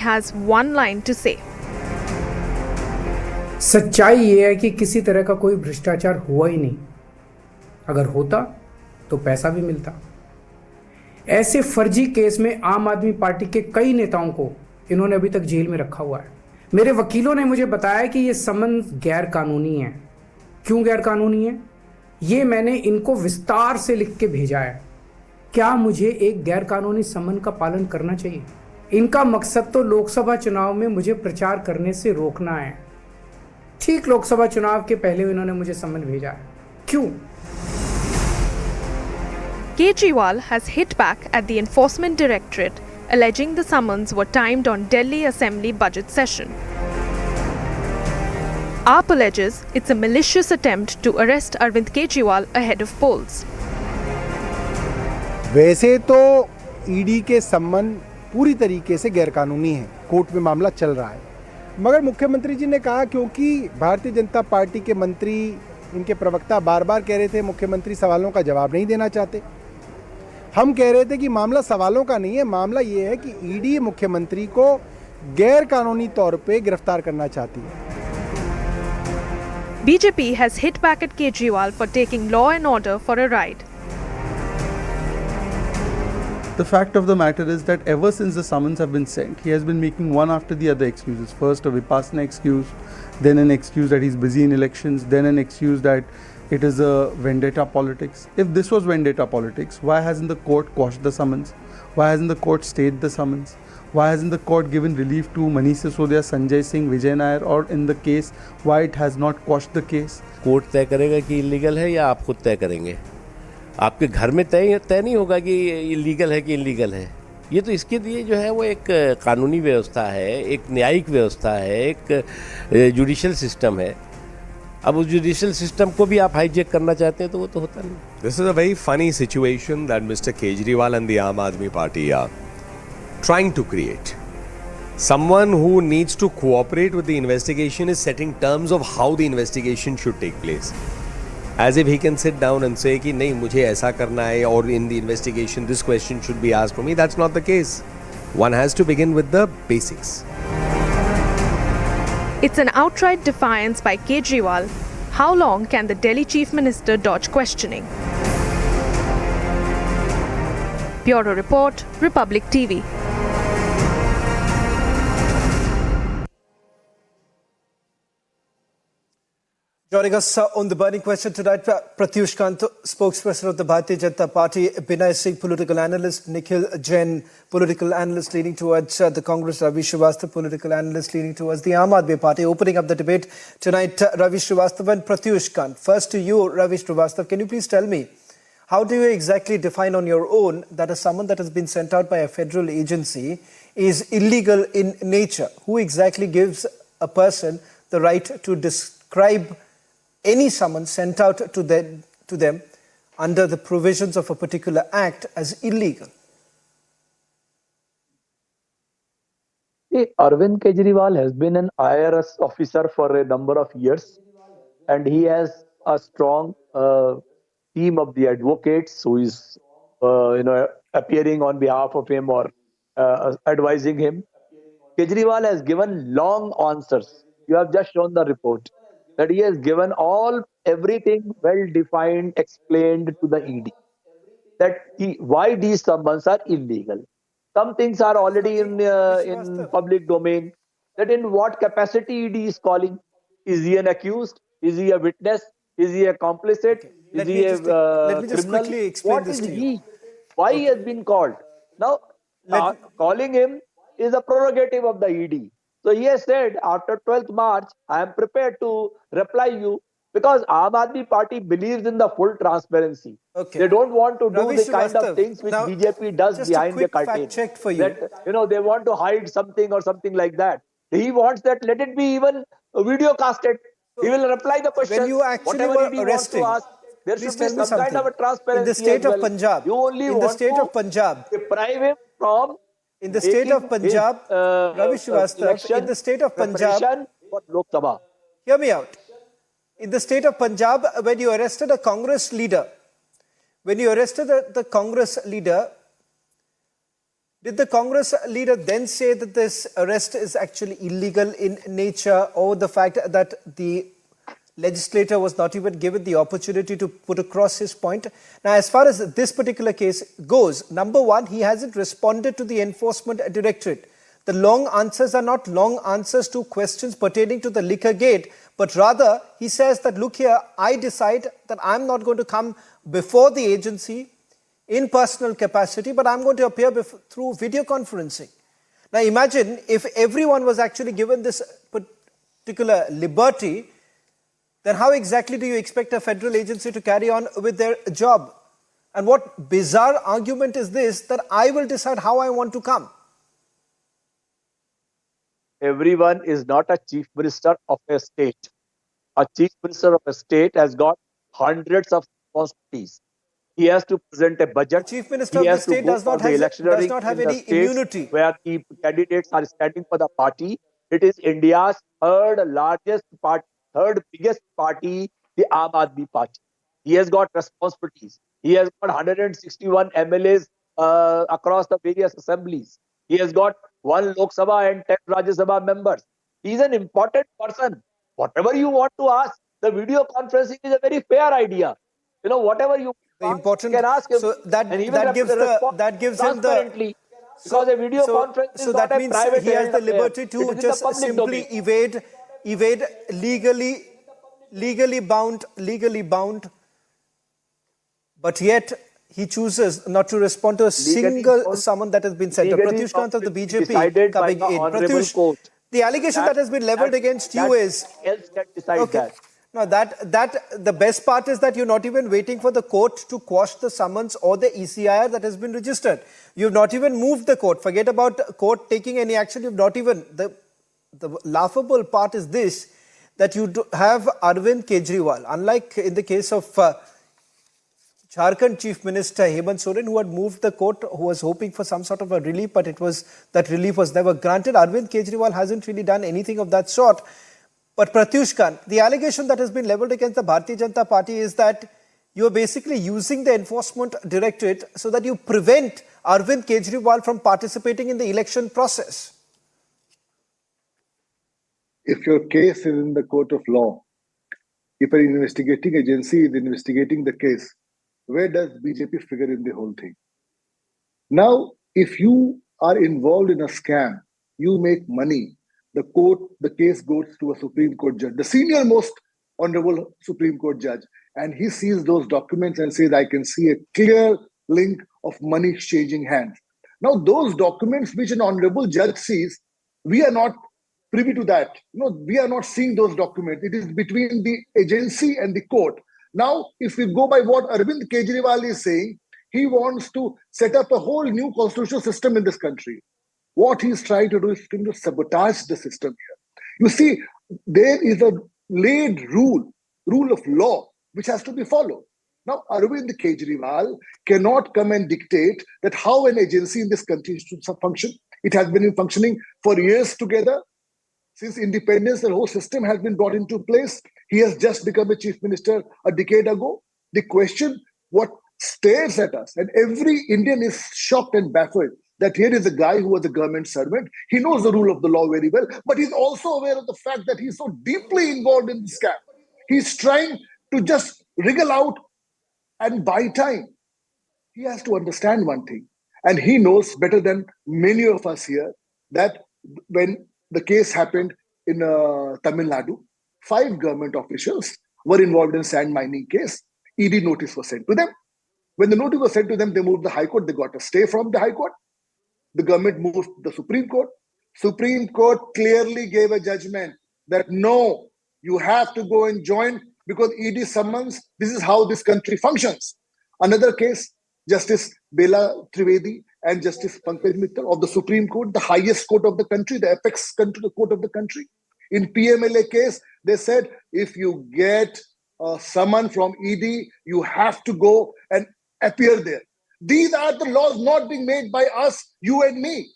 has one line to say. सच्चाई ये है कि किसी तरह का कोई भ्रष्टाचार हुआ ही नहीं। अगर होता तो पैसा भी मिलता। ऐसे फर्जी केस में आम आदमी पार्टी के कई नेताओं को इन्होंने अभी तक जेल में रखा हुआ है। मेरे वकीलों ने मुझे बताया कि ये समन गैर कानूनी है। क्यों गैर कानूनी है, ये मैंने इनको विस्तार से लिख के भेजा है। क्या मुझे एक गैर कानूनी समन का पालन करना चाहिए? इनका मकसद तो लोकसभा चुनाव में मुझे प्रचार करने से रोकना है। ठीक लोकसभा चुनाव के पहले इन्होंने मुझे समन भेजा है। क्यों? Kejriwal has hit back at the Enforcement Directorate, alleging the summons were timed on Delhi Assembly budget session. AAP alleges it's a malicious attempt to arrest Arvind Kejriwal ahead of polls. वैसे तो ED के सम्मन पूरी तरीके से गैरकानूनी है, court में मामला चल रहा है। मगर मुख्यमंत्री जी ने कहा क्योंकि भारतीय जनता पार्टी के मंत्री, इनके प्रवक्ता बार बार कह रहे थे मुख्यमंत्री सवालों का जवाब नहीं देना चाहते। हम कह रहे थे कि मामला सवालों का नहीं है, मामला ये है कि ईडी मुख्यमंत्री को गैर कानूनी तौर पे गिरफ्तार करना चाहती है। BJP has hit back at Kejriwal for taking law and order for a ride. The fact of the matter is that ever since the summons have been sent, he has been making one after the other excuses. First a Vipassana excuse, then an excuse that he's busy in elections, then an excuse that it is a vendetta politics. If this was vendetta politics, why hasn't the court quashed the summons? Why hasn't the court stayed the summons? Why hasn't the court given relief to Manish Sisodia, Sanjay Singh, Vijay Nair, or in the case, why it has not quashed the case? Court तय करेगा कि illegal है या आप खुद तय करेंगे? आपके घर में तय नहीं होगा कि इलीगल है कि इलीगल है। ये तो इसके लिए जो है वो एक कानूनी व्यवस्था है, एक न्यायिक व्यवस्था है, एक जुडिशियल सिस्टम है। अब उस जुडिशियल सिस्टम को भी आप हाईजैक करना चाहते हैं तो वो तो होता नहीं। This is a very funny situation that Mr. Kejriwal and the Aam Aadmi Party are trying to create. Someone who needs to cooperate with the investigation is setting terms of how the investigation should take place. As if he can sit down and say कि नहीं मुझे ऐसा करना है और in the investigation this question should be asked for me. That's not the case. One has to begin with the basics. It's an outright defiance by Kejriwal. How long can the Delhi Chief Minister dodge questioning? Bureau Report, Republic TV. Joining us on the burning question tonight, Pratyush Kant, spokesperson of the Bharatiya Janata Party, Binay Singh, political analyst, Nikhil Jain, political analyst leaning towards the Congress, Ravi Srivastava, political analyst leaning towards the Aam Aadmi Party. Opening up the debate tonight, Ravi Srivastava and Pratyush Kant. First to you, Ravi Srivastava, can you please tell me, how do you exactly define on your own that a summon that has been sent out by a federal agency is illegal in nature? Who exactly gives a person the right to describe any summons sent out to them under the provisions of a particular act as illegal? Arvind Kejriwal has been an IRS officer for a number of years, and he has a strong team of the advocates who is appearing on behalf of him or advising him. Kejriwal has given long answers. You have just shown the report that he has given everything well defined, explained to the ED. That why these summons are illegal. Some things are already in public domain. That in what capacity ED is calling? Is he an accused? Is he a witness? Is he a complicit? Is he a let me just criminal? quickly explain What this is to he? you. Why he has been called? Now, calling him is a prerogative of the ED. So he has said, after 12th March, I am prepared to reply you because Aam Aadmi Party believes in the full transparency. Okay. They don't want to do Ravi the kind Srivastava, of things which now, BJP does just behind a quick the curtain. fact check for you. That, they want to hide something or something like that. He wants that, let it be even video casted. He will reply the question. When you actually whatever were he arresting, wants to ask, there should be tell me some kind of a transparency. In the state as of well. Punjab, You only in the want state to of Punjab, deprive him from in the state of Punjab, Ravi Srivastava, in the state of Punjab, for Lok Sabha. Hear me out. In the state of Punjab, when you arrested a Congress leader, the Congress leader, Did the Congress leader then say that this arrest is actually illegal in nature, or the fact that the legislator was not even given the opportunity to put across his point? Now, as far as this particular case goes, number one, he hasn't responded to the Enforcement Directorate. The long answers are not long answers to questions pertaining to the liquor gate, but rather he says that, look here, I decide that I'm not going to come before the agency in personal capacity, but I'm going to appear through video conferencing. Now imagine if everyone was actually given this particular liberty, then how exactly do you expect a federal agency to carry on with their job? And what bizarre argument is this, that I will decide how I want to come? Everyone is not a chief minister of a state. A chief minister of a state has got hundreds of responsibilities. He has to present a budget. The chief minister of the state does not have any immunity. Where the candidates are standing for the party. It is India's third biggest party, the Aam Aadmi Party. He has got responsibilities. He has got 161 MLAs across the various assemblies. He has got 1 Lok Sabha and 10 Rajya Sabha members. He is an important person. Whatever you want to ask, the video conferencing is a very fair idea. You know, whatever you important, can ask him. So that gives him the... Because a video conference is so not that a means private he has the liberty to just simply evade legally bound, but yet he chooses not to respond to a single summon that has been sent. Pratyush Kant of the BJP coming in. Pratyush, the allegation that has been leveled against you is... Okay. Now that the best part is that you're not even waiting for the court to quash the summons or the ECIR that has been registered. You've not even moved the court. Forget about court taking any action. You've not even... The laughable part is this, that you have Arvind Kejriwal, unlike in the case of Jharkhand Chief Minister Hemant Soren, who had moved the court, who was hoping for some sort of a relief, but that relief was never granted. Arvind Kejriwal hasn't really done anything of that sort. But Pratyush Kant, the allegation that has been leveled against the Bharatiya Janata Party is that you are basically using the Enforcement Directorate so that you prevent Arvind Kejriwal from participating in the election process. If your case is in the court of law, if an investigating agency is investigating the case, where does BJP figure in the whole thing? Now, if you are involved in a scam, you make money, the case goes to a Supreme Court judge, the senior most honorable Supreme Court judge, and he sees those documents and says, I can see a clear link of money exchanging hands. Now, those documents which an honorable judge sees, we are not privy to that. No, we are not seeing those documents. It is between the agency and the court. Now, if we go by what Arvind Kejriwal is saying, he wants to set up a whole new constitutional system in this country. What he's trying to do is to sabotage the system here. You see, there is a laid rule of law, which has to be followed. Now, Arvind Kejriwal cannot come and dictate that how an agency in this country should function. It has been functioning for years together. Since independence, the whole system has been brought into place. He has just become a chief minister a decade ago. The question, what stares at us, and every Indian is shocked and baffled that here is a guy who was a government servant. He knows the rule of the law very well, but he's also aware of the fact that he's so deeply involved in the scam. He's trying to just wriggle out and buy time. He has to understand one thing, and he knows better than many of us here that when the case happened in Tamil Nadu, 5 government officials were involved in sand mining case. ED notice was sent to them. When the notice was sent to them, they moved the High Court. They got a stay from the High Court. The government moved to the Supreme Court. Supreme Court clearly gave a judgment that no, you have to go and join because ED summons, this is how this country functions. Another case, Justice Bela Trivedi and Justice Pankaj Mittal of the Supreme Court, the highest court of the country, the apex court of the country. In PMLA case, they said, if you get a summon from ED, you have to go and appear there. These are the laws not being made by us, you and me.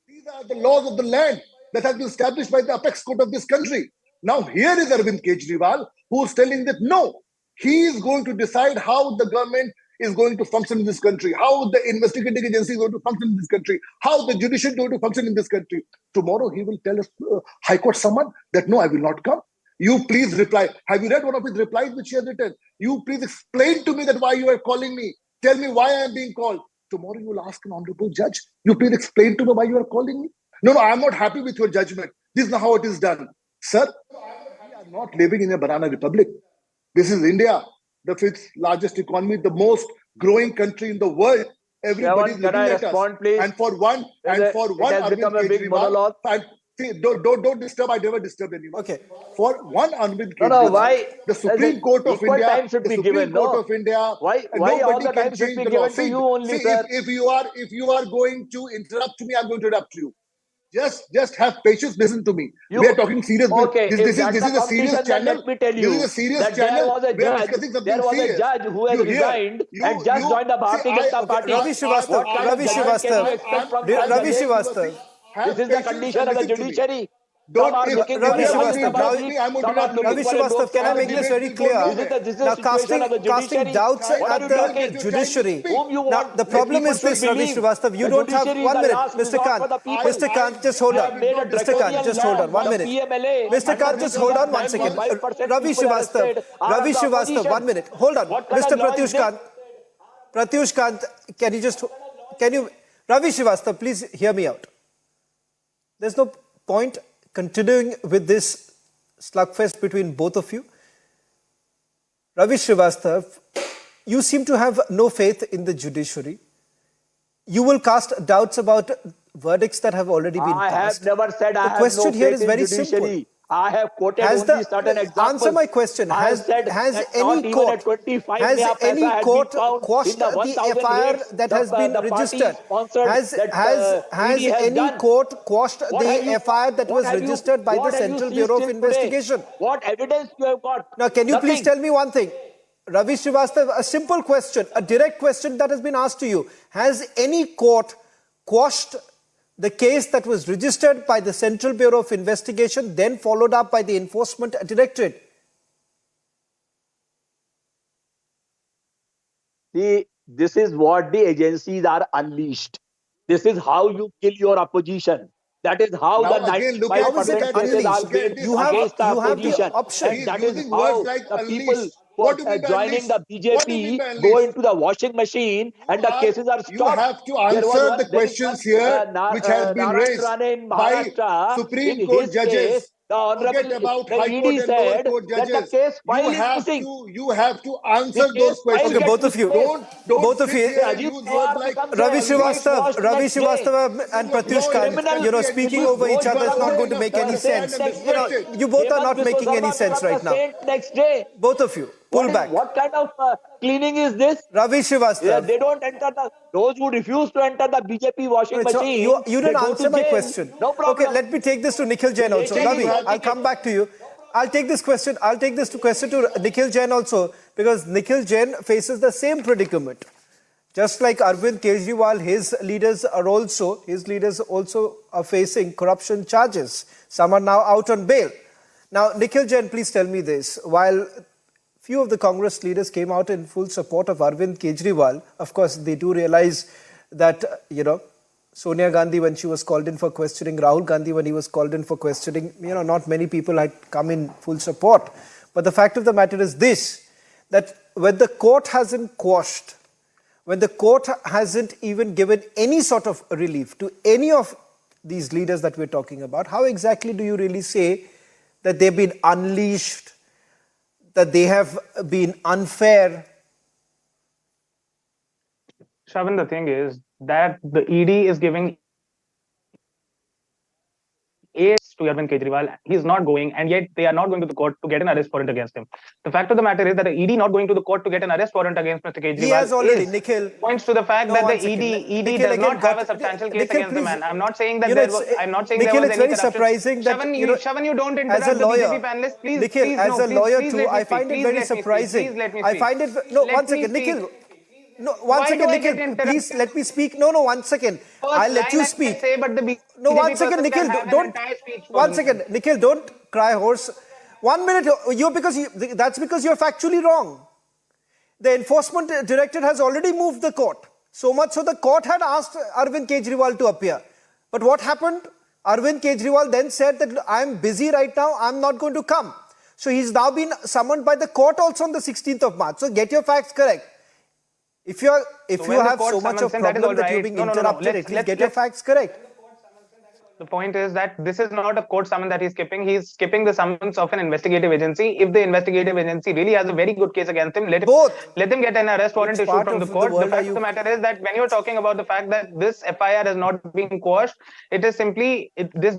These are the laws of the land that have been established by the apex court of this country. Now here is Arvind Kejriwal, who is telling that no, he is going to decide how the government is going to function in this country, how the investigating agency is going to function in this country, how the judiciary is going to function in this country. Tomorrow he will tell us, High Court someone that no, I will not come. You please reply. Have you read one of his replies which he has written? You please explain to me that why you are calling me. Tell me why I am being called. Tomorrow you will ask an honorable judge. You please explain to me why you are calling me. No, I am not happy with your judgment. This is not how it is done. Sir, we are not living in a banana republic. This is India, the fifth largest economy, the most growing country in the world. Everybody is looking at us. Please? And for one, Arvind Kejriwal, don't disturb. I never disturb anyone. Okay. For one Arvind Kejriwal, why? The Supreme Court of India, time should be given, Why all the time should be given to you only, sir? If you are going to interrupt me, I'm going to interrupt you. Just have patience. Listen to me. We are talking serious. Okay, this is a serious channel. Let me tell you, this is a serious channel. There was a judge who has resigned and just joined the Bharatiya Janata Party. Ravi Srivastava. This is the condition of the judiciary. Ravi Srivastava, can I make this very clear? Now, casting doubts at the judiciary. Now, the problem is this, Ravi Srivastava, you don't have 1 minute. Mr. Kant, just hold on. Mr. Kant, just hold on 1 minute. Mr. Kant, just hold on 1 second. Ravi Srivastava, 1 minute. Hold on. Mr. Pratyush Kant, Ravi Srivastava, please hear me out. There's no point continuing with this slugfest between both of you. Ravi Srivastava, you seem to have no faith in the judiciary. You will cast doubts about verdicts that have already been passed. I have never said I have no faith in judiciary. The question here is very simple. I have quoted only certain examples. Answer my question. Has any court quashed the FIR that has been registered? Has any court quashed the FIR that was registered by the Central Bureau of Investigation? What evidence you have got? Now, can you please tell me one thing? Ravi Srivastava, a simple question, a direct question that has been asked to you. Has any court quashed the case that was registered by the Central Bureau of Investigation, then followed up by the Enforcement Directorate? This is what the agencies are unleashed. This is how you kill your opposition. That is how now the 95% cases are made against the opposition. And that is how the people joining the BJP go into the washing machine and the cases are stopped. You have to answer the questions here which have been raised by Supreme Court judges. The Honorable ED said that the case file is missing. You have to answer those questions. Okay, both of you. Both of you. Ravi Srivastava and Pratyush Kant, speaking over each other is not going to make any sense. You both are not making any sense right now. Next day. Both of you. Pull back. What kind of cleaning is this? Ravi Srivastava. They don't enter those who refuse to enter the BJP washing machine. You didn't answer my question. No problem. Okay, let me take this to Nikhil Jain also. Ravi, I'll come back to you. I'll take this question to Nikhil Jain also, because Nikhil Jain faces the same predicament. Just like Arvind Kejriwal, his leaders also are facing corruption charges. Some are now out on bail. Now, Nikhil Jain, please tell me this. While few of the Congress leaders came out in full support of Arvind Kejriwal, of course, they do realize that, Sonia Gandhi, when she was called in for questioning, Rahul Gandhi, when he was called in for questioning, not many people had come in full support. But the fact of the matter is this, that when the court hasn't quashed, when the court hasn't even given any sort of relief to any of these leaders that we're talking about, how exactly do you really say that they've been unleashed, that they have been unfair? Shravan, the thing is that the ED is giving aids to Arvind Kejriwal. He's not going, and yet they are not going to the court to get an arrest warrant against him. The fact of the matter is that the ED not going to the court to get an arrest warrant against Mr. Kejriwal he has already, Nikhil, points to the fact that the ED does not have a substantial case against the man. I'm not saying that Nikhil, it's very surprising that Shravan, you don't interrupt the BJP panelists. Please, Nikhil, as a lawyer too, I find it very surprising. I find it. No, one second, Nikhil. No, one second, Nikhil. Please let me speak. No, one second. I'll let you speak. No, one second, Nikhil. Don't. 1 second, Nikhil. Don't cry horse. 1 minute. That's because you're factually wrong. The enforcement directorate has already moved the court. So much so the court had asked Arvind Kejriwal to appear. But what happened? Arvind Kejriwal then said that I'm busy right now, I'm not going to come. So he's now been summoned by the court also on the 16th of March. So get your facts correct. If you have so much of problem that you're being interrupted, at least get your facts correct. The point is that this is not a court summons that he's skipping. He's skipping the summons of an investigative agency. If the investigative agency really has a very good case against him, let him get an arrest warrant issued from the court. The fact of the matter is that when you're talking about the fact that this FIR has not been quashed, it is simply, this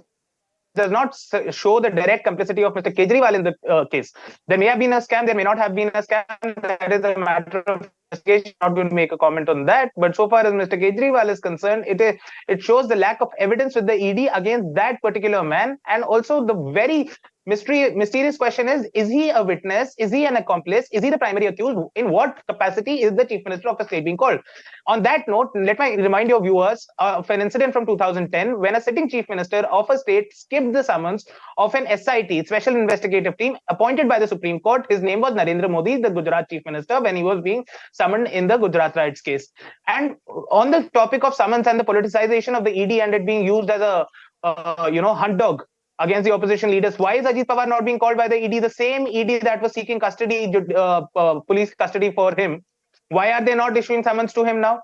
does not show the direct complicity of Mr. Kejriwal in the case. There may have been a scam, there may not have been a scam. That is a matter of investigation. I'm not going to make a comment on that. But so far as Mr. Kejriwal is concerned, it shows the lack of evidence with the ED against that particular man. And also the very mysterious question is he a witness? Is he an accomplice? Is he the primary accused? In what capacity is the chief minister of a state being called? On that note, let me remind your viewers of an incident from 2010 when a sitting chief minister of a state skipped the summons of an SIT, Special Investigative Team, appointed by the Supreme Court. His name was Narendra Modi, the Gujarat chief minister, when he was being summoned in the Gujarat riots case. And on the topic of summons and the politicization of the ED and it being used as a hunt dog against the opposition leaders. Why is Ajit Pawar not being called by the ED? The same ED that was seeking custody, police custody for him. Why are they not issuing summons to him now?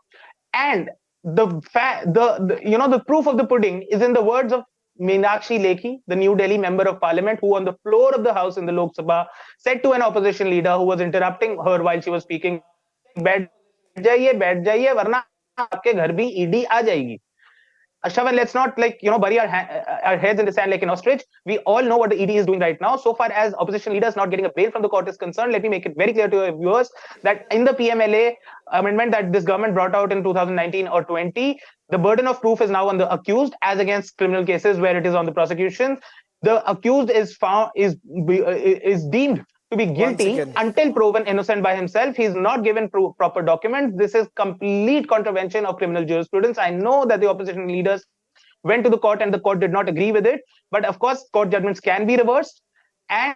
And the proof of the pudding is in the words of Meenakshi Lekhi, the New Delhi member of parliament, who on the floor of the house in the Lok Sabha said to an opposition leader who was interrupting her while she was speaking, "Baith jaiye, warna aapke ghar bhi ED aa jayegi." Shravan, let's not bury our heads in the sand like an ostrich. We all know what the ED is doing right now. So far as opposition leaders not getting a bail from the court is concerned, let me make it very clear to your viewers that in the PMLA amendment that this government brought out in 2019 or 20, the burden of proof is now on the accused as against criminal cases where it is on the prosecution. The accused is deemed to be guilty until proven innocent by himself. He's not given proper documents. This is complete contravention of criminal jurisprudence. I know that the opposition leaders went to the court and the court did not agree with it. But of course, court judgments can be reversed. And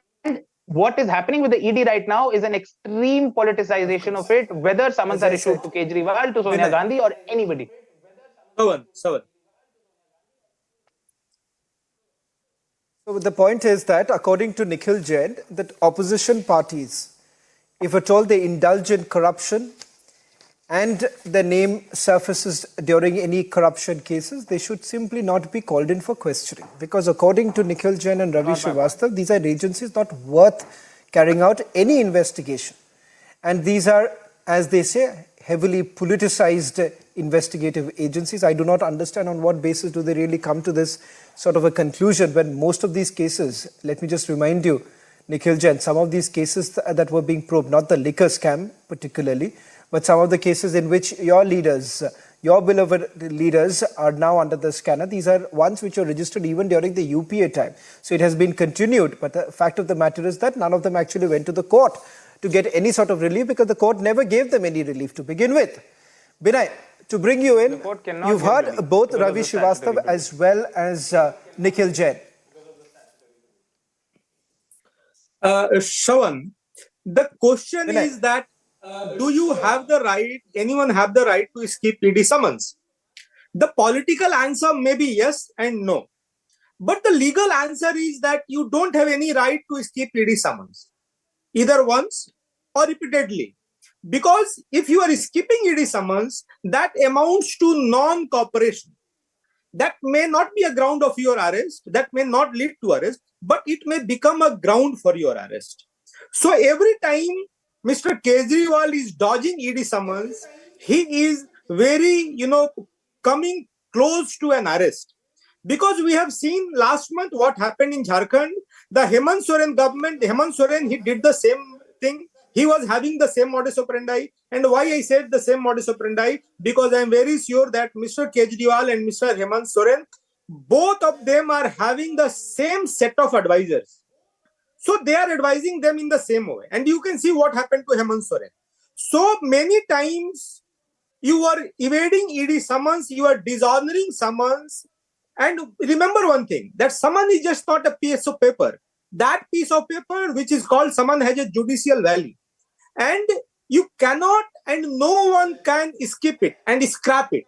what is happening with the ED right now is an extreme politicization of it, whether summons are issued to Kejriwal, to Sonia Gandhi or anybody. So the point is that according to Nikhil Jain, that opposition parties, if at all they indulge in corruption and their name surfaces during any corruption cases, they should simply not be called in for questioning. Because according to Nikhil Jain and Ravi Srivastava, these are agencies not worth carrying out any investigation. And these are, as they say, heavily politicized investigative agencies. I do not understand on what basis do they really come to this sort of a conclusion when most of these cases, let me just remind you, Nikhil Jain, some of these cases that were being probed, not the liquor scam particularly, but some of the cases in which your leaders, your beloved leaders are now under the scanner. These are ones which were registered even during the UPA time. So it has been continued. But the fact of the matter is that none of them actually went to the court to get any sort of relief because the court never gave them any relief to begin with. Binay, to bring you in, you've heard both Ravi Srivastava as well as Nikhil Jain. Shravan, the question is that do you have the right, anyone have the right to skip ED summons? The political answer may be yes and no. But the legal answer is that you don't have any right to skip ED summons, either once or repeatedly. Because if you are skipping ED summons, that amounts to non-cooperation. That may not be a ground of your arrest, that may not lead to arrest, but it may become a ground for your arrest. So every time Mr. Kejriwal is dodging ED summons, he is very, coming close to an arrest. Because we have seen last month what happened in Jharkhand, the Hemant Soren government, Hemant Soren, he did the same thing. He was having the same modus operandi. And why I said the same modus operandi? Because I am very sure that Mr. Kejriwal and Mr. Hemant Soren, both of them are having the same set of advisors. So they are advising them in the same way. And you can see what happened to Hemant Soren. So many times you are evading ED summons, you are dishonoring summons. And remember one thing, that summon is just not a piece of paper. That piece of paper, which is called summon, has a judicial value. And you cannot and no one can skip it and scrap it.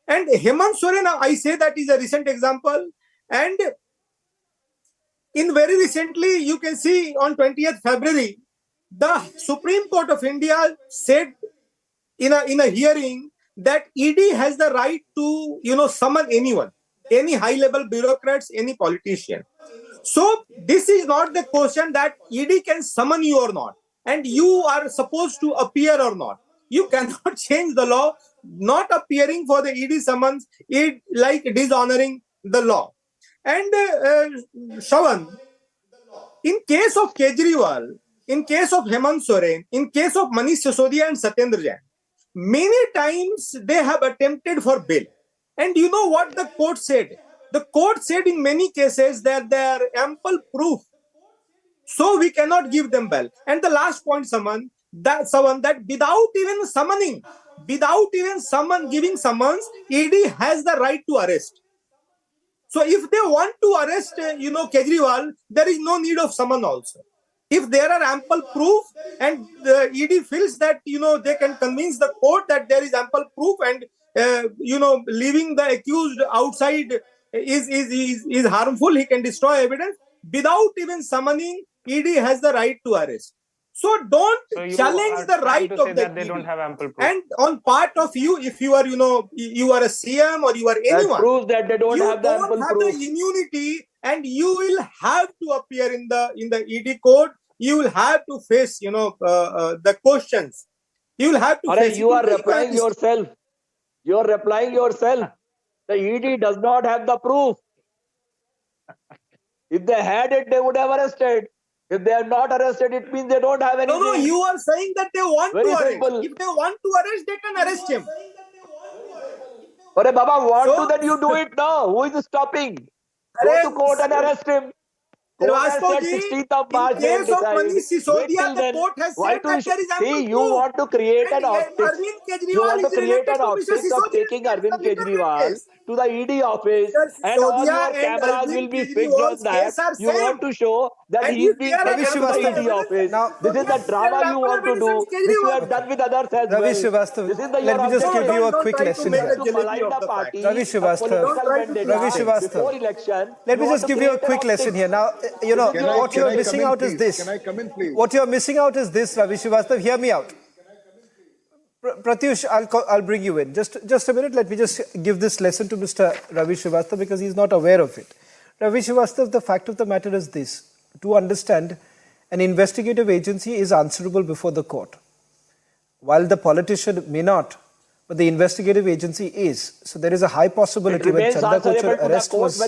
And Hemant Soren, I say that is a recent example. And in very recently, you can see on 20th February, the Supreme Court of India said in a hearing that ED has the right to summon anyone, any high level bureaucrats, any politician. So this is not the question that ED can summon you or not, and you are supposed to appear or not. You cannot change the law. Not appearing for the ED summons is like dishonoring the law. And Shravan, in case of Kejriwal, in case of Hemant Soren, in case of Manish Sisodia and Satyendra Jain, many times they have attempted for bail. And you know what the court said? The court said in many cases that there are ample proof, so we cannot give them bail. And the last point, that without even summoning, giving summons, ED has the right to arrest. So if they want to arrest, Kejriwal, there is no need of summon also. If there are ample proof and the ED feels that, they can convince the court that there is ample proof and, leaving the accused outside is harmful, he can destroy evidence. Without even summoning, ED has the right to arrest. So don't challenge the right of the ED. They don't have ample proof. And on part of you, if you are, you are a CM or you are anyone, that proves that they don't have the ample proof. The immunity, and you will have to appear in the ED court. You will have to face, the questions. You will have to face. You are replying yourself. You are replying yourself. The ED does not have the proof. If they had it, they would have arrested. If they are not arrested, it means they don't have anything. No, you are saying that they want Very to arrest. simple. If they want to arrest, they can arrest him. But Baba, then you do it now. Who is stopping? Go to court and arrest him. In case of Manish Sisodia, the court has said that there is ample proof. You want to create an optics. You want to create an optics of taking Arvind Kejriwal to the ED office, and all your cameras will be fixed on that. You want to show that he is being taken to the ED office. Now, this is the drama you want to do, which you have done with others as well. Ravi Srivastava, let me just give you a quick lesson here. Ravi Srivastava, let me just give you a quick lesson here. Now, what you are missing out is this. Can I come in, please? What you are missing out is this, Ravi Srivastava. Hear me out. Pratyush, I'll bring you in. Just a minute. Let me just give this lesson to Mr. Ravi Srivastava because he's not aware of it. Ravi Srivastava, the fact of the matter is this. To understand, an investigative agency is answerable before the court. While the politician may not, but the investigative agency is. So there is a high possibility when Chanda Kochhar arrest was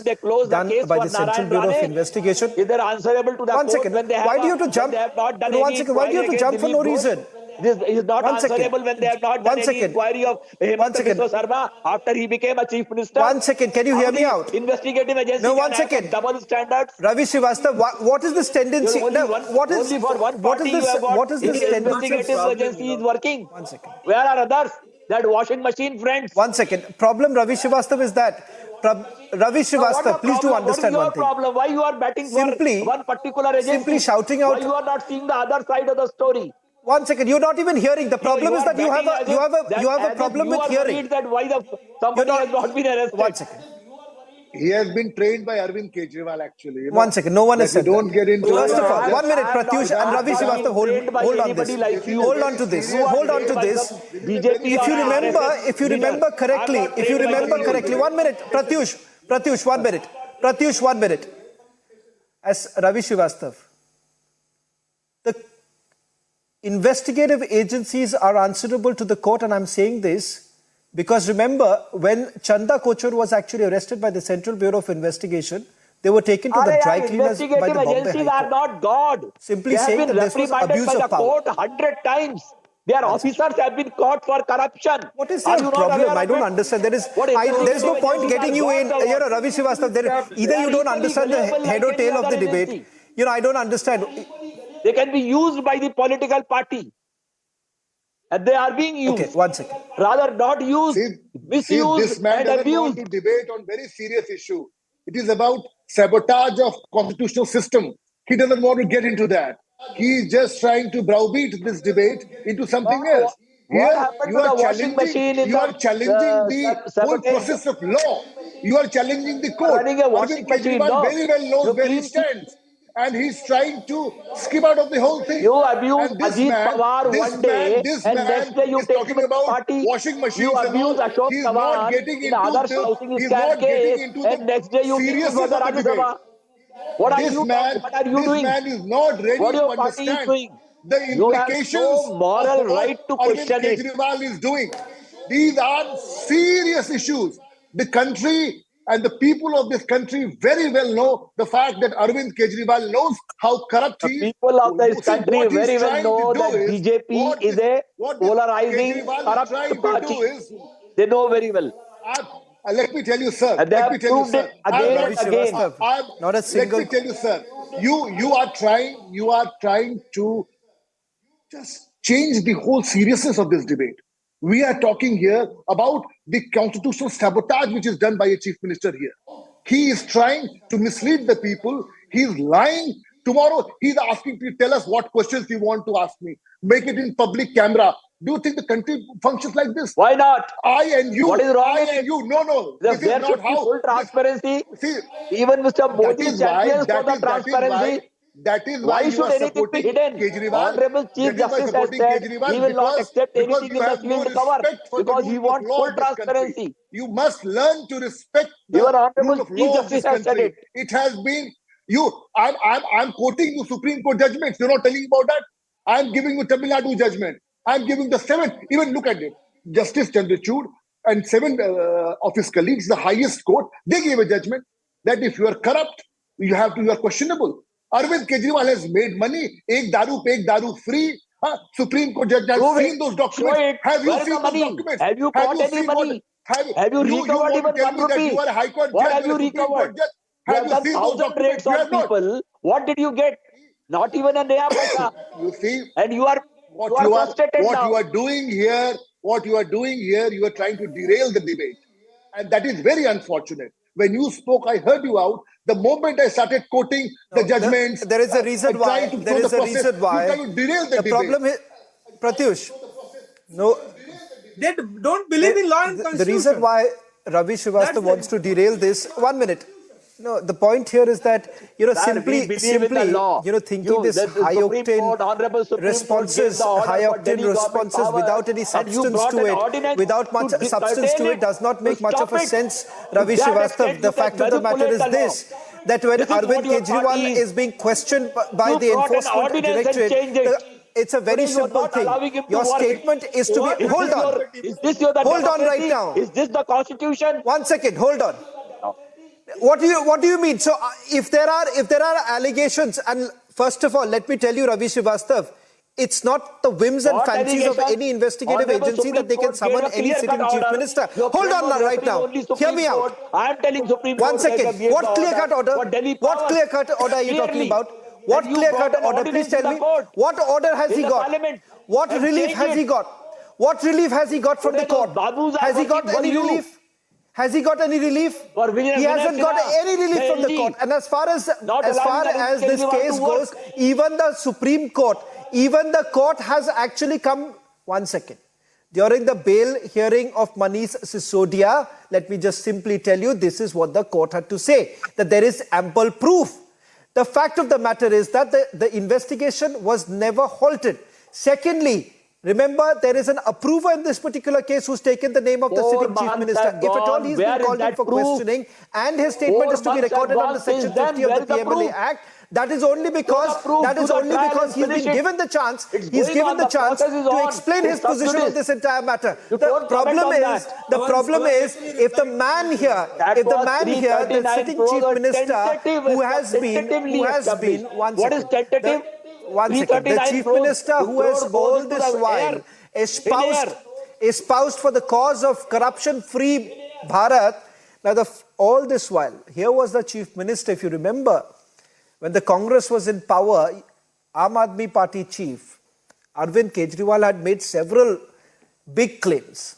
done by the Central Bureau of Investigation. If they're answerable to the One second. Why do you have to jump? One second. Why do you have to jump for no reason? This is not answerable when they have not done any inquiry of Hemant Sharma after he became a chief minister. 1 second. Can you hear me out? Investigative agency. No, 1 second. Double standards. Ravi Srivastava, what is this tendency? What is this tendency? Investigative agency is working. 1 second. Where are others? That washing machine friends. 1 second. Problem, Ravi Srivastava, is that Ravi Srivastava, please do understand one thing. What is your problem? Why you are betting for one particular agency? Simply shouting out. Why you are not seeing the other side of the story? 1 second. You're not even hearing. The problem is that you have a problem with hearing. That why somebody has not been arrested. 1 second. He has been trained by Arvind Kejriwal, actually. 1 second. No one has said don't get into First of all, 1 minute, Pratyush and Ravi Srivastava, hold on this. Hold on to this. Hold on to this. If you remember correctly, 1 minute, Pratyush, 1 minute. Pratyush, 1 minute. As Ravi Srivastava, the investigative agencies are answerable to the court, and I'm saying this because remember, when Chanda Kochhar was actually arrested by the Central Bureau of Investigation, they were taken to the dry cleaners by the Bombay agencies High are not God. Simply saying that this was abuse of power. Court 100 times. Their officers have been caught for corruption. What is your problem? I don't understand. There is no point getting you in. Ravi Srivastava, either you don't understand the head or tail of the debate. I don't understand. They can be used by the political party. And they are being used. Okay, 1 second. Rather not used, misused, this man and doesn't abused. want to debate on very serious issue. It is about sabotage of constitutional system. He doesn't want to get into that. He is just trying to browbeat this debate into something What else. what Here, happened you to are the washing challenging, machine in you are challenging the whole sabotage? process of law. You are challenging the You are court. running a Arvind washing machine, Kejriwal no? very well knows You where he clean. stands, and he's trying to skip out of the whole thing. You abuse And this Ajit man, Pawar this one man, day, this and next man day you is take him talking in the about party. washing You machines and abuse all. Ashok He is not Chavan getting in into Adarsh the. housing He is scam not getting case, into and the next day you take him for seriousness the of the Rajya debate. Sabha. What are This you man, What are you this doing? man is not ready What to your party is understand doing? the You have implications no of moral what right to Arvind question it. Kejriwal is doing. These are serious issues. The country and the people of this country very well know the fact that Arvind Kejriwal knows how corrupt The he is. people of this See, country what he's very well trying to know do that is, BJP is a what this polarizing, Kejriwal is corrupt trying to do party. is, They know very well. let me tell you, sir. And they Let have me tell you, proved sir. it again Ravi and again. Srivastava, not a Let single. me tell you, sir. You are trying to just change the whole seriousness of this debate. We are talking here about the constitutional sabotage which is done by a chief minister here. He is trying to mislead the people. He is lying. Tomorrow, he's asking to tell us what questions you want to ask me. Make it in public camera. Do you think the country functions like this? Why not? I and you. What is wrong I with and it? you. No. This is There not should be how. full transparency. See, Even Mr. that Modi is why. champions for the transparency. That is why Why you should are anything be supporting hidden? Kejriwal. Honorable Chief That is why Justice has supporting said he Kejriwal will not accept because anything you in the have no sealed cover respect for the because he rule of wants law full of this country. transparency. You must learn to respect the Even Honorable rule of Chief law of Justice this has said country. it. It has been you. I'm quoting you Supreme Court judgments. You're not telling about that. I'm giving you Tamil Nadu judgment. I'm giving the 7th. Even look at it. Justice Chandrachud and 7 of his colleagues, the highest court, they gave a judgment that if you are corrupt, you are questionable. Arvind Kejriwal has made money. Ek daru free. Supreme Court judge has Prove it. seen those Show documents. it. Have you Where is the seen those money? documents? Have you Have caught you any seen what? money? Have you you recovered want to even tell 1 me that you rupee? are a High Court What judge have or you a Supreme Court recovered? judge? You Have have you done seen those 1,000 documents? raids You on have not. people. What did you get? Not even a naya paisa. You see, And you are frustrated what now. you are doing here, you are trying to derail the debate. And that is very unfortunate. When you spoke, I heard you out. The moment I started quoting the judgments, There is a reason why. trying to There show the is a process, reason you why. try to derail the debate. Problem is, Pratyush. No, They don't believe in law and the constitution. reason why Ravi Srivastava wants to derail this. 1 minute. No, the point here is that simply thinking this high octane responses, without any substance to it, without much substance to it, does not make much of a sense. Ravi Srivastava, the fact of the matter is this: that when Arvind Kejriwal is being questioned by the Enforcement Directorate, it's a very simple thing. Your statement is to be. Hold on. Is this your Hold on right now. Is this the constitution? 1 second. Hold on. What do you mean? So if there are allegations, and first of all, let me tell you, Ravi Srivastava, it's not the whims and fancies of any investigative agency that they can summon any sitting chief minister. Hold on right now. Hear me out. I am telling Supreme Court. 1 second. What clear-cut order? What clear-cut order are you talking about? What clear-cut order? Please tell me. What order has he got? What relief has he got? What relief has he got from the court? Has he got any relief? Has he got any relief? He hasn't got any relief from the court. And as far as this case goes, even the Supreme Court, even the court has actually come. 1 second. During the bail hearing of Manish Sisodia, let me just simply tell you, this is what the court had to say, that there is ample proof. The fact of the matter is that the investigation was never halted. Secondly, remember, there is an approver in this particular case who's taken the name of the sitting chief minister. If at all he's been called in for questioning and his statement is to be recorded under Section 50 of the PMLA Act, that is only because he's been given the chance. He's given the chance to explain his position on this entire matter. The problem is, if the man here, the sitting chief minister who has been, what is tentative? 1 second. The chief minister who has all this while espoused for the cause of corruption-free Bharat. Now, all this while, here was the chief minister, if you remember, when the Congress was in power, Aam Aadmi Party chief Arvind Kejriwal had made several big claims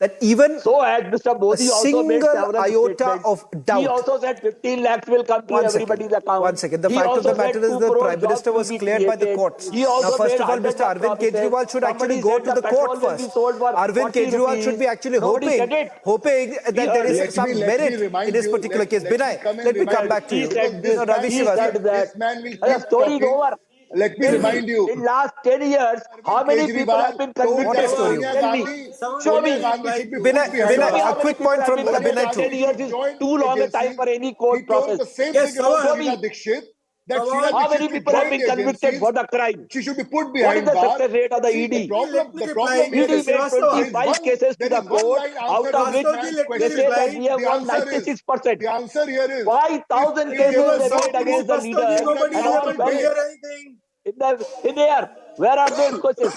that even so as Mr. Modi a also made single several iota statements. of doubt. He also said 15 lakhs will come to everybody's account. One second. The He fact of also the matter said is 2 the crore Prime jobs Minister will was be cleared by the created. courts. He Now, also first made of all, hundreds Mr. of Arvind promises. Kejriwal should Somebody actually go said to the petrol court will be first. sold for Arvind 40 Kejriwal should be rupees. actually Nobody said hoping it. that We there heard is it. some merit in his particular case. Binay, let me come back to He you. said this. Ravi He said Srivastava. that. This man will The keep story is talking. over. Let me Tell remind me, you. in last 10 years, how Arvind many people Kejriwal have been told What convicted? a that story. Sonia Tell me. Gandhi, Show Sonia me. Gandhi should be put Binay, behind Show me Binay, how a bars. many quick people point have from been convicted. Binay 10 too. years is Joined too long a time agencies. for any He court told process. the same Yes, thing about Show Savan. Sheila me Dikshit, that Sheila Savan. how many Dikshit will people have join been the convicted agencies. for the crime. She should be put What is behind the bars. success rate of the See, the ED? problem, Let me the reply, problem here Mr. ED is made Srivastava. 25 cases to there the is one court, line out answer to of this which Srivastava ji, man's let me they say question. that reply. we have The won answer is, 96%. the answer here is, 5,000 if cases there was they Srivastava made some against the truth ji, leader in the nobody and is all able to valid. hear anything. In the air. Where are those cases?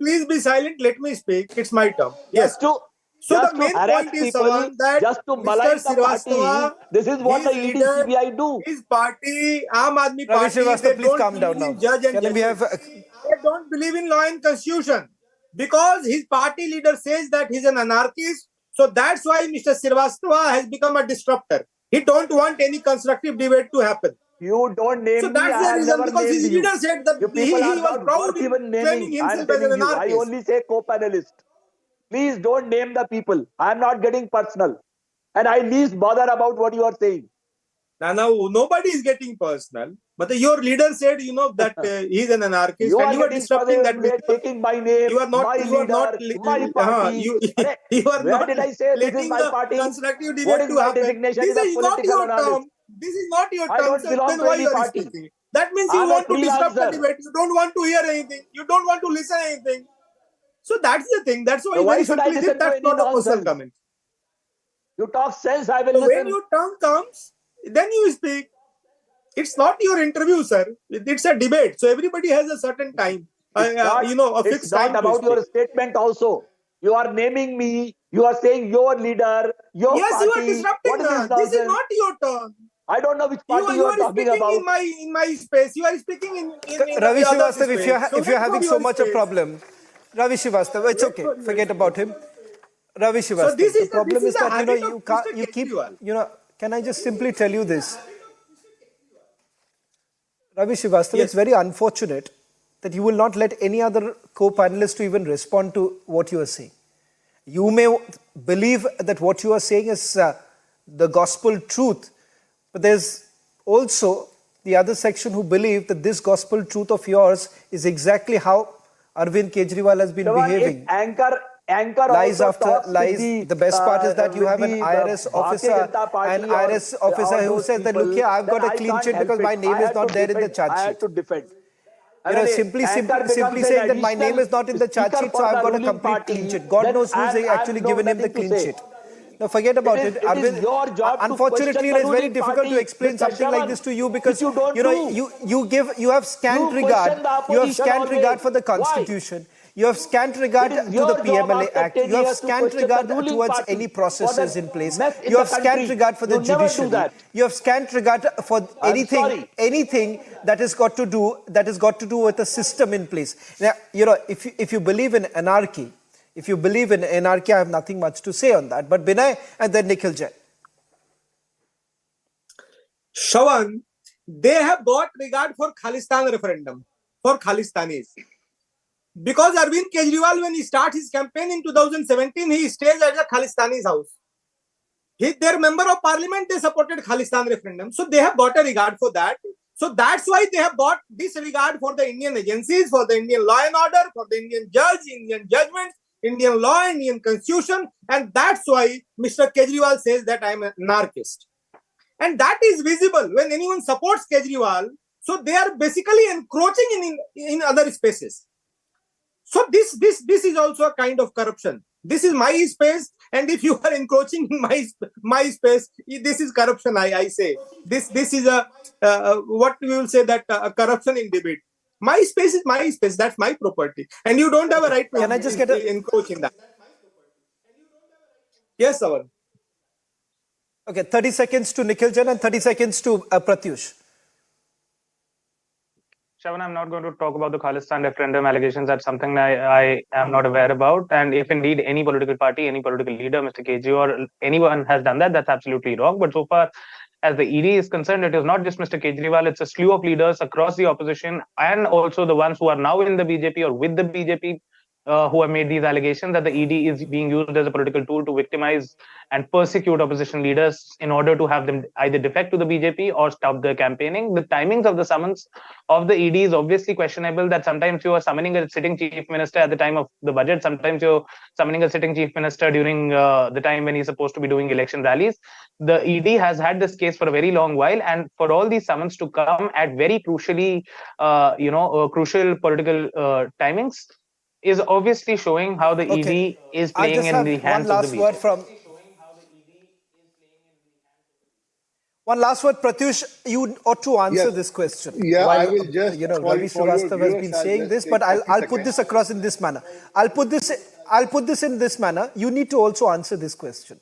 Please be silent. Let me speak. It's my turn. Yes. Just to So the just to main harass point is, people, Savan, that just to Mr. malign the party. Srivastava, This is what the his ED leader, CBI do. his party, Aam Aadmi Ravi Party, they Srivastava, please don't calm down believe now. in judge and Can we have... judgment. They don't believe in law and constitution because his party leader says that he's an anarchist. So that's why Mr. Srivastava has become a disruptor. He don't want any constructive debate to happen. You don't So name me. that's I the have reason, never because his named you. leader said that You people he are was not proud worth in even claiming naming. I am himself as an telling you. I anarchist. only say co-panelist. Please don't name the people. I am not getting personal. And I least bother about what you are saying. Now nobody is getting personal. But your leader said, that he's an anarchist, You and are you are getting disrupting that personal, visual. taking my name, You are not. my You are not. leader, my party. You Arre, you are where not did I say this is letting my the party? constructive What debate is to my happen. designation This in a is not political your analyst? term. This is not your I term. don't So belong then to why any you are party. speaking? That means I you am a want to disrupt the freelancer. debate. You don't want to hear anything. You don't want to listen anything. So that's the thing. That's why, So why very should I simply, listen to that's any not a personal nonsense? comment. You talk sense, I will So when listen. your turn comes, then you speak. It's not your interview, sir. It's a debate. So everybody has a certain time, a It's fixed not time to about speak. your statement also. You are naming me. You are saying your leader, your Yes, you are party. disrupting. What is this This is nonsense? not your turn. I don't know which party you You are are talking speaking about. in my space. You are speaking in Ravi others' Srivastava, space. So if you're wait for having so your much a space. problem, Ravi Srivastava, it's Wait okay. for your Forget about space. him. Ravi So Srivastava, this the is problem is the that, habit of you can't, Mr. you keep, Kejriwal. can I just simply tell you this? Ravi Srivastava, it's Yes. very unfortunate that you will not let any other co-panelist to even respond to what you are saying. You may believe that what you are saying is the gospel truth, but there's also the other section who believe that this gospel truth of yours is exactly how Arvind Kejriwal has been behaving. Anchor Lies also after talks lies. with The best part is that you with have an the IRS Bharatiya officer, Janata Party or who those says that, look people, here, I've then got a I clean can't sheet help because it. my name I is had not to there in the defend. charge I sheet. had to defend. Simply saying that my name is not in the charge sheet, so I've got a complete clean sheet. God knows who's actually given him the clean sheet. No, forget about it. It is your job to Unfortunately, question it the is very ruling difficult to party, explain Mr. something like Shravan, this to you which because you don't do. you have scant You regard. question the You have opposition scant regard always. for the Why? Constitution. You have scant regard It is to the your job PMLA after Act. 10 You have years to scant question the regard ruling towards party any for processes the in place. mess in You the have scant country. regard for the You never do judiciary. that. You have scant regard for I'm sorry. anything that has got to do with a system in place. Now, if you believe in anarchy, I have nothing much to say on that. But Binay and then Nikhil Jain. Shravan, they have got regard for Khalistan referendum, for Khalistanis. Because Arvind Kejriwal, when he started his campaign in 2017, he stays at the Khalistani's house. Their member of parliament, they supported Khalistan referendum. So they have got a regard for that. So that's why they have got this regard for the Indian agencies, for the Indian law and order, for the Indian judge, Indian judgments, Indian law, Indian constitution. And that's why Mr. Kejriwal says that I'm an anarchist. And that is visible when anyone supports Kejriwal. So they are basically encroaching in other spaces. So this is also a kind of corruption. This is my space, and if you are encroaching in my space, this is corruption. I say this is a what we will say that corruption in debate. My space is my space. That's my property, and you don't have a right to Can I just get encroach in that. Yes, Savan. Okay, 30 seconds to Nikhil Jain and 30 seconds to Pratyush. Shravan, I'm not going to talk about the Khalistan referendum allegations. That's something I am not aware about. And if indeed any political party, any political leader, Mr. Kejriwal or anyone has done that, that's absolutely wrong. But so far as the ED is concerned, it is not just Mr. Kejriwal, it's a slew of leaders across the opposition and also the ones who are now in the BJP or with the BJP who have made these allegations that the ED is being used as a political tool to victimize and persecute opposition leaders in order to have them either defect to the BJP or stop their campaigning. The timings of the summons of the ED is obviously questionable, that sometimes you are summoning a sitting chief minister at the time of the budget, sometimes you're summoning a sitting chief minister during the time when he's supposed to be doing election rallies. The ED has had this case for a very long while, and for all these summons to come at very crucially, crucial political timings is obviously showing how the ED is playing in the hands of the BJP. One last word, Pratyush, you ought to answer this question. Yeah, While, I will just. Ravi Srivastava has been saying this, but I'll put this across in this manner. I'll put this in this manner. You need to also answer this question.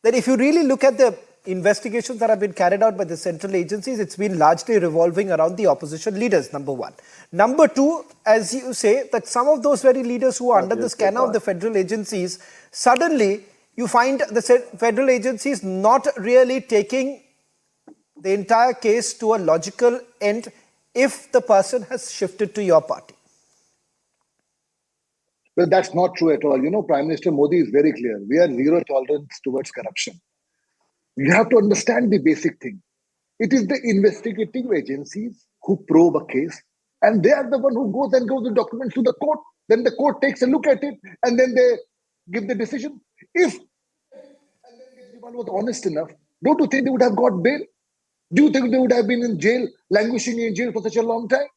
That if you really look at the investigations that have been carried out by the central agencies, it's been largely revolving around the opposition leaders, number one. Number two, as you say, that some of those very leaders who are under the scanner of the federal agencies, suddenly you find the federal agencies not really taking the entire case to a logical end if the person has shifted to your party. Well, that's not true at all. You know, Prime Minister Modi is very clear. We are zero tolerance towards corruption. You have to understand the basic thing. It is the investigative agencies who probe a case, and they are the one who goes and gives the documents to the court. Then the court takes a look at it, and then they give the decision. If Kejriwal was honest enough, don't you think they would have got bail? Do you think they would have been in jail, languishing in jail for such a long time?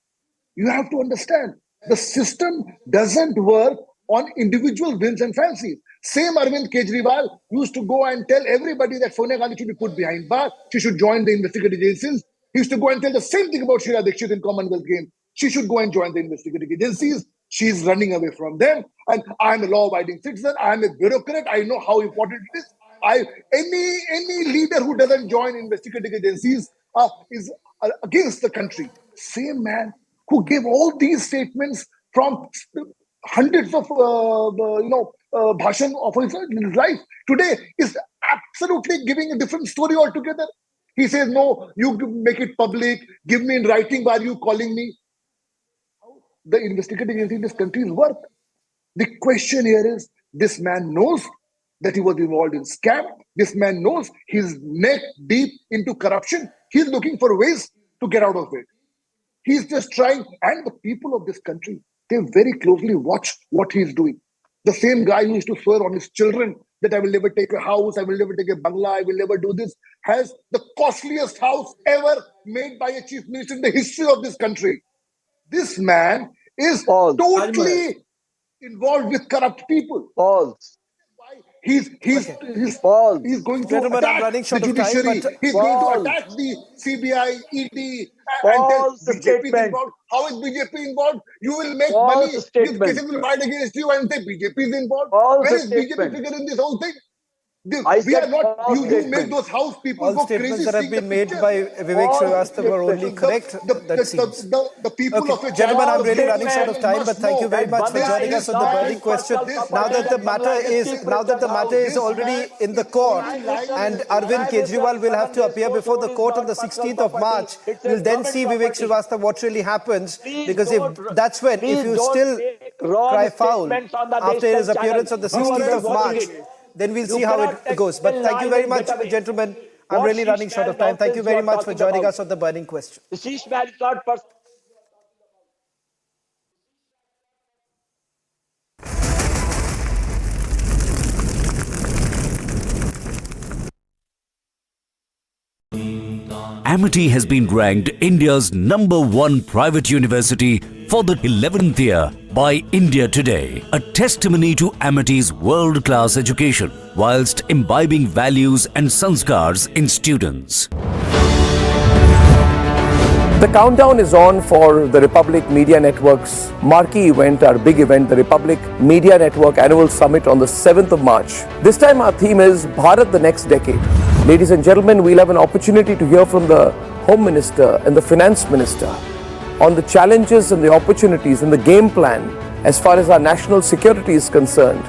You have to understand, the system doesn't work on individual whims and fancies. Same Arvind Kejriwal used to go and tell everybody that Sonia Gandhi should be put behind bars, she should join the investigative agencies. He used to go and tell the same thing about Sheila Dikshit in Commonwealth Games. She should go and join the investigative agencies. She's running away from them. And I'm a law-abiding citizen. I'm a bureaucrat. I know how important it is. Any leader who doesn't join investigative agencies is against the country. Same man who gave all these statements from hundreds of bhashan of his life today is absolutely giving a different story altogether. He says, no, you make it public, give me in writing, why are you calling me? How the investigative agency in this country work. The question here is, this man knows that he was involved in scam. This man knows he's neck deep into corruption. He's looking for ways to get out of it. He's just trying, and the people of this country, they very closely watch what he's doing. The same guy who used to swear on his children that I will never take a house, I will never take a bangla, I will never do this, has the costliest house ever made by a chief minister in the history of this country. This man is totally involved with corrupt people. He's going to attack the judiciary. He's going to attack the CBI, ED, and tell BJP is involved. How is BJP involved? You will make money. These cases will fight against you and say BJP is involved. Where is BJP figure in this whole thing? We are not. You make those house people all go statements crazy. that have been made by Vivek Srivastava are only correct. The people of it. Gentlemen, I'm really running short of time, but thank you very much for joining us on the burning question. Now that the matter is already in the court, and Arvind Kejriwal will have to appear before the court on the 16th of March, we'll then see Vivek Srivastava what really happens. Because if you still cry foul after his appearance on the 16th of March, then we'll see how it goes. But thank you very much, gentlemen. I'm really running short of time. Thank you very much for joining us on the burning question. The ceasefire is not personal. Amity has been ranked India's #1 private university for the 11th year by India Today, a testimony to Amity's world-class education whilst imbibing values and sanskars in students. The countdown is on for the Republic Media Network's marquee event, our big event, the Republic Media Network Annual Summit on the 7th of March. This time our theme is Bharat the Next Decade. Ladies and gentlemen, we'll have an opportunity to hear from the Home Minister and the Finance Minister on the challenges and the opportunities and the game plan as far as our national security is concerned.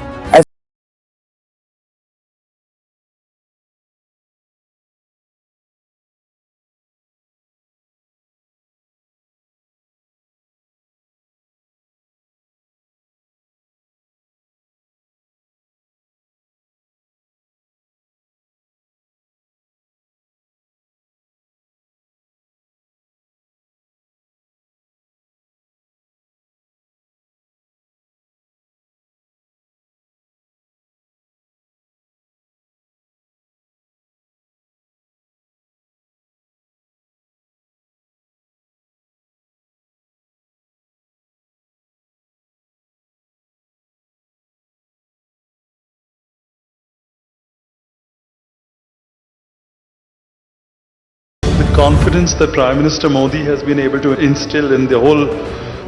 The confidence that Prime Minister Modi has been able to instill in the whole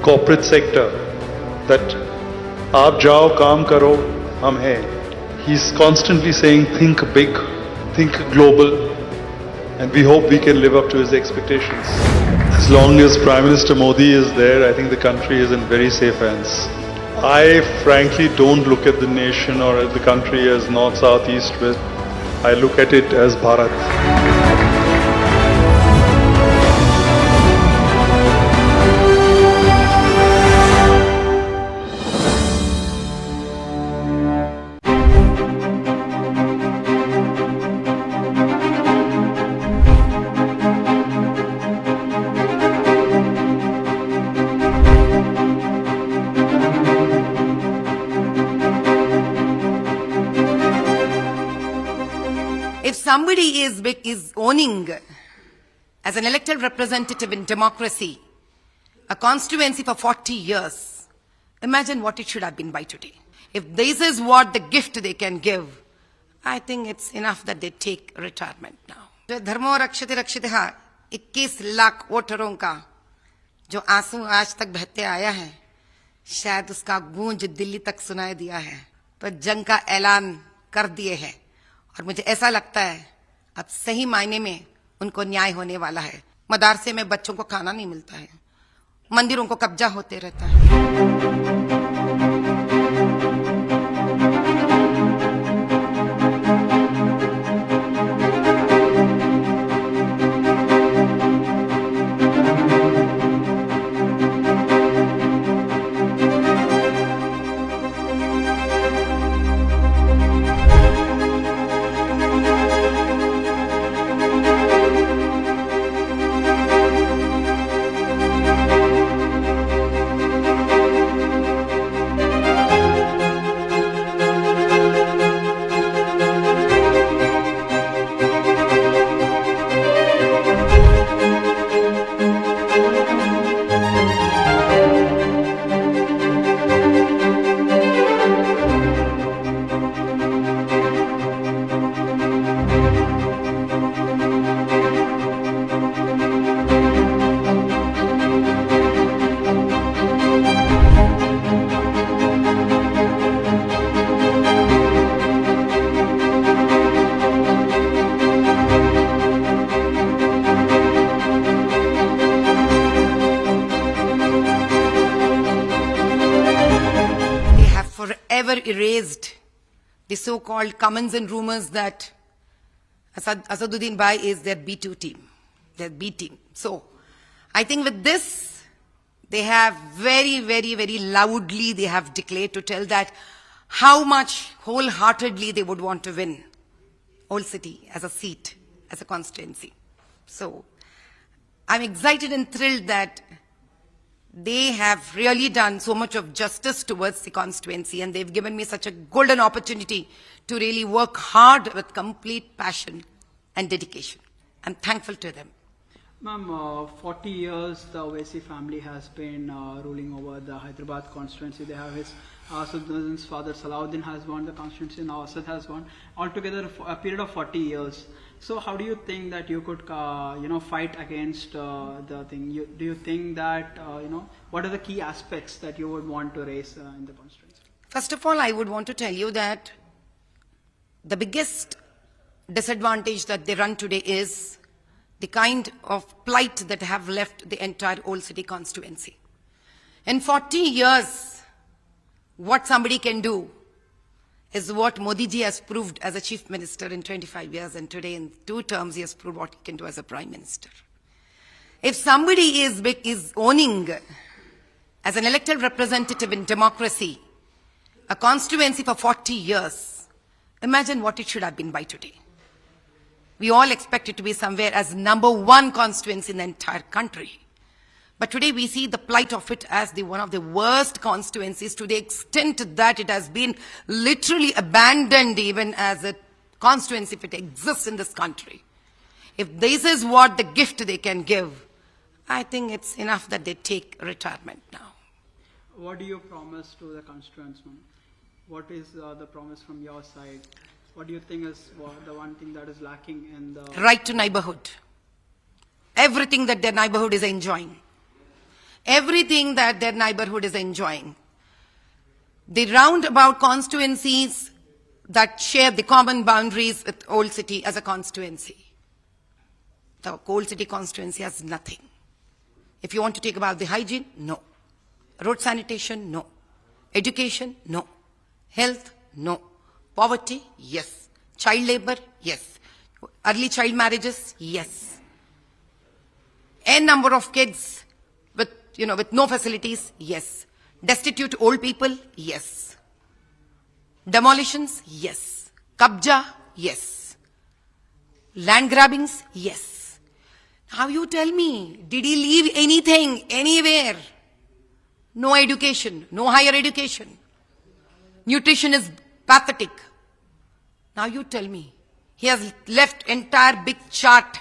corporate sector, that aap jao, kaam karo, hum hai. He's constantly saying, think big, think global, and we hope we can live up to his expectations. As long as Prime Minister Modi is there, I think the country is in very safe hands. I frankly don't look at the nation or at the country as north, south, east, west. I look at it as Bharat. If somebody is owning, as an elected representative in democracy, a constituency for 40 years, imagine what it should have been by today. If this is what the gift they can give, I think it's enough that they take retirement now. धर्मो रक्षते रक्षितः 21 लाख वोटरों का जो आंसू आज तक बहते आया है, शायद उसका गूंज दिल्ली तक सुनाई दिया है, तो जंग का ऐलान कर दिए है। और मुझे ऐसा लगता है अब सही मायने में उनको न्याय होने वाला है। मदरसे में बच्चों को खाना नहीं मिलता है, मंदिरों को कब्जा होते रहता है। Forever erased the so-called comments and rumors that Asaduddin Bhai is their B2 team, their B team. So I think with this, they have very, very, very loudly, they have declared to tell that how much wholeheartedly they would want to win Old City as a seat, as a constituency. So I'm excited and thrilled that they have really done so much of justice towards the constituency, and they've given me such a golden opportunity to really work hard with complete passion and dedication. I'm thankful to them. Ma'am, 40 years the Owaisi family has been ruling over the Hyderabad constituency. They have his Asad's father Salahuddin has won the constituency, now Asad has won. Altogether a period of 40 years. So how do you think that you could, fight against the thing? Do you think that, what are the key aspects that you would want to raise in the constituency? First of all, I would want to tell you that the biggest disadvantage that they run today is the kind of plight that have left the entire Old City constituency. In 40 years, what somebody can do is what Modi ji has proved as a chief minister in 25 years, and today in 2 terms he has proved what he can do as a prime minister. If somebody is owning as an elected representative in democracy a constituency for 40 years, imagine what it should have been by today. We all expect it to be somewhere as #1 constituency in the entire country. But today we see the plight of it as one of the worst constituencies, to the extent that it has been literally abandoned even as a constituency if it exists in this country. If this is what the gift they can give, I think it's enough that they take retirement now. What do you promise to the constituents, ma'am? What is the promise from your side? What do you think is the one thing that is lacking in the... Right to neighborhood. Everything that their neighborhood is enjoying. Everything that their neighborhood is enjoying. The roundabout constituencies that share the common boundaries with Old City as a constituency. The Old City constituency has nothing. If you want to take about the hygiene, no. Road sanitation, no. Education, no. Health, no. Poverty, yes. Child labor, yes. Early child marriages, yes. N number of kids with no facilities, yes. Destitute old people, yes. Demolitions, yes. Kabja, yes. Land grabbings, yes. Now you tell me, did he leave anything, anywhere? No education, no higher education. Nutrition is pathetic. Now you tell me, he has left entire big chart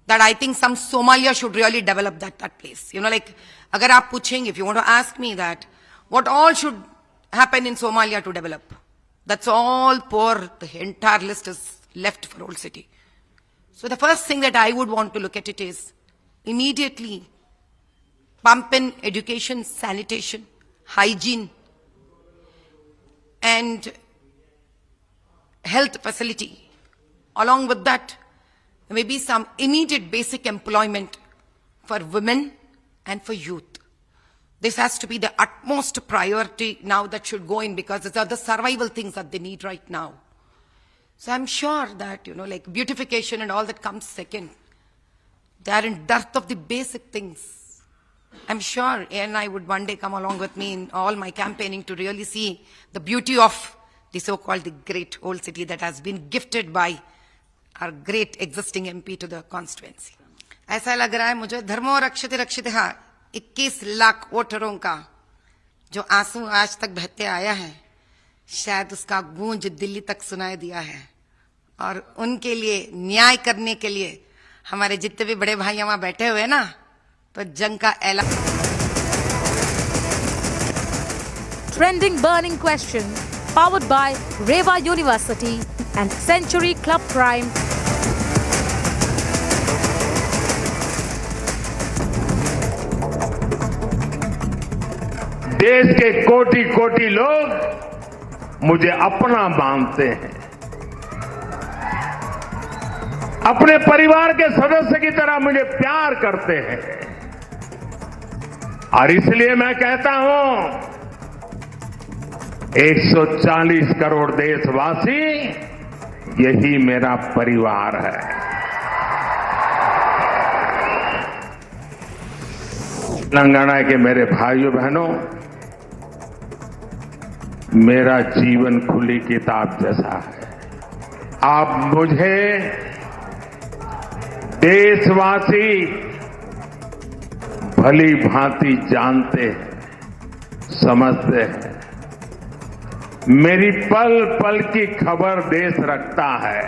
that I think some Somalia should really develop that place. Agar aap puchhenge, if you want to ask me that, what all should happen in Somalia to develop? That's all poor, the entire list is left for Old City. So the first thing that I would want to look at it is, immediately, pump in education, sanitation, hygiene, and health facility. Along with that, maybe some immediate basic employment for women and for youth. This has to be the utmost priority now that should go in, because these are the survival things that they need right now. So I'm sure that, beautification and all that comes second. They are in dearth of the basic things. I'm sure ANI would one day come along with me in all my campaigning to really see the beauty of the so-called the great Old City that has been gifted by our great existing MP to the constituency. ऐसा लग रहा है मुझे धर्मो रक्षते रक्षितः 21 लाख वोटरों का जो आंसू आज तक बहते आया है, शायद उसका गूंज दिल्ली तक सुनाई दिया है, और उनके लिए न्याय करने के लिए हमारे जितने भी बड़े भाई वहां बैठे हुए ना, तो जंग का ऐलान. Trending burning question, powered by Reva University and Century Club Prime. देश के कोटि कोटि लोग मुझे अपना मानते हैं, अपने परिवार के सदस्य की तरह मुझे प्यार करते हैं, और इसलिए मैं कहता हूं 140 करोड़ देशवासी यही मेरा परिवार है. तेलंगाना के मेरे भाइयों बहनों, मेरा जीवन खुली किताब जैसा है. आप मुझे देशवासी भली भांति जानते हैं, समझते हैं. मेरी पल पल की खबर देश रखता है.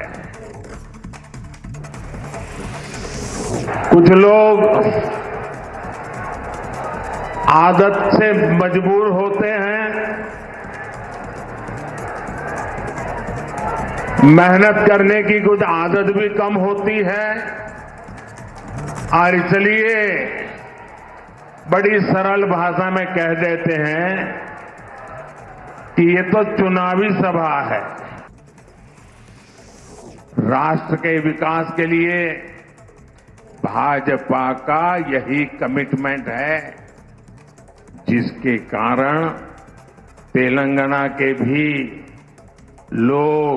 कुछ लोग आदत से मजबूर होते हैं, मेहनत करने की कुछ आदत भी कम होती है, और इसलिए बड़ी सरल भाषा में कह देते हैं कि ये तो चुनावी सभा है. राष्ट्र के विकास के लिए भाजपा का यही कमिटमेंट है, जिसके कारण तेलंगाना के भी लोग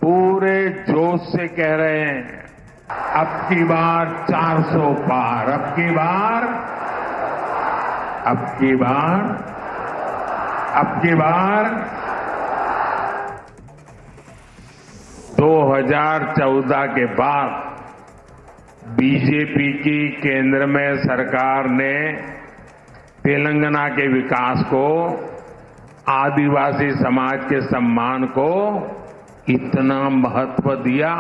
पूरे जोश से कह रहे हैं, अब की बार 400 पार, अब की बार 2014 के बाद बीजेपी की केंद्र में सरकार ने तेलंगाना के विकास को, आदिवासी समाज के सम्मान को इतना महत्व दिया।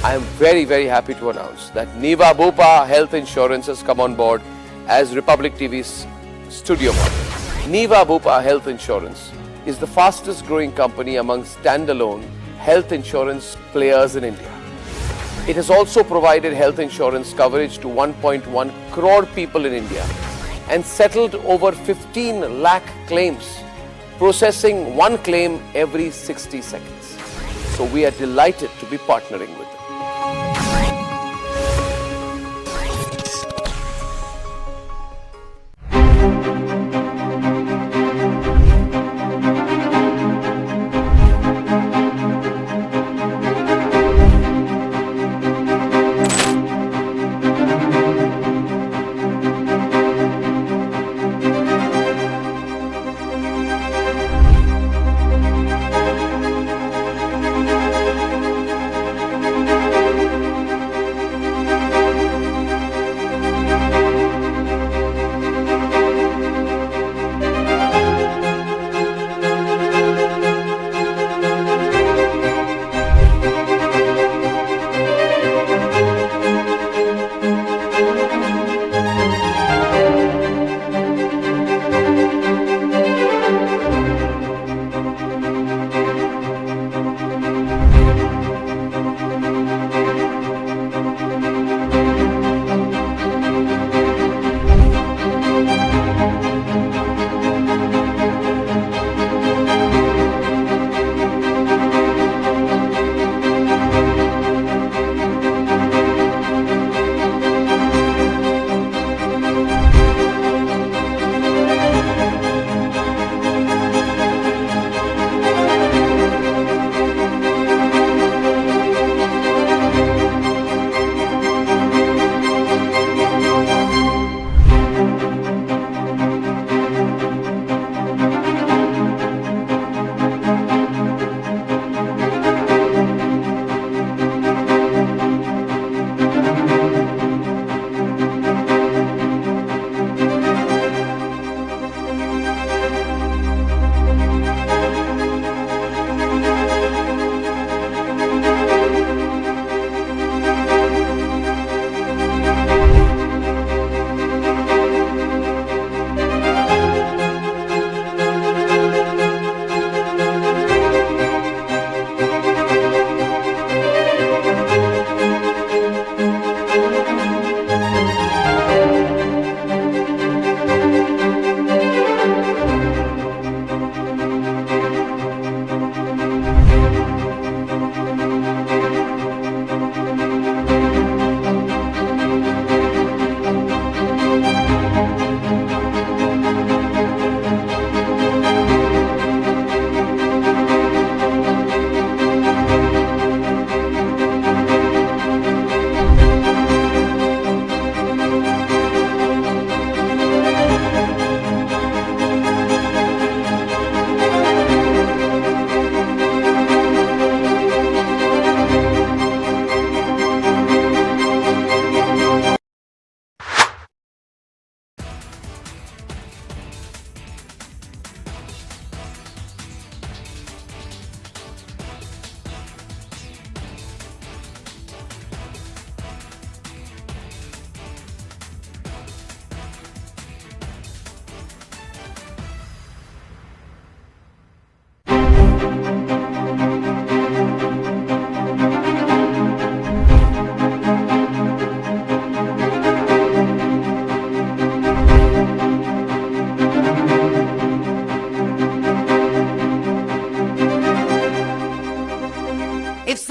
I am very, very happy to announce that Niva Bupa Health Insurance has come on board as Republic TV's studio partner. Niva Bupa Health Insurance is the fastest growing company among standalone health insurance players in India. It has also provided health insurance coverage to 1.1 crore people in India and settled over 15 lakh claims, processing one claim every 60 seconds. So we are delighted to be partnering with them.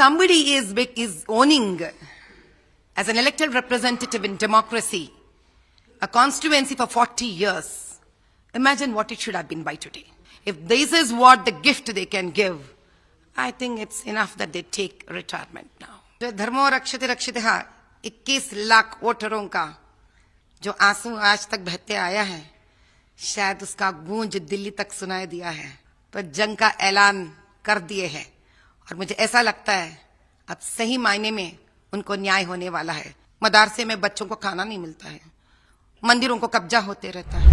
somebody is owning as an elected representative in democracy a constituency for 40 years, imagine what it should have been by today. If this is what the gift they can give, I think it's enough that they take retirement now. जो धर्मो रक्षते रक्षितः 21 लाख वोटरों का जो आंसू आज तक बहते आया है, शायद उसका गूंज दिल्ली तक सुनाई दिया है, तो जंग का ऐलान कर दिए है। और मुझे ऐसा लगता है अब सही मायने में उनको न्याय होने वाला है। मदरसे में बच्चों को खाना नहीं मिलता है, मंदिरों को कब्जा होते रहता है।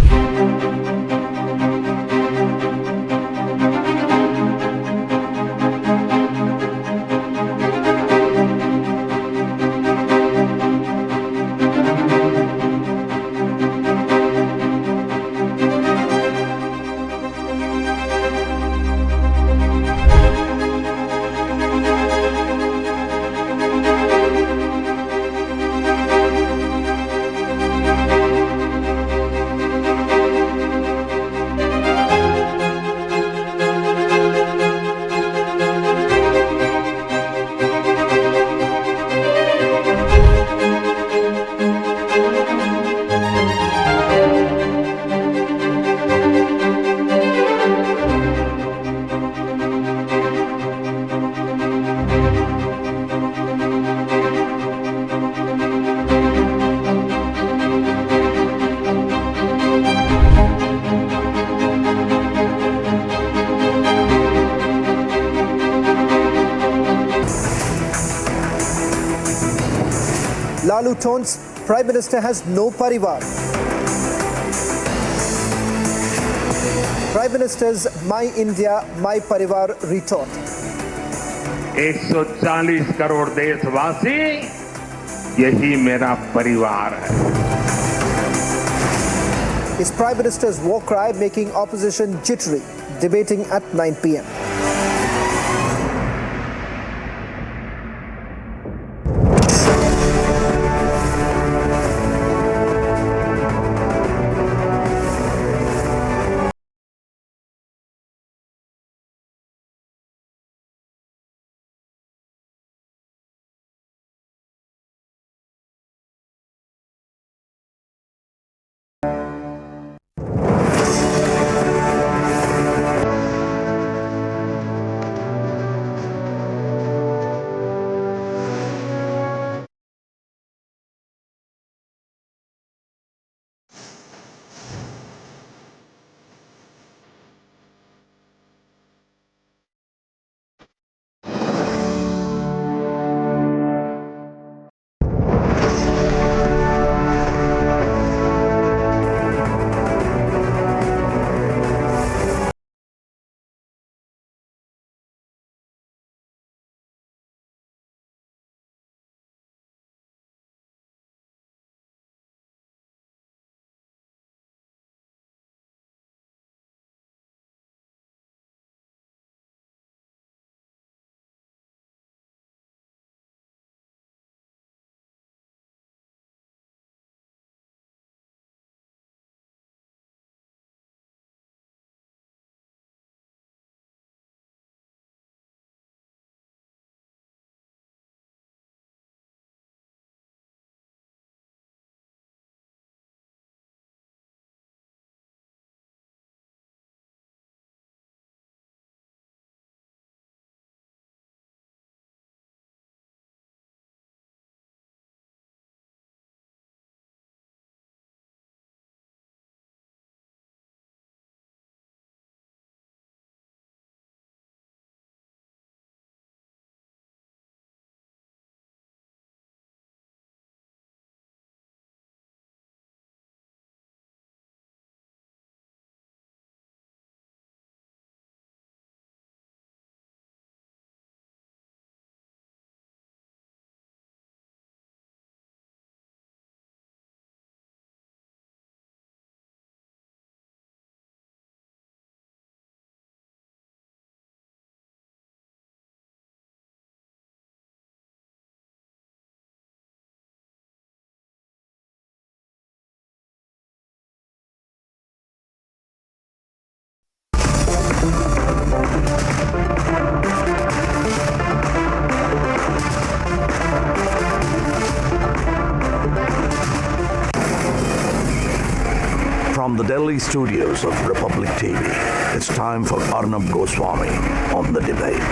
Lalu taunts Prime Minister has no parivar. Prime Minister's My India, My Parivar retort. 140 crore देशवासी यही मेरा परिवार है. Is Prime Minister's war cry making opposition jittery? Debating at 9 p.m. From the Delhi studios of Republic TV, it's time for Arnab Goswami on The Debate.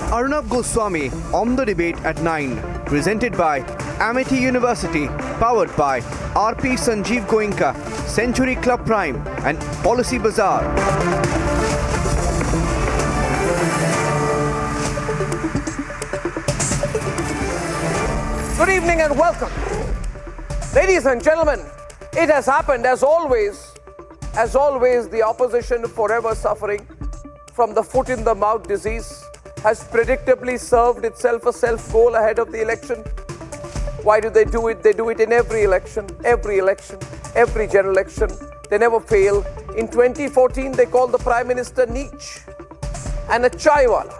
Arnab Goswami on The Debate at 9, presented by Amity University, powered by RP Sanjeev Goenka, Century Club Prime and Policy Bazaar. Good evening and welcome. Ladies and gentlemen, it has happened as always, the opposition forever suffering from the foot in the mouth disease has predictably served itself a self-goal ahead of the election. Why do they do it? They do it in every election, every general election. They never fail. In 2014, they called the Prime Minister Neech and a chaiwala,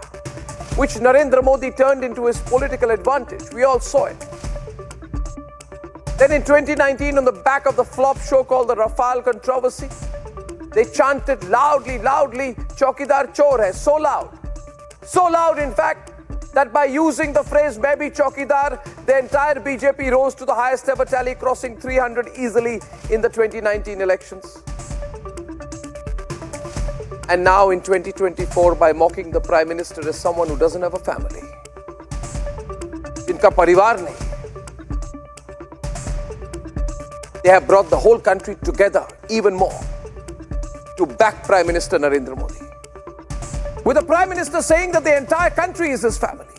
which Narendra Modi turned into his political advantage. We all saw it. Then in 2019, on the back of the flop show called the Rafale controversy, they chanted loudly, Chaukidar Chor hai, so loud in fact, that by using the phrase "Main bhi Chaukidar," the entire BJP rose to the highest ever tally, crossing 300 easily in the 2019 elections. And now in 2024, by mocking the Prime Minister as someone who doesn't have a family, jinka parivar nahi, they have brought the whole country together even more to back Prime Minister Narendra Modi, with the Prime Minister saying that the entire country is his family,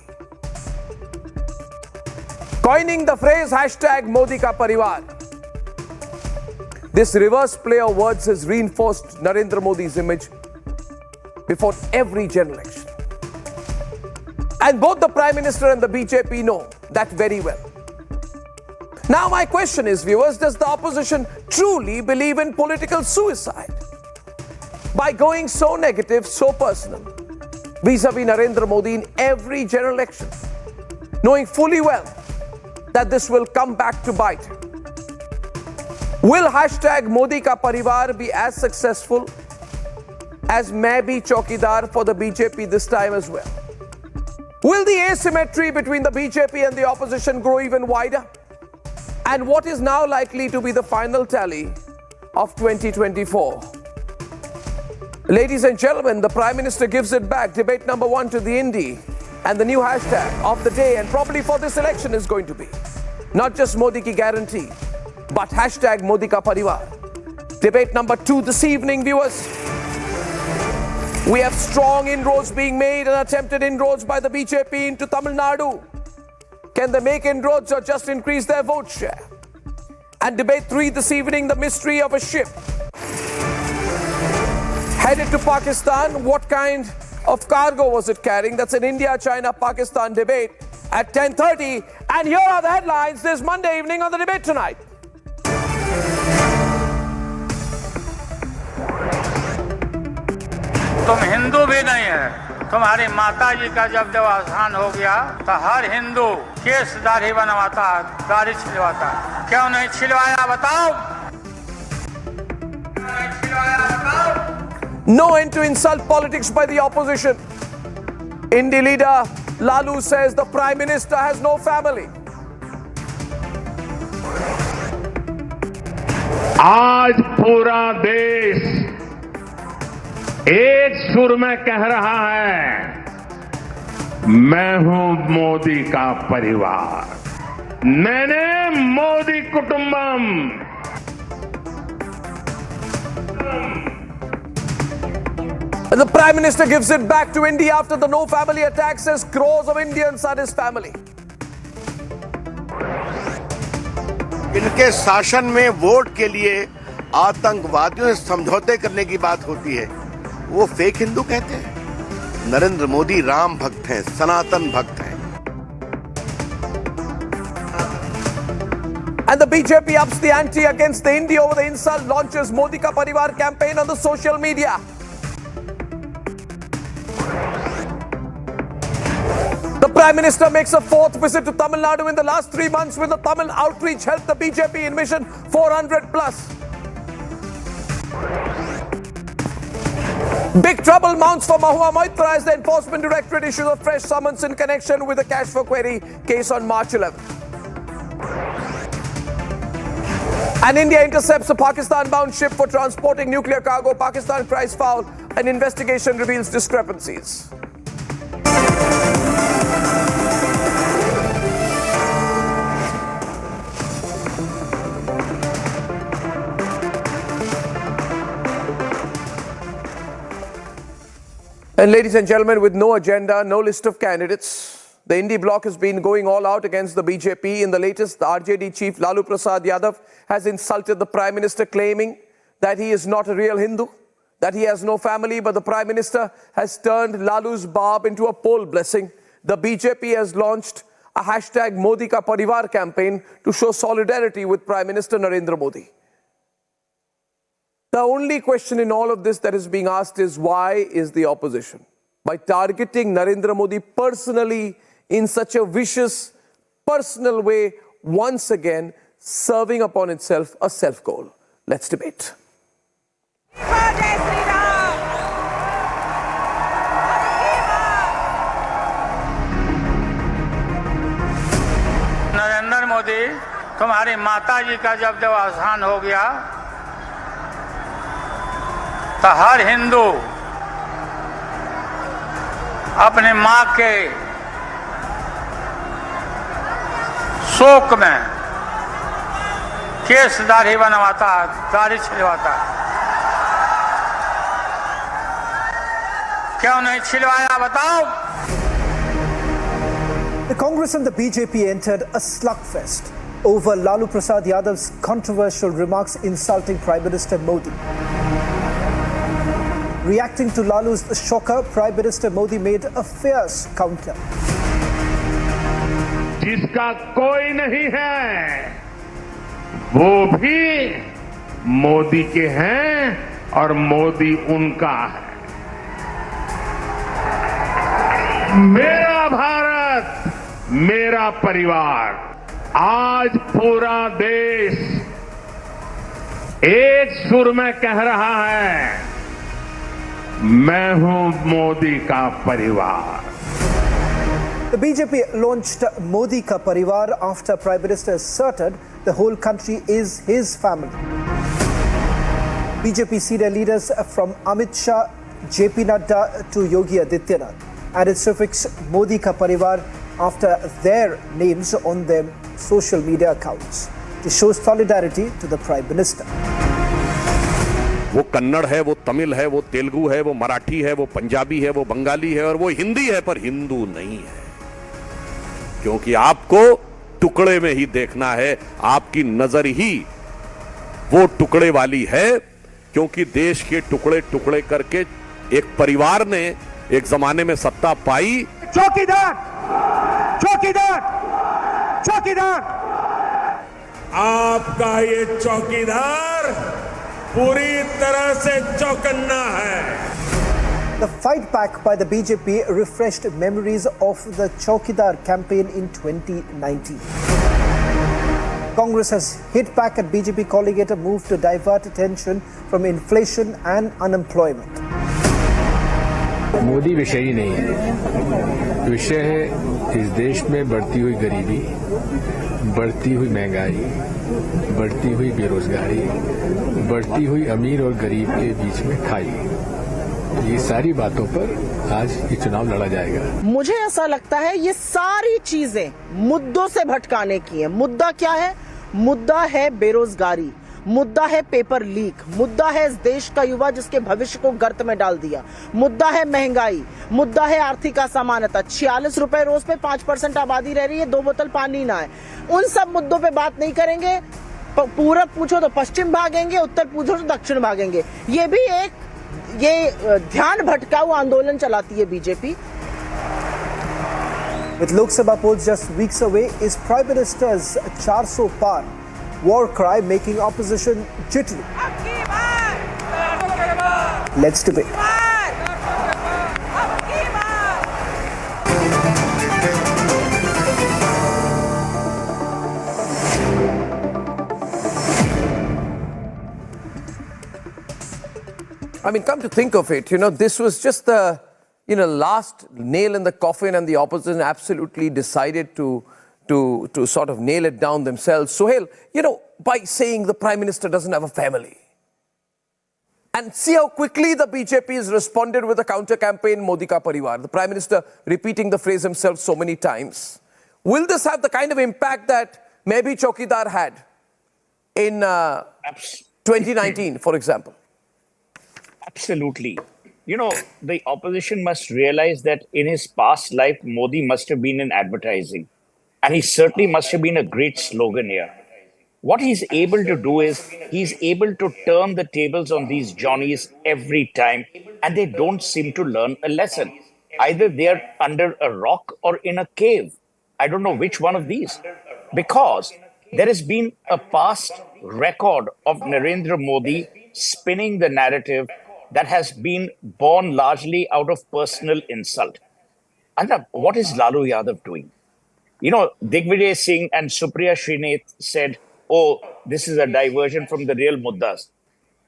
coining the phrase #Modi Ka Parivar. This reverse play of words has reinforced Narendra Modi's image before every general election. And both the Prime Minister and the BJP know that very well. Now my question is, viewers, does the opposition truly believe in political suicide by going so negative, so personal, vis-a-vis Narendra Modi in every general election, knowing fully well that this will come back to bite? Will #Modi Ka Parivar be as successful as Main bhi Chaukidar for the BJP this time as well? Will the asymmetry between the BJP and the opposition grow even wider? And what is now likely to be the final tally of 2024? Ladies and gentlemen, the Prime Minister gives it back. Debate number 1 to the Indy. And the new hashtag of the day, and probably for this election, is going to be not just Modi ki guarantee, but #Modi Ka Parivar. Debate number 2 this evening, viewers. We have strong inroads being made and attempted inroads by the BJP into Tamil Nadu. Can they make inroads or just increase their vote share? And debate 3 this evening, the mystery of a ship headed to Pakistan. What kind of cargo was it carrying? That's an India-China-Pakistan debate at 10:30. And here are the headlines this Monday evening on The Debate Tonight. तुम हिंदू भी नहीं है। तुम्हारी माता जी का जब देवसान हो गया तो हर हिंदू केस दाढ़ी बनवाता है, दाढ़ी छिलवाता है। क्यों नहीं छिलवाया बताओ? No end to insult politics by the opposition. Indie leader Lalu says the Prime Minister has no family. आज पूरा देश एक सुर में कह रहा है, मैं हूं मोदी का परिवार, मैंने Modi कुटुंबम। The Prime Minister gives it back to India after the no family attack, says crores of Indians are his family. इनके शासन में वोट के लिए आतंकवादियों से समझौते करने की बात होती है, वो फेक हिंदू कहते हैं। नरेंद्र मोदी राम भक्त हैं, सनातन भक्त हैं। And the BJP ups the ante against the India over the insult, launches Modi Ka Parivar campaign on the social media. The Prime Minister makes a fourth visit to Tamil Nadu in the last 3 months. Will the Tamil outreach help the BJP in Mission 400 plus? Big trouble mounts for Mahua Moitra as the Enforcement Directorate issues a fresh summons in connection with the cash for query case on March 11th. And India intercepts a Pakistan-bound ship for transporting nuclear cargo. Pakistan cries foul. An investigation reveals discrepancies. And ladies and gentlemen, with no agenda, no list of candidates, the Indie bloc has been going all out against the BJP. In the latest, the RJD chief Lalu Prasad Yadav has insulted the Prime Minister, claiming that he is not a real Hindu, that he has no family, but the Prime Minister has turned Lalu's barb into a poll blessing. The BJP has launched a hashtag Modi Ka Parivar campaign to show solidarity with Prime Minister Narendra Modi. The only question in all of this that is being asked is, why is the opposition, by targeting Narendra Modi personally in such a vicious, personal way, once again serving upon itself a self-goal? Let's debate. Narendra Modi, तुम्हारी माता जी का जब देहावसान हो गया तो हर हिंदू अपने मां के शोक में केस दाढ़ी बनवाता है, दाढ़ी छिलवाता है। क्यों नहीं छिलवाया बताओ? The Congress and the BJP entered a slugfest over Lalu Prasad Yadav's controversial remarks insulting Prime Minister Modi. Reacting to Lalu's shocker, Prime Minister Modi made a fierce counter. जिसका कोई नहीं है वो भी मोदी के हैं और मोदी उनका है। मेरा भारत, मेरा परिवार, आज पूरा देश एक सुर में कह रहा है, मैं हूं मोदी का परिवार। The BJP launched Modi Ka Parivar after Prime Minister asserted the whole country is his family. BJP senior leaders from Amit Shah, JP Nadda to Yogi Adityanath added suffix Modi Ka Parivar after their names on their social media accounts to show solidarity to the Prime Minister. वो कन्नड़ है, वो तमिल है, वो तेलुगु है, वो मराठी है, वो पंजाबी है, वो बंगाली है और वो हिंदी है, पर हिंदू नहीं है। क्योंकि आपको टुकड़े में ही देखना है, आपकी नजर ही वो टुकड़े वाली है, क्योंकि देश के टुकड़े टुकड़े करके एक परिवार ने एक जमाने में सत्ता पाई। चौकीदार, चौकीदार, चौकीदार, आपका ये चौकीदार पूरी तरह से चौकन्ना है। The fight back by the BJP refreshed memories of the Chowkidar campaign in 2019. Congress has hit back at BJP calling it a move to divert attention from inflation and unemployment. Modi विषय ही नहीं है, विषय है इस देश में बढ़ती हुई गरीबी, बढ़ती हुई महंगाई, बढ़ती हुई बेरोजगारी, बढ़ती हुई अमीर और गरीब के बीच में खाई। ये सारी बातों पर आज ये चुनाव लड़ा जाएगा। मुझे ऐसा लगता है ये सारी चीजें मुद्दों से भटकाने की है। मुद्दा क्या है? मुद्दा है बेरोजगारी, मुद्दा है पेपर लीक, मुद्दा है इस देश का युवा जिसके भविष्य को गर्त में डाल दिया, मुद्दा है महंगाई, मुद्दा है आर्थिक असमानता। 46 रुपए रोज पे 5% आबादी रह रही है, 2 बोतल पानी ना है। उन सब मुद्दों पे बात नहीं करेंगे। पूरब पूछो तो पश्चिम भागेंगे, उत्तर पूछो तो दक्षिण भागेंगे। ये भी एक ध्यान भटकाऊ आंदोलन चलाती है BJP. With Lok Sabha polls just weeks away, is Prime Minister's 400 par war cry making opposition jittery. Let's debate. I mean, come to think of it, this was just the, last nail in the coffin, and the opposition absolutely decided to sort of nail it down themselves. Sohail, by saying the Prime Minister doesn't have a family. And see how quickly the BJP has responded with a counter-campaign, Modi ka parivar. The Prime Minister repeating the phrase himself so many times. Will this have the kind of impact that maybe Chokidar had in 2019, for example? Absolutely. The opposition must realize that in his past life, Modi must have been in advertising. And he certainly must have been a great sloganeer. What he's able to do is he's able to turn the tables on these Johnnies every time, and they don't seem to learn a lesson. Either they're under a rock or in a cave. I don't know which one of these. Because there has been a past record of Narendra Modi spinning the narrative that has been born largely out of personal insult. And what is Lalu Yadav doing? Digvijay Singh and Supriya Srinath said, oh, this is a diversion from the real muddas.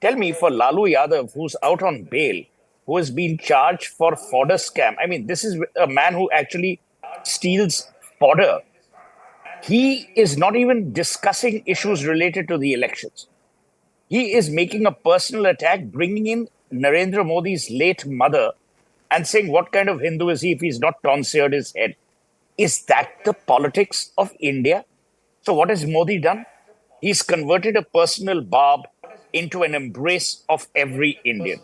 Tell me, for Lalu Yadav, who's out on bail, who has been charged for fodder scam. I mean, this is a man who actually steals fodder. He is not even discussing issues related to the elections. He is making a personal attack, bringing in Narendra Modi's late mother and saying, what kind of Hindu is he if he's not tonsured his head? Is that the politics of India? So what has Modi done? He's converted a personal barb into an embrace of every Indian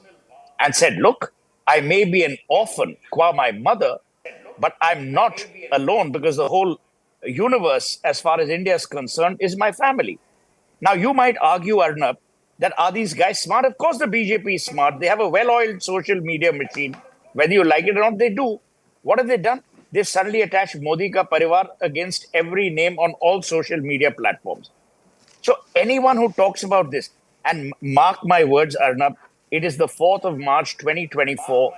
and said, look, I may be an orphan qua my mother, but I'm not alone because the whole universe, as far as India is concerned, is my family. Now, you might argue, Arnab, that are these guys smart? Of course, the BJP is smart. They have a well-oiled social media machine. Whether you like it or not, they do. What have they done? They've suddenly attached Modi ka parivar against every name on all social media platforms. So anyone who talks about this, and mark my words, Arnab, it is the 4th of March 2024.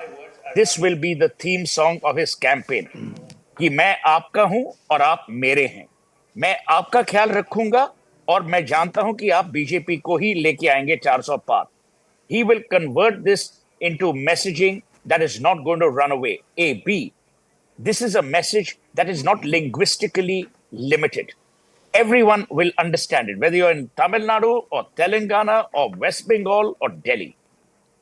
This will be the theme song of his campaign. कि मैं आपका हूं और आप मेरे हैं. मैं आपका ख्याल रखूंगा और मैं जानता हूं कि आप बीजेपी को ही लेके आएंगे 400 पार. He will convert this into messaging that is not going to run away. A, B. This is a message that is not linguistically limited. Everyone will understand it, whether you're in Tamil Nadu or Telangana or West Bengal or Delhi.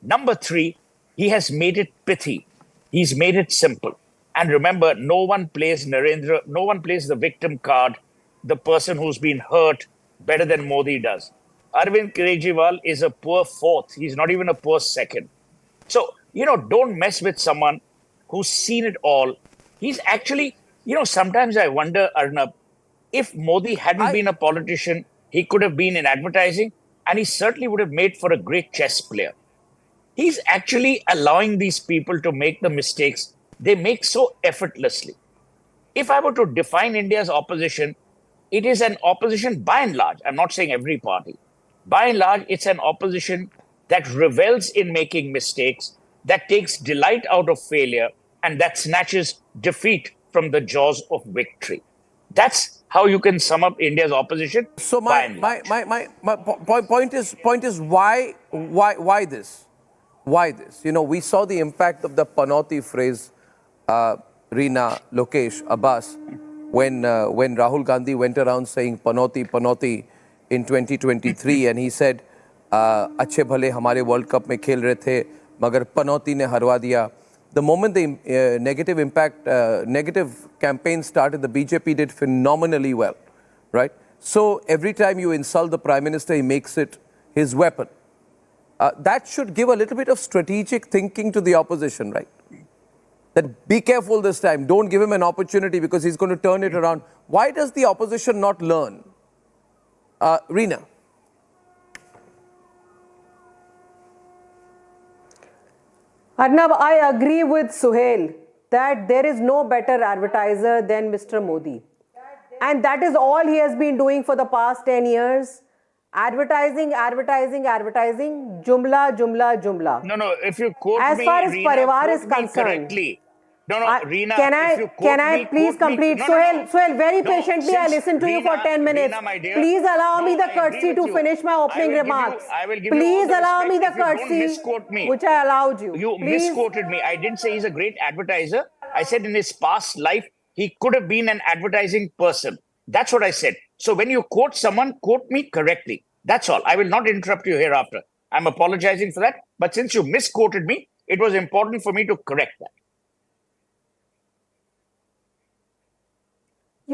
Number 3, he has made it pithy. He's made it simple. And remember, no one plays the victim card, the person who's been hurt, better than Modi does. Arvind Kejriwal is a poor 4th. He's not even a poor 2nd. So, don't mess with someone who's seen it all. He's actually, sometimes I wonder, Arnab, if Modi hadn't been a politician, he could have been in advertising, and he certainly would have made for a great chess player. He's actually allowing these people to make the mistakes they make so effortlessly. If I were to define India's opposition, it is an opposition by and large. I'm not saying every party. By and large, it's an opposition that revels in making mistakes, that takes delight out of failure, and that snatches defeat from the jaws of victory. That's how you can sum up India's opposition. So my point is why this? Why this? We saw the impact of the Panoti phrase, Reena, Lokesh, Abbas, when Rahul Gandhi went around saying Panoti, Panoti in 2023, and he said, "Achhe bhale hamare World Cup mein khel rahe the, magar Panoti ne harwa diya." The moment the negative campaign started, the BJP did phenomenally well, right? So every time you insult the Prime Minister, he makes it his weapon. That should give a little bit of strategic thinking to the opposition, right? That be careful this time. Don't give him an opportunity because he's going to turn it around. Why does the opposition not learn? Reena. Arnab, I agree with Sohail that there is no better advertiser than Mr. Modi. And that is all he has been doing for the past 10 years. Advertising, advertising, advertising, jumla, jumla, jumla. No, if you quote as me, far as Reena, Parivar quote is me concerned. correctly. No, Reena, if you quote Can I me, please quote me- complete? No, Sohail, very No, patiently, I since listened to you for Reena- 10 minutes. Reena, my dear, Please allow me the I agree courtesy with to you. finish my opening remarks. I will give you all Please the allow respect me the if you don't courtesy, misquote me. which I allowed you. You Please. misquoted me. I didn't say he's a great advertiser. I said in his past life, he could have been an advertising person. That's what I said. So when you quote someone, quote me correctly. That's all. I will not interrupt you hereafter. I'm apologizing for that. But since you misquoted me, it was important for me to correct that.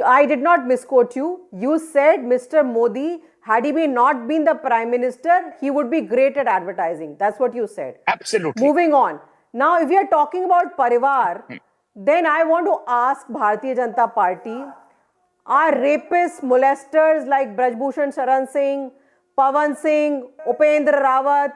I did not misquote you. You said Mr. Modi, had he not been the Prime Minister, he would be great at advertising. That's what you said. Absolutely. Moving on. Now, if we are talking about Parivar, then I want to ask Bharatiya Janata Party, are rapists, molesters like Brajbhushan Sharan Singh, Pawan Singh, Upendra Rawat,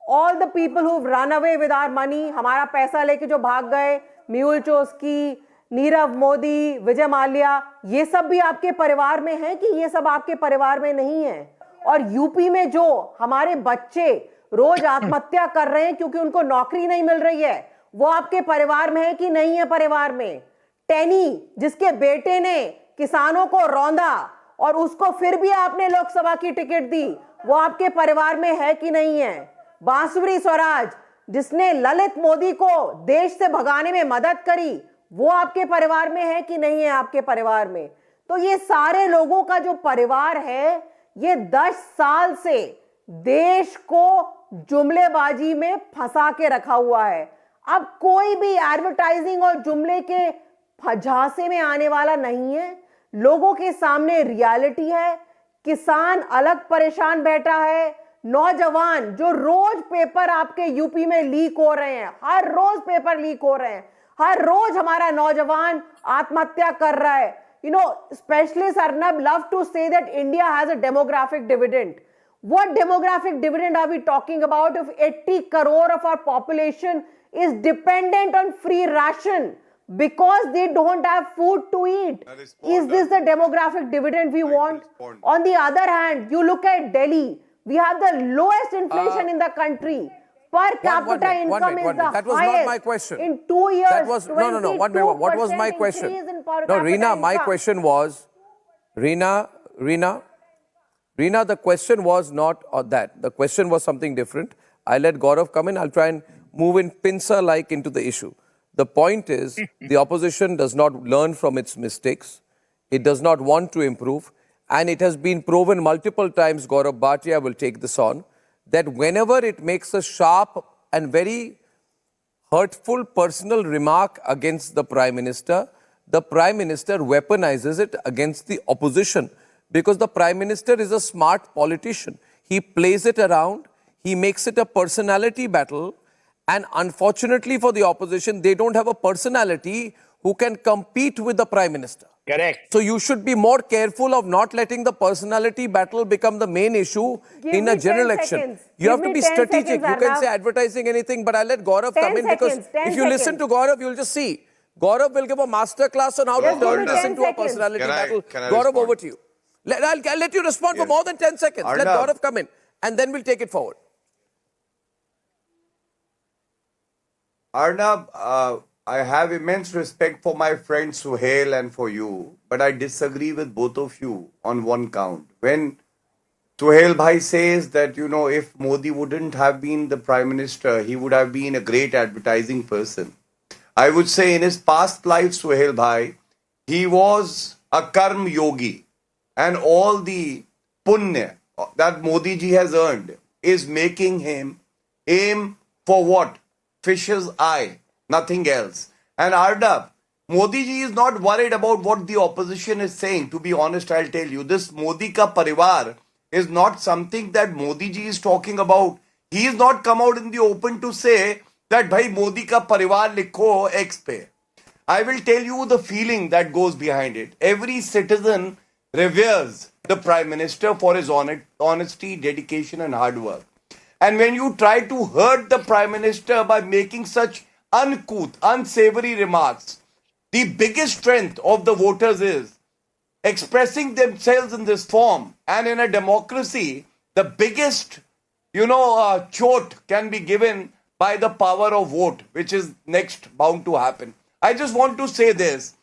all the people who've run away with our money, हमारा पैसा लेके जो भाग गए, मेहुल चोस्की, नीरव मोदी, विजय माल्या, ये सब भी आपके परिवार में हैं कि ये सब आपके परिवार में नहीं है? और यूपी में जो हमारे बच्चे रोज आत्महत्या कर रहे हैं क्योंकि उनको नौकरी नहीं मिल रही है, वो आपके परिवार में है कि नहीं है परिवार में? टेनी, जिसके बेटे ने किसानों को रौंदा और उसको फिर भी आपने लोकसभा की टिकट दी, वो आपके परिवार में है कि नहीं है? बांसुरी स्वराज, जिसने ललित मोदी को देश से भगाने में मदद करी, वो आपके परिवार में है कि नहीं है आपके परिवार में? तो ये सारे लोगों का जो परिवार है, ये 10 साल से देश को जुमलेबाजी में फंसा के रखा हुआ है. अब कोई भी एडवर्टाइजिंग और जुमले के झांसे में आने वाला नहीं है. लोगों के सामने रियलिटी है. किसान अलग परेशान बैठा है. नौजवान जो रोज पेपर आपके यूपी में लीक हो रहे हैं, हर रोज पेपर लीक हो रहे हैं, हर रोज हमारा नौजवान आत्महत्या कर रहा है. You know, specialists Arnab love to say that India has a demographic dividend. What demographic dividend are we talking about if 80 crore of our population is dependent on free ration because they don't have food to eat? Is this the demographic dividend we want? On the other hand, you look at Delhi, we have the lowest inflation in the country. Per capita income is the that was highest. Not my question. In 2 years, that was no. What was my question? No, Reena, my question was, Reena, the question was not that. The question was something different. I'll let Gaurav come in. I'll try and move in pincer-like into the issue. The point is, the opposition does not learn from its mistakes. It does not want to improve. And it has been proven multiple times, Gaurav Bhatia will take this on, that whenever it makes a sharp and very hurtful personal remark against the Prime Minister weaponizes it against the opposition, because the Prime Minister is a smart politician. He plays it around, he makes it a personality battle, and unfortunately for the opposition, they don't have a personality who can compete with the Prime Minister. Correct. So you should be more careful of not letting the personality battle become the main issue in a general election. You have to be strategic. You can say advertising anything, but I'll let Gaurav come in, because if you listen to Gaurav, you'll just see. Gaurav will give a master class on how to turn this into a personality battle. Gaurav, over to you. I'll let you respond for more than 10 seconds. Let Gaurav come in, and then we'll take it forward. Arnab, I have immense respect for my friend Suhail and for you, but I disagree with both of you on one count. When Suhail Bhai says that, if Modi wouldn't have been the Prime Minister, he would have been a great advertising person. I would say in his past life, Suhail Bhai, he was a karm yogi, and all the punya that Modi ji has earned is making him aim for what? Fish's eye. Nothing else. And Arnab, Modi ji is not worried about what the opposition is saying. To be honest, I'll tell you, this Modi ka parivar is not something that Modi ji is talking about. He is not come out in the open to say that bhai Modi ka parivar likho X pe. I will tell you the feeling that goes behind it. Every citizen reveres the Prime Minister for his honesty, dedication and hard work. And when you try to hurt the Prime Minister by making such uncouth, unsavory remarks, the biggest strength of the voters is expressing themselves in this form. And in a democracy, the biggest, chote can be given by the power of vote, which is next bound to happen. I just want to say this.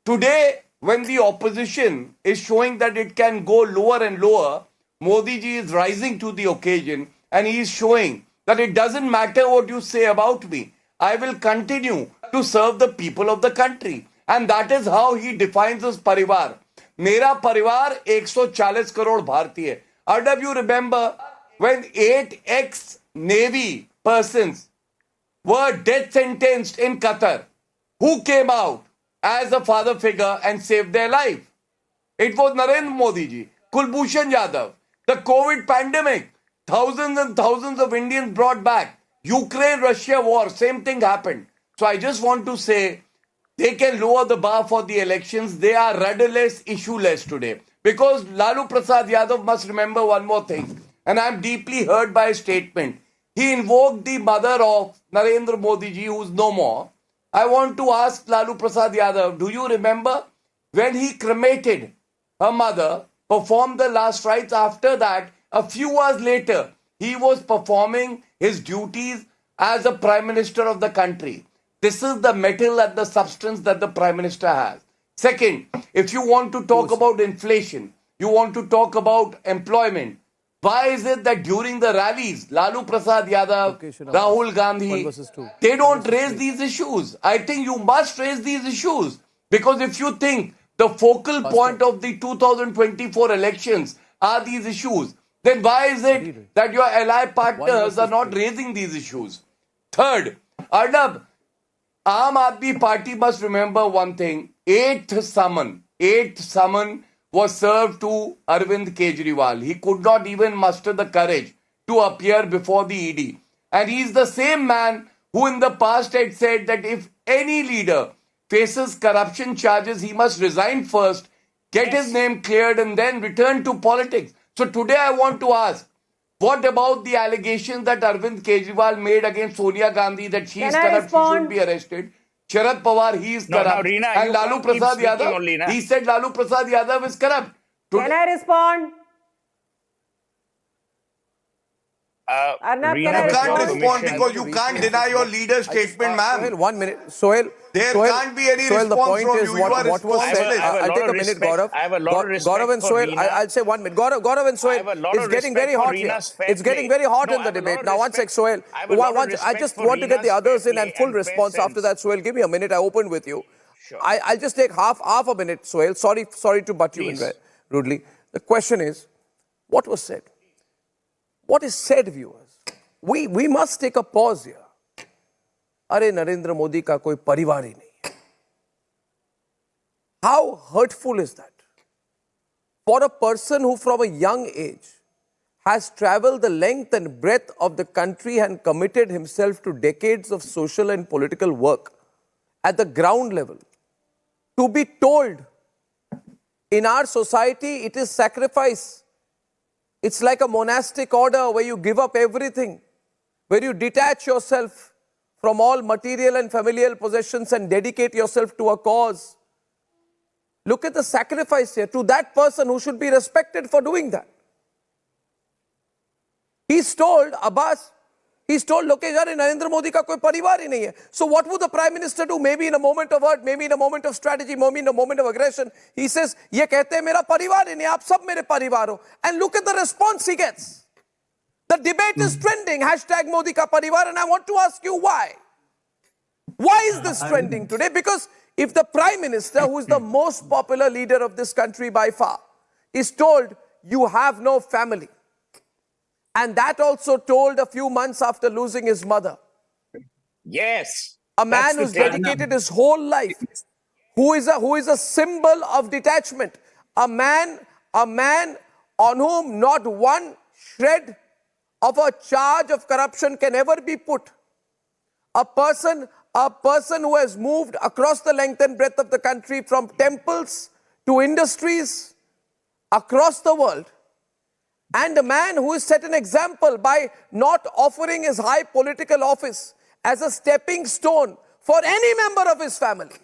Today, when the opposition is showing that it can go lower and lower, Modi ji is rising to the occasion and he is showing that it doesn't matter what you say about me. I will continue to serve the people of the country. And that is how he defines his parivar. Mera parivar 140 crore Bharatiya. Arnab, you remember when 8 ex-Navy persons were death sentenced in Qatar? Who came out as a father figure and saved their life? It was Narendra Modi ji, Kulbhushan Yadav. The COVID pandemic, thousands and thousands of Indians brought back. Ukraine-Russia war, same thing happened. So I just want to say, they can lower the bar for the elections. They are rudderless, issueless today. Because Lalu Prasad Yadav must remember one more thing. And I'm deeply hurt by his statement. He invoked the mother of Narendra Modi ji, who's no more. I want to ask Lalu Prasad Yadav, do you remember when he cremated her mother, performed the last rites? After that, a few hours later, he was performing his duties as a Prime Minister of the country. This is the metal and the substance that the Prime Minister has. Second, if you want to talk about inflation, you want to talk about employment, why is it that during the rallies, Lalu Prasad Yadav, Rahul Gandhi, they don't raise these issues? I think you must raise these issues. Because if you think the focal point of the 2024 elections are these issues, then why is it that your ally partners are not raising these issues? Third, Arnab, Aam Aadmi Party must remember one thing. Eighth summon was served to Arvind Kejriwal. He could not even muster the courage to appear before the ED. And he is the same man who in the past had said that if any leader faces corruption charges, he must resign first, get his name cleared and then return to politics. So today I want to ask, what about the allegations that Arvind Kejriwal made against Sonia Gandhi that she is corrupt, she should be arrested? Sharad Pawar, he is corrupt. Reena, and Lalu Prasad Yadav, he said Lalu Prasad Yadav is corrupt. Can I respond? Arnab, you can't respond because you can't deny your leader's statement, ma'am. Sohail, 1 minute. Sohail, there can't be any Sohail, response the point from is you. what was said. I'll take a minute, Gaurav. I have a lot of respect Gaurav and for Sohail, Reena. I'll say 1 minute. Gaurav and Sohail, it's getting very hot here. It's getting very hot in the debate. Now, one sec, Sohail. I just want to get the others in and full response. After that, Sohail, give me a minute. I opened with you. Sure. I'll just take half a minute, Sohail. Sorry to butt you in rudely. The question is, what was said? What is said, viewers? We must take a pause here. Arey Narendra Modi ka koi parivar hi nahi hai. How hurtful is that? For a person who from a young age has traveled the length and breadth of the country and committed himself to decades of social and political work at the ground level, to be told in our society it is sacrifice. It's like a monastic order where you give up everything, where you detach yourself from all material and familial possessions and dedicate yourself to a cause. Look at the sacrifice here to that person who should be respected for doing that. He's told Abbas, he's told Lokesh, Narendra Modi ka koi parivar hi nahi hai. So what would the Prime Minister do? Maybe in a moment of hurt, maybe in a moment of strategy, maybe in a moment of aggression. He says, ye kehte hai mera parivar hi nahi, aap sab mere parivar ho. And look at the response he gets. The debate is trending, hashtag Modi ka parivar, and I want to ask you why. Why is this trending today? Because if the Prime Minister, who is the most popular leader of this country by far, is told, you have no family, and that also told a few months after losing his mother. Yes. A man who's dedicated his whole life, who is a symbol of detachment, a man on whom not one shred of a charge of corruption can ever be put. A person who has moved across the length and breadth of the country from temples to industries across the world. And a man who has set an example by not offering his high political office as a stepping stone for any member of his family.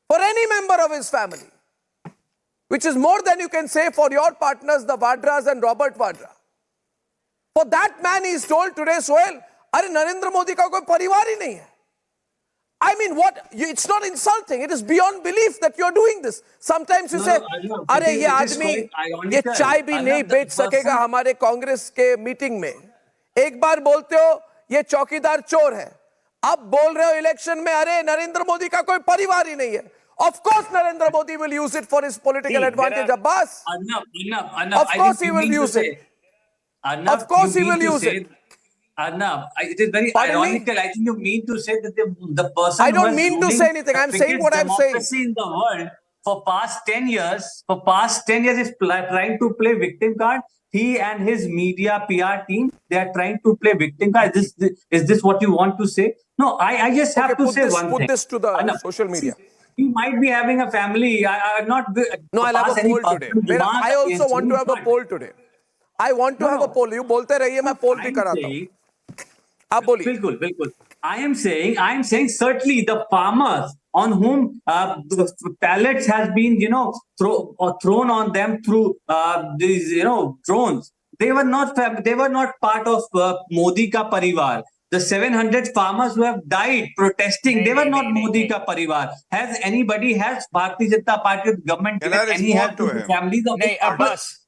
For any member of his family. which is more than you can say for your partners, the Vadras and Robert Vadra. For that man, he is told today, Sohail, अरे नरेंद्र मोदी का कोई परिवार ही नहीं है. I mean, it's not insulting. It is beyond belief that you are doing this. Sometimes you say, अरे ये आदमी ये चाय भी नहीं बेच सकेगा हमारे कांग्रेस के मीटिंग में. एक बार बोलते हो ये चौकीदार चोर है. अब बोल रहे हो इलेक्शन में अरे नरेंद्र मोदी का कोई परिवार ही नहीं है. Of course, Narendra Modi will use it for his political advantage, Abbas. Of course, he will use it. Of course, he will use it. Arnab, it is very ironical. I think you mean to say that the person. I don't mean to say anything. I'm saying what I'm saying. Democracy in the world for past 10 years, is trying to play victim card. He and his media PR team, they are trying to play victim card. Is this what you want to say? No, I just have to say one thing. Put this to the social media. He might be having a family. I'm not. No, I'll have a poll today. I also want to have a poll today. I want to have a poll. You bolte rahiye, मैं poll भी कराता हूँ. आप बोलिए. बिल्कुल, बिल्कुल. I am saying certainly the farmers on whom the pallets has been, thrown on them through these, drones. They were not part of Modi ka parivar. The 700 farmers who have died protesting, they were not Modi ka parivar. Has Bharatiya Janata Party government given any help to the families of the farmers?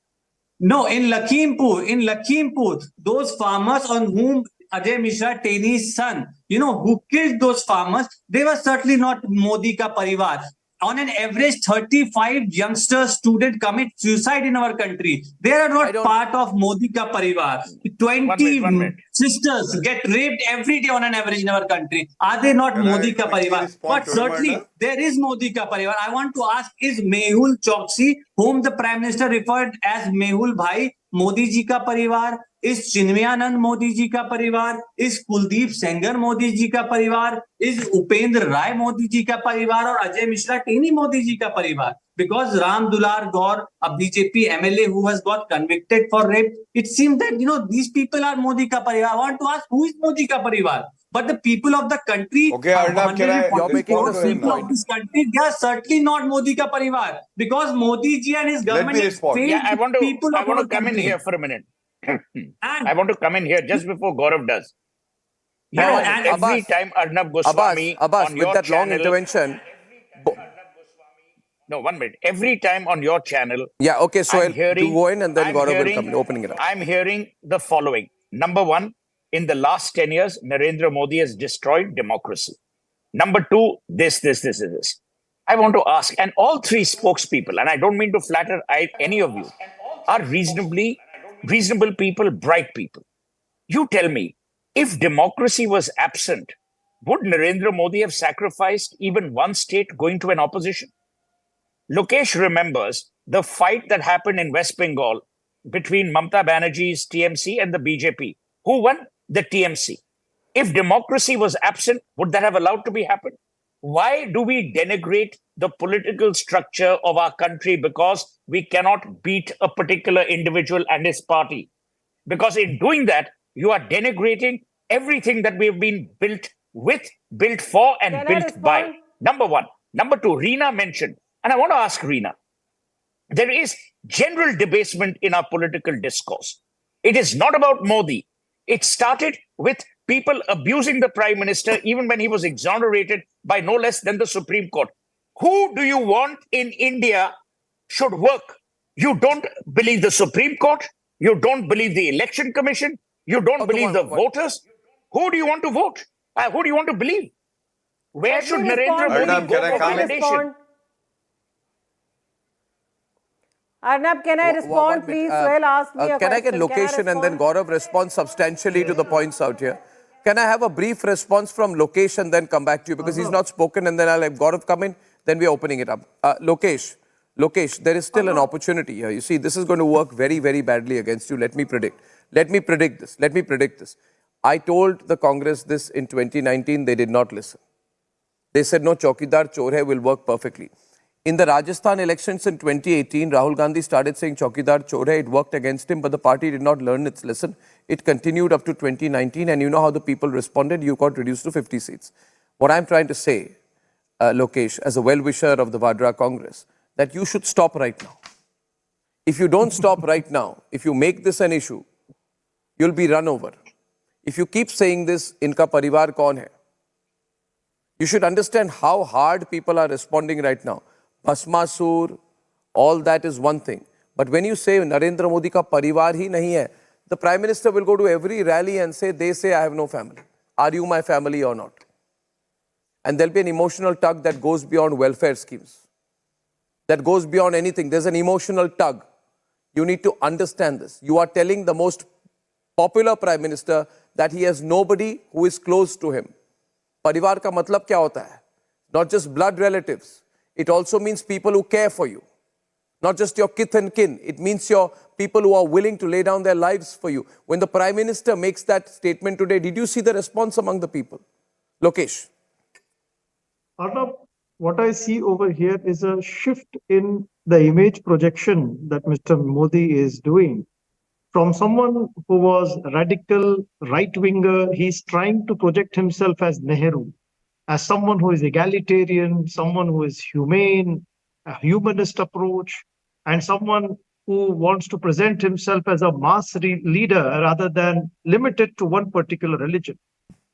No, in Lakhimpur, those farmers on whom Ajay Mishra, Teni's son, who killed those farmers, they were certainly not Modi ka parivar. On an average, 35 youngsters, students commit suicide in our country. They are not part of Modi ka parivar. 20 sisters get raped every day on an average in our country. Are they not Modi ka parivar? But certainly, there is Modi ka parivar. I want to ask, is Mehul Choksi, whom the Prime Minister referred as Mehul Bhai, Modi ji ka parivar? Is Chinmayanand Modi ji ka parivar? Is Kuldeep Sengar Modi ji ka parivar? Is Upendra Rai Modi ji ka parivar? Or Ajay Mishra Teni Modi ji ka parivar? Because Ram Dular Gaur, a BJP MLA who has got convicted for rape, it seems that, these people are Modi ka parivar. I want to ask, who is Modi ka parivar? But the people of the country, okay, Arnab, you're making the same point. Of this country, they are certainly not Modi ka parivar. Because Modi ji and his government failed I want to come in country. here for a minute. I want to come in here just before Gaurav does. Every time Arnab Goswami Abbas, on with your that channel, long intervention. No, 1 minute. Every time on your channel, yeah, okay, so I'll go in and then Gaurav will come opening it up. I'm hearing the following. Number one, in the last 10 years, Narendra Modi has destroyed democracy. Number two, this. I want to ask, and all three spokespeople, and I don't mean to flatter any of you, are reasonable people, bright people. You tell me, if democracy was absent, would Narendra Modi have sacrificed even one state going to an opposition? Lokesh remembers the fight that happened in West Bengal between Mamata Banerjee's TMC and the BJP. Who won? The TMC. If democracy was absent, would that have allowed to be happen? Why do we denigrate the political structure of our country because we cannot beat a particular individual and his party? Because in doing that, you are denigrating everything that we have been built with, built for, and built by. Number one. Number two, Reena mentioned, and I want to ask Reena, there is general debasement in our political discourse. It is not about Modi. It started with people abusing the Prime Minister even when he was exonerated by no less than the Supreme Court. Who do you want in India should work? You don't believe the Supreme Court. You don't believe the Election Commission. You don't believe the voters. Who do you want to vote? Who do you want to believe? Where should Narendra Modi go for validation? Arnab, can I respond, please? Sohail asked me a question. Can I get location and then Gaurav respond substantially to the points out here? Can I have a brief response from Lokesh and then come back to you? Because he's not spoken and then I'll have Gaurav come in. Then we're opening it up. Lokesh, there is still an opportunity here. You see, this is going to work very, very badly against you. Let me predict this. I told the Congress this in 2019. They did not listen. They said, no, Chaukidar Chor hai will work perfectly. In the Rajasthan elections in 2018, Rahul Gandhi started saying Chaukidar Chor hai. It worked against him, but the party did not learn its lesson. It continued up to 2019, and you know how the people responded. You got reduced to 50 seats. What I'm trying to say, Lokesh, as a well-wisher of the Vadra Congress, that you should stop right now. If you don't stop right now, if you make this an issue, you'll be run over. If you keep saying this, inka parivar kaun hai? You should understand how hard people are responding right now. Bhasmasur, all that is one thing. But when you say Narendra Modi ka parivar hi nahi hai, the Prime Minister will go to every rally and say, they say I have no family. Are you my family or not? And there'll be an emotional tug that goes beyond welfare schemes. That goes beyond anything. There's an emotional tug. You need to understand this. You are telling the most popular Prime Minister that he has nobody who is close to him. Parivar ka matlab kya hota hai? Not just blood relatives. It also means people who care for you. Not just your kith and kin. It means your people who are willing to lay down their lives for you. When the Prime Minister makes that statement today, did you see the response among the people? Lokesh. Arnab, what I see over here is a shift in the image projection that Mr. Modi is doing. From someone who was radical right-winger, he's trying to project himself as Nehru, as someone who is egalitarian, someone who is humane, a humanist approach, and someone who wants to present himself as a mass leader rather than limited to one particular religion.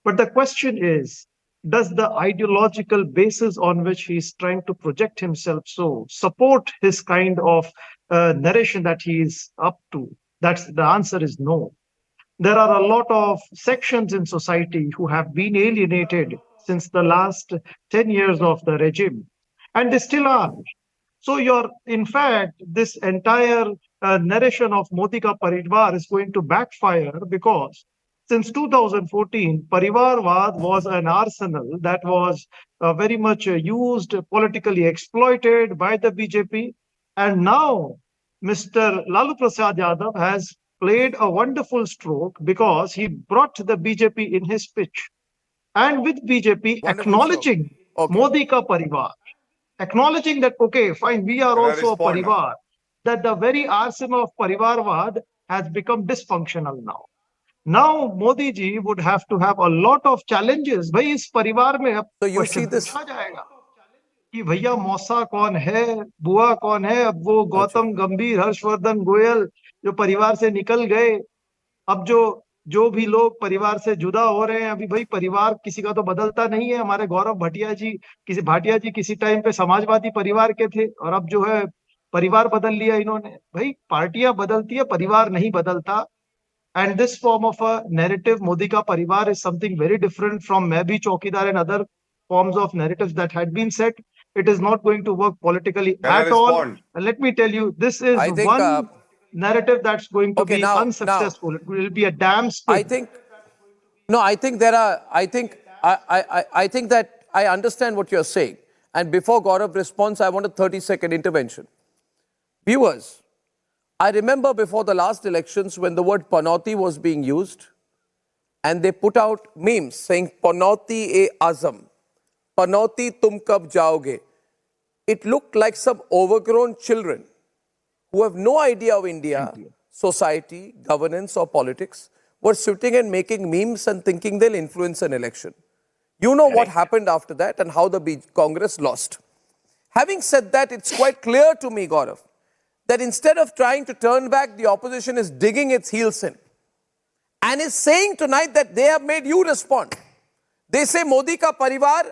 But the question is, does the ideological basis on which he's trying to project himself so support his kind of narration that he is up to? The answer is no. There are a lot of sections in society who have been alienated since the last 10 years of the regime, and they still are. So in fact, this entire narration of Modi ka Parivar is going to backfire because since 2014, Parivarvad was an arsenal that was very much used, politically exploited by the BJP. And now Mr. Lalu Prasad Yadav has played a wonderful stroke because he brought the BJP in his pitch. And with BJP acknowledging Modi ka Parivar, acknowledging that, okay, fine, we are also a Parivar, that the very arsenal of Parivarvad has become dysfunctional now. Now Modi ji would have to have a lot of challenges. Bhai is परिवार में अब question पूछा जाएगा कि भैया मौसा कौन है, बुआ कौन है. अब वो गौतम गंभीर, हर्षवर्धन गोयल जो परिवार से निकल गए, अब जो भी लोग परिवार से जुदा हो रहे हैं, अभी भाई परिवार किसी का तो बदलता नहीं है. हमारे गौरव भाटिया जी किसी टाइम पे समाजवादी परिवार के थे और अब जो है परिवार बदल लिया इन्होंने. भाई पार्टियां बदलती है, परिवार नहीं बदलता. And this form of a narrative, Modi ka Parivar, is something very different from maybe Chaukidar and other forms of narratives that had been set. It is not going to work politically at all. And let me tell you, this is one narrative that's going to be unsuccessful. It will be a damn squib. I think that I understand what you're saying. And before Gaurav responds, I want a 30-second intervention. Viewers, I remember before the last elections when the word Panauti was being used and they put out memes saying Panauti-e-Azam, Panauti tum kab jaoge. It looked like some overgrown children who have no idea of India, society, governance or politics were sitting and making memes and thinking they'll influence an election. You know what happened after that and how the Congress lost. Having said that, it's quite clear to me, Gaurav, that instead of trying to turn back, the opposition is digging its heels in and is saying tonight that they have made you respond. They say Modi ka Parivar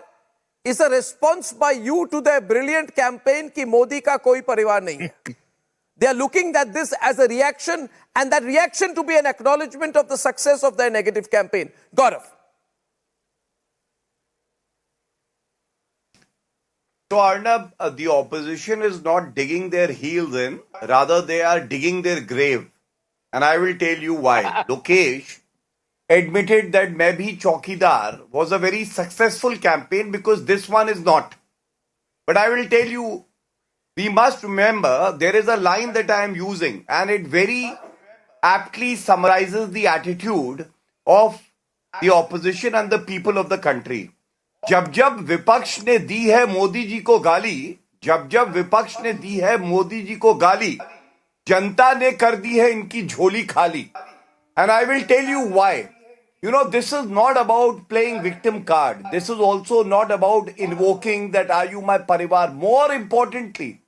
is a response by you to their brilliant campaign ki Modi ka koi parivar nahi hai. They are looking at this as a reaction and that reaction to be an acknowledgement of the success of their negative campaign. Gaurav. So Arnab, the opposition is not digging their heels in, rather they are digging their grave. And I will tell you why. Lokesh admitted that maybe Chaukidar was a very successful campaign because this one is not. But I will tell you, we must remember there is a line that I am using and it very aptly summarizes the attitude of the opposition and the people of the country. जब जब विपक्ष ने दी है मोदी जी को गाली, जनता ने कर दी है इनकी झोली खाली. And I will tell you why. You know, this is not about playing victim card. This is also not about invoking that are you my parivar. More importantly,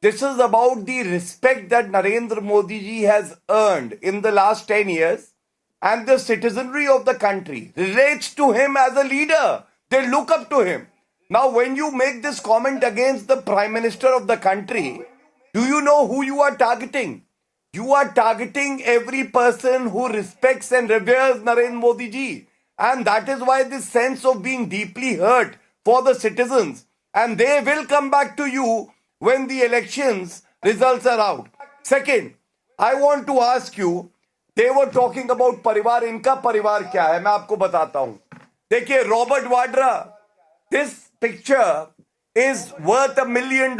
This is about the respect that Narendra Modi ji has earned in the last 10 years, and the citizenry of the country relates to him as a leader. They look up to him. Now, when you make this comment against the Prime Minister of the country, do you know who you are targeting? You are targeting every person who respects and reveres Narendra Modi ji. And that is why this sense of being deeply hurt for the citizens. And they will come back to you when the elections results are out. Second, I want to ask you, they were talking about परिवार, इनका परिवार क्या है मैं आपको बताता हूं. देखिए, Robert Vadra, this picture is worth $1 million.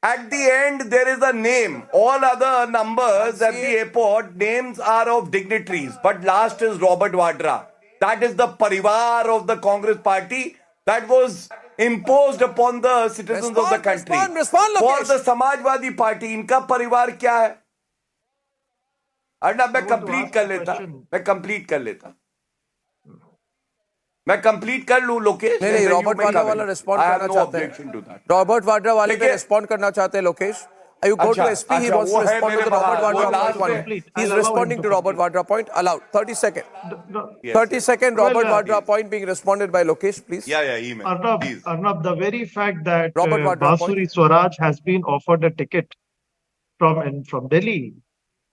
At the end, there is a name. All other numbers at the airport, names are of dignitaries. But last is Robert Vadra. That is the parivar of the Congress party that was imposed upon the citizens of the country. For the Samajwadi party, इनका परिवार क्या है? अर्नब, मैं complete कर लूं लोकेश. नहीं, Robert Vadra वाला respond करना चाहते हैं. रॉबर्ट वाड्रा वाले पे रिस्पॉन्ड करना चाहते हैं Lokesh. You go to SP, he wants to respond to the Robert Vadra point. He's responding to Robert Vadra point. Allowed. 30 second. 30 second Robert Vadra point being responded by Lokesh, please. Arnab, the very fact that Basuri Swaraj has been offered a ticket from Delhi.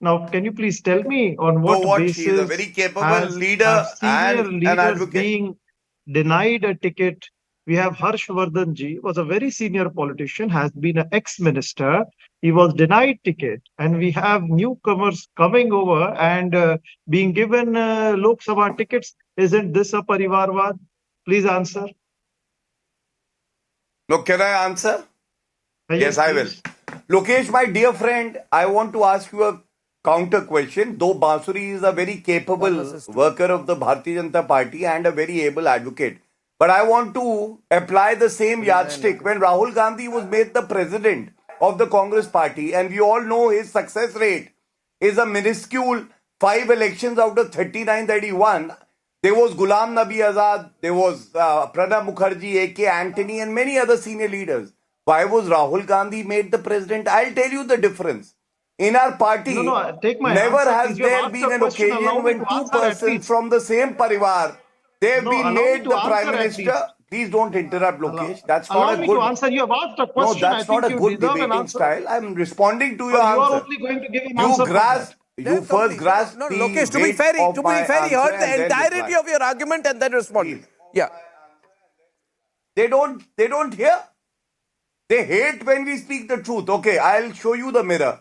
Now, can you please tell me on what basis she is a very capable leader and an advocate being denied a ticket? We have Harshvardhan ji, was a very senior politician, has been an ex-minister. He was denied ticket, and we have newcomers coming over and being given Lok Sabha tickets. Isn't this a parivarwad? Please answer. No, can I answer? Yes, I will. Lokesh, my dear friend, I want to ask you a counter question. Though Basuri is a very capable worker of the Bharatiya Janata Party and a very able advocate, but I want to apply the same yardstick. When Rahul Gandhi was made the president of the Congress party, and we all know his success rate is a minuscule 5 elections out of 39 that he won. There was Ghulam Nabi Azad, there was Pranab Mukherjee, A.K. Antony, and many other senior leaders. Why was Rahul Gandhi made the president? I'll tell you the difference. In our party, never has there been an occasion when two persons from the same parivar, they have been made the prime minister. Please don't interrupt, Lokesh. That's not a good. To answer. You have asked a question. No, that's not a good debating style. I'm responding to your answer. You are only going to give an answer. You first grasp the Lokesh, to be fair, he heard the entirety of your argument and then responded. Yeah. They don't hear. They hate when we speak the truth. Okay, I'll show you the mirror.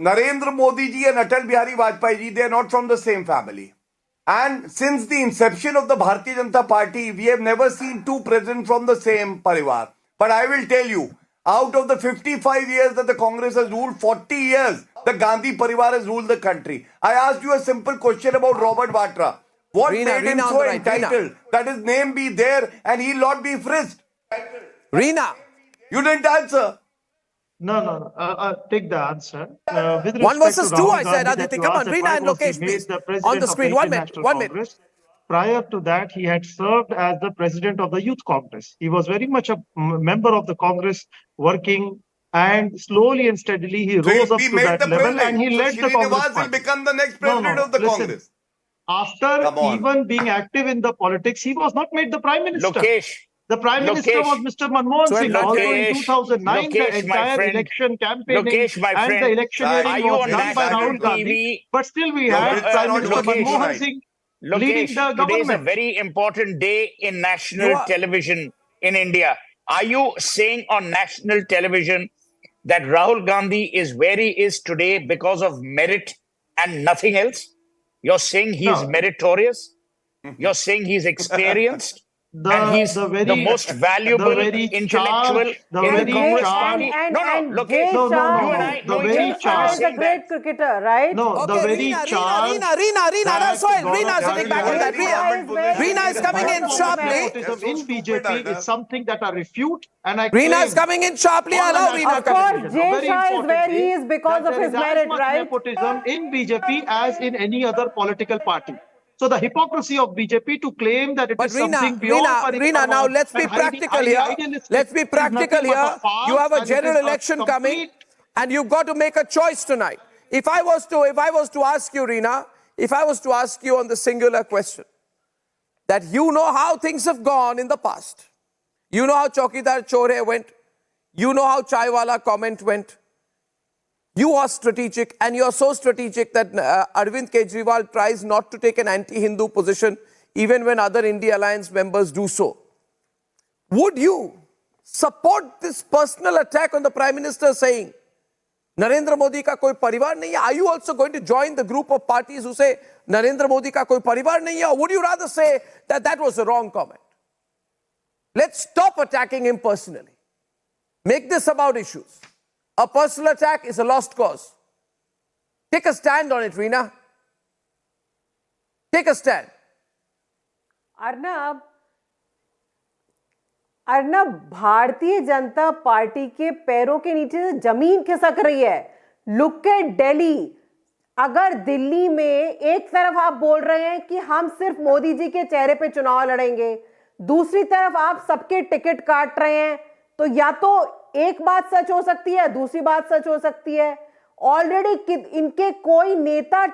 Narendra Modi ji and Atal Bihari Vajpayee ji, they are not from the same family. And since the inception of the Bharatiya Janata Party, we have never seen two presidents from the same parivar. But I will tell you, out of the 55 years that the Congress has ruled, 40 years, the Gandhi parivar has ruled the country. I asked you a simple question about Robert Vadra. What made him so entitled that his name be there and he'll not be frisked? Reena. You didn't answer. No. Take the answer. 1 versus 2, I said. Aditi, come on. Reena and Lokesh, please. On the screen. 1 minute. 1 minute. Prior to that, he had served as the president of the Youth Congress. He was very much a member of the Congress, working, and slowly and steadily he rose up to that level and he led the Congress party. Will become the next president of the Congress. After even being active in the politics, he was not made the prime minister. The Prime Minister was Mr. Manmohan Singh. Also in 2009, the entire election campaigning and the electioneering was done by Rahul Gandhi. But still we had Prime Minister Manmohan Singh leading the government. Today is a very important day in national television in India. Are you saying on national television that Rahul Gandhi is where he is today because of merit and nothing else? You're saying he's meritorious? You're saying he's experienced? And he's the most valuable intellectual in the Congress party. The very charge is a great cricketer, right? No, the very charge. Reena sitting back on that. Reena is coming in sharply. In BJP is something that I refute, and I. Reena is coming in sharply. Allow Reena. Of course, Jay Shah is where he is because of his merit, right? Nepotism in BJP as in any other political party. So the hypocrisy of BJP to claim that it is something beyond Reena, now let's be practical here. Let's be practical here. You have a general election coming, and you've got to make a choice tonight. If I was to ask you, Reena, if I was to ask you on the singular question, that you know how things have gone in the past, you know how Chaukidar Chore went, you know how Chaiwala comment went. You are strategic, and you are so strategic that Arvind Kejriwal tries not to take an anti-Hindu position even when other India Alliance members do so. Would you support this personal attack on the Prime Minister saying, Narendra Modi ka koi parivar nahi hai? Are you also going to join the group of parties who say Narendra Modi ka koi parivar nahi hai? Or would you rather say that that was a wrong comment? Let's stop attacking him personally. Make this about issues. A personal attack is a lost cause. Take a stand on it, Reena. Take a stand. Arnab, Bharatiya Janata party के पैरों के नीचे से जमीन खिसक रही है. Look at Delhi. अगर दिल्ली में एक तरफ आप बोल रहे हैं कि हम सिर्फ मोदी जी के चेहरे पे चुनाव लड़ेंगे, दूसरी तरफ आप सबके टिकट काट रहे हैं, तो या तो एक बात सच हो सकती है, दूसरी बात सच हो सकती है. ऑलरेडी इनके कोई नेता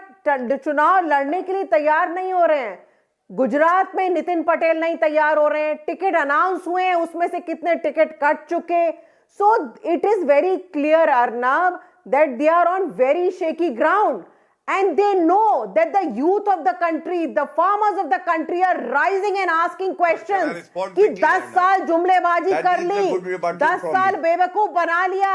चुनाव लड़ने के लिए तैयार नहीं हो रहे हैं. गुजरात में नितिन पटेल नहीं तैयार हो रहे हैं. टिकट अनाउंस हुए हैं, उसमें से कितने टिकट कट चुके. So it is very clear, Arnab, that they are on very shaky ground. And they know that the youth of the country, the farmers of the country are rising and asking questions. कि 10 साल जुमलेबाजी कर ली, 10 साल बेवकूफ बना लिया,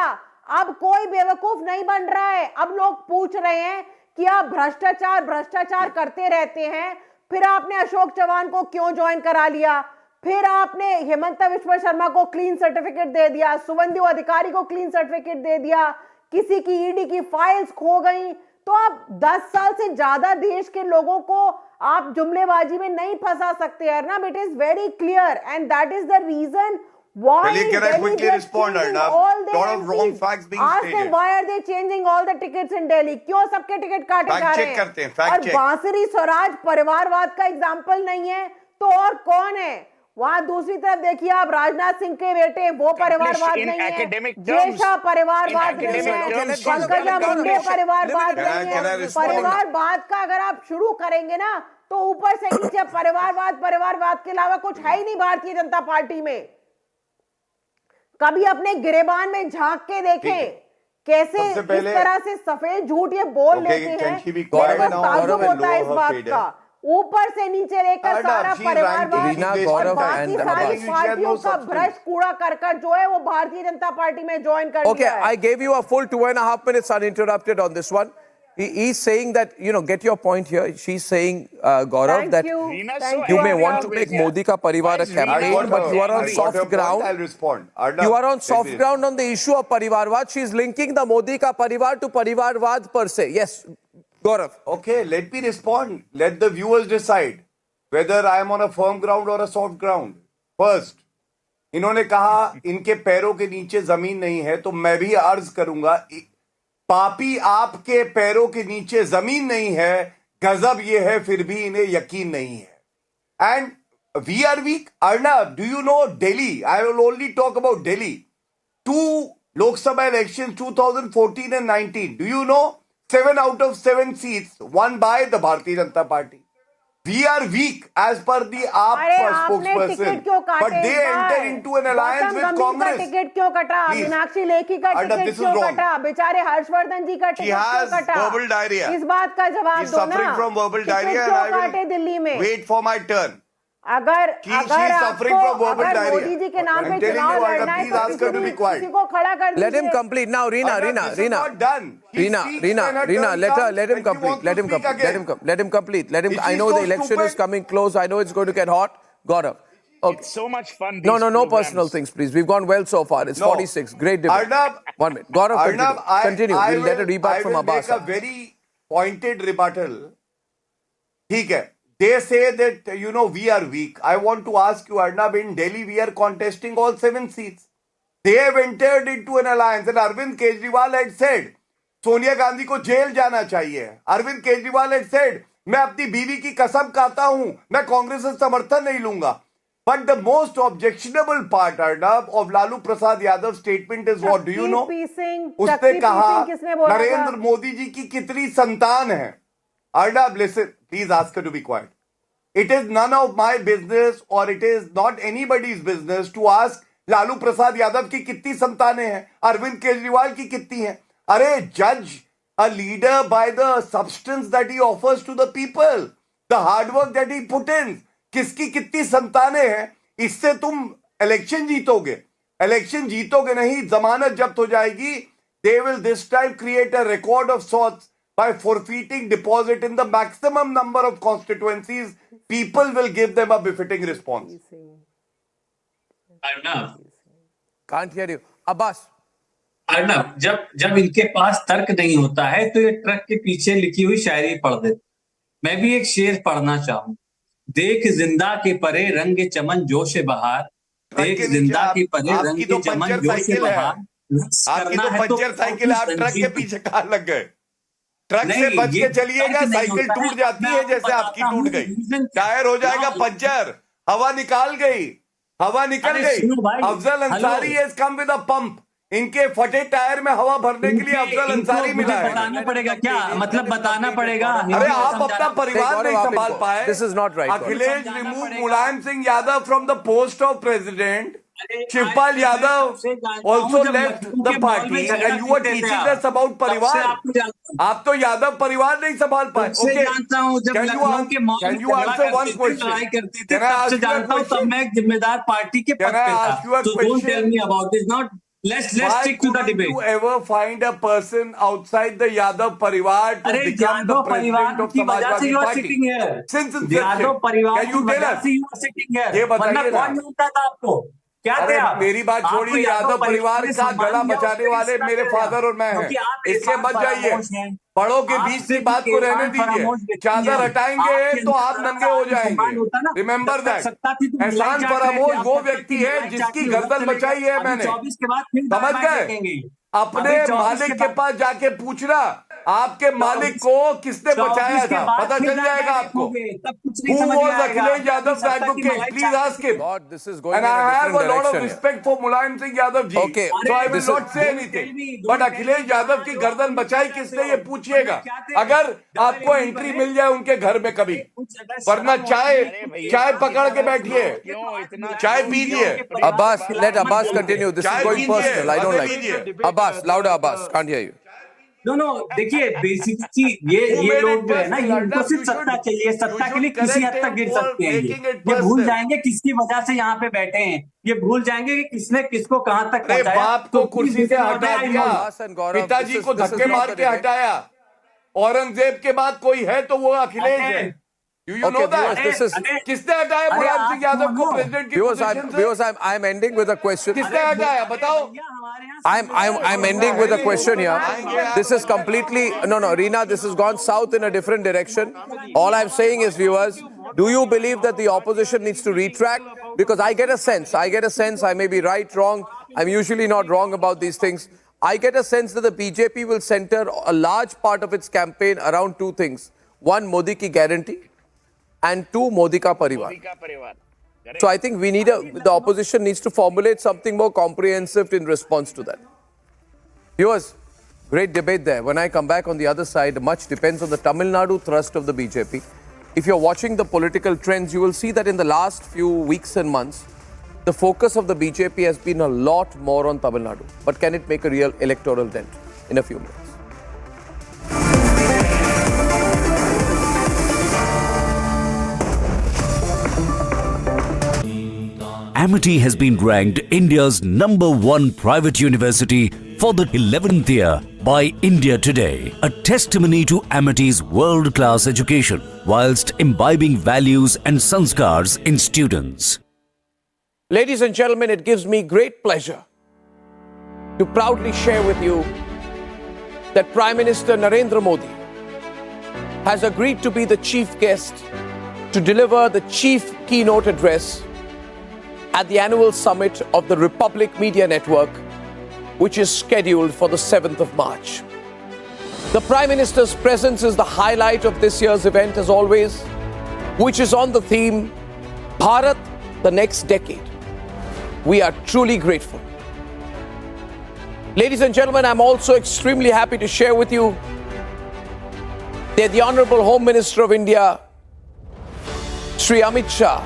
अब कोई बेवकूफ नहीं बन रहा है. अब लोग पूछ रहे हैं कि आप भ्रष्टाचार करते रहते हैं, फिर आपने अशोक चौहान को क्यों ज्वाइन करा लिया, फिर आपने हेमंत विश्व शर्मा को क्लीन सर्टिफिकेट दे दिया, शुभेंदु अधिकारी को क्लीन सर्टिफिकेट दे दिया, किसी की ईडी की फाइल्स खो गई. तो आप 10 साल से ज्यादा देश के लोगों को आप जुमलेबाजी में नहीं फंसा सकते Arnab. It is very clear and that is the reason why can I quickly respond, Arnab? Lot of wrong facts being stated. Why are they changing all the tickets in Delhi? क्यों सबके टिकट काटे जा रहे हैं? करते हैं, fact check. और बांसुरी स्वराज परिवारवाद का एग्जाम्पल नहीं है तो और कौन है? वहां दूसरी तरफ देखिए आप, राजनाथ सिंह के बेटे, वो परिवारवाद नहीं है, जयशाह परिवारवाद नहीं है, पंकजा मुंडे परिवारवाद नहीं है. परिवारवाद का अगर आप शुरू करेंगे ना तो ऊपर से नीचे परिवारवाद के अलावा कुछ है ही नहीं भारतीय जनता पार्टी में. कभी अपने गिरेबान में झांक के देखें कैसे इस तरह से सफेद झूठ ये बोल लेते हैं. ताज्जुब होता है इस बात का. ऊपर से नीचे लेकर सारा परिवारवाद और बाकी सारी पार्टियों का भ्रष्ट कूड़ा करकट जो है वो भारतीय जनता पार्टी में ज्वाइन कर लिया है. I gave you a full 2.5 minutes uninterrupted on this one. He's saying that, get your point here. She's saying, Gaurav, that you may want to make Modi ka parivar a campaign, but you are on soft ground. I'll respond. You are on soft ground on the issue of parivarvad. She's linking the Modi ka parivar to parivarvad per se. Yes, Gaurav. Okay, let me respond. Let the viewers decide whether I am on a firm ground or a soft ground. First, इन्होंने कहा इनके पैरों के नीचे जमीन नहीं है, तो मैं भी अर्ज करूंगा, पापी आपके पैरों के नीचे जमीन नहीं है, गजब ये है फिर भी इन्हें यकीन नहीं है. And we are weak. Arnab, do you know Delhi? I will only talk about Delhi. 2 Lok Sabha elections, 2014 and 19. Do you know? 7 out of 7 seats won by the Bharatiya Janata Party. We are weak as per the AAP spokesperson. But they enter into an alliance with Congress. Ticket क्यों कटा? मीनाक्षी लेखी का ticket क्यों कटा? बेचारे हर्षवर्धन जी का ticket क्यों कटा? verbal diarrhea. इस बात का जवाब दो ना. Suffering from verbal diarrhea and I will Delhi में wait for my turn. अगर मोदी जी के नाम पे चुनाव लड़ना है तो किसी को खड़ा कर दीजिए. Let him complete now. Reena, let him complete. I know the election is coming close. I know it's going to get hot. Gaurav. Okay. It's so much fun. No personal things, please. We've gone well so far. It's 46. Great debate. Arnab, 1 minute. Gaurav, continue. We'll let a rebut from Abbas. I will make a very pointed rebuttal. ठीक है. They say that, we are weak. I want to ask you, Arnab, in Delhi, we are contesting all 7 seats. They have entered into an alliance and Arvind Kejriwal had said, Sonia Gandhi ko jail jana chahiye. Arvind Kejriwal had said, मैं अपनी बीवी की कसम खाता हूं, मैं कांग्रेस से समर्थन नहीं लूंगा. But the most objectionable part, Arnab, of Lalu Prasad Yadav's statement is what? Do you know? उसने कहा नरेंद्र मोदी जी की कितनी संतान है. Arnab, listen, please ask her to be quiet. It is none of my business or it is not anybody's business to ask Lalu Prasad Yadav की कितनी संतानें हैं, अरविंद केजरीवाल की कितनी हैं. अरे judge a leader by the substance that he offers to the people, the hard work that he put in. किसकी कितनी संतानें हैं, इससे तुम इलेक्शन जीतोगे. इलेक्शन जीतोगे नहीं, जमानत जब्त हो जाएगी. They will this time create a record of sorts by forfeiting deposit in the maximum number of constituencies. People will give them a befitting response. Arnab, Can't hear you. Abbas. Arnab, जब इनके पास तर्क नहीं होता है तो ये ट्रक के पीछे लिखी हुई शायरी पढ़ देते. मैं भी एक शेर पढ़ना चाहूं. देख जिंदा के परे रंग चमन जोश बहार, देख जिंदा के परे रंग चमन जोश बहार. आपकी तो पंचर साइकिल, आप ट्रक के पीछे कहां लग गए? ट्रक से बच के चलिएगा, साइकिल टूट जाती है जैसे आपकी टूट गई. टायर हो जाएगा पंचर, हवा निकाल गई, हवा निकल गई. Afzal Ansari has come with a pump. इनके फटे टायर में हवा भरने के लिए अफजल अंसारी मिला है. बताना पड़ेगा क्या? मतलब बताना पड़ेगा. अरे आप अपना परिवार नहीं संभाल पाए. This is not right. Akhilesh remove Mulayam Singh Yadav from the post of president. Shivpal Yadav also left the party and you were teaching us about परिवार. आप तो यादव परिवार नहीं संभाल पाए. Okay. Can you answer one question? Can I ask you a question? तब मैं एक जिम्मेदार पार्टी के पद पे था. So don't tell me about this. Not let's stick to the debate. Why couldn't you ever find a person outside the Yadav परिवार to become the president of Samajwadi Party? Since inception. Can you tell us? ये बताइए ना. कौन जानता था आपको? अरे मेरी बात छोड़िए. यादव परिवार का गला बचाने वाले मेरे फादर और मैं हैं. इससे बच जाइए. बड़ों के बीच की बात को रहने दीजिए. चादर हटाएंगे तो आप नंगे हो जाएंगे. Remember that. एहसान फरामोश वो व्यक्ति है जिसकी गर्दन बचाई है मैंने. समझ गए? अपने मालिक के पास जाके पूछना, आपके मालिक को किसने बचाया था, पता चल जाएगा आपको. Who was Akhilesh Yadav's advocate? Please ask him. And I have a lot of respect for Mulayam Singh Yadav ji. Okay. So I will not say anything. But Akhilesh Yadav की गर्दन बचाई किसने, ये पूछिएगा. अगर आपको एंट्री मिल जाए उनके घर में कभी, वरना चाय पकड़ के बैठिए, चाय पीजिए. Abbas, let Abbas continue. This is going personal. I don't like it. Abbas, louder Abbas. Can't hear you. No, देखिए बेसिक चीज ये लोग जो है ना, इनको सिर्फ सत्ता चाहिए. सत्ता के लिए किसी हद तक गिर सकते हैं. ये भूल जाएंगे किसकी वजह से यहाँ पे बैठे हैं. ये भूल जाएंगे कि किसने किसको कहाँ तक पहुंचाया. बाप को कुर्सी से हटा दिया, पिताजी को धक्के मार के हटाया. औरंगजेब के बाद कोई है तो वो अखिलेश है. Do you know that? किसने हटाया मुलायम सिंह यादव को प्रेसिडेंट की पोजीशन से? Because I'm ending with a question. किसने हटाया बताओ? I'm ending with a question here. This is completely no, Reena. This has gone south in a different direction. All I'm saying is, viewers, do you believe that the opposition needs to retract? Because I get a sense. I may be right, wrong. I'm usually not wrong about these things. I get a sense that the BJP will center a large part of its campaign around two things: one, Modi ki guarantee, and two, Modi ka parivar. So I think the opposition needs to formulate something more comprehensive in response to that. Viewers, great debate there. When I come back on the other side, much depends on the Tamil Nadu thrust of the BJP. If you're watching the political trends, you will see that in the last few weeks and months, the focus of the BJP has been a lot more on Tamil Nadu. But can it make a real electoral dent? In a few minutes. Amity has been ranked India's #1 private university for the 11th year by India Today, a testimony to Amity's world-class education whilst imbibing values and sanskars in students. Ladies and gentlemen, it gives me great pleasure to proudly share with you that Prime Minister Narendra Modi has agreed to be the chief guest to deliver the chief keynote address at the annual summit of the Republic Media Network, which is scheduled for the 7th of March. The Prime Minister's presence is the highlight of this year's event as always, which is on the theme, Bharat, the next decade. We are truly grateful. Ladies and gentlemen, I'm also extremely happy to share with you that the Honorable Home Minister of India, Shri Amit Shah,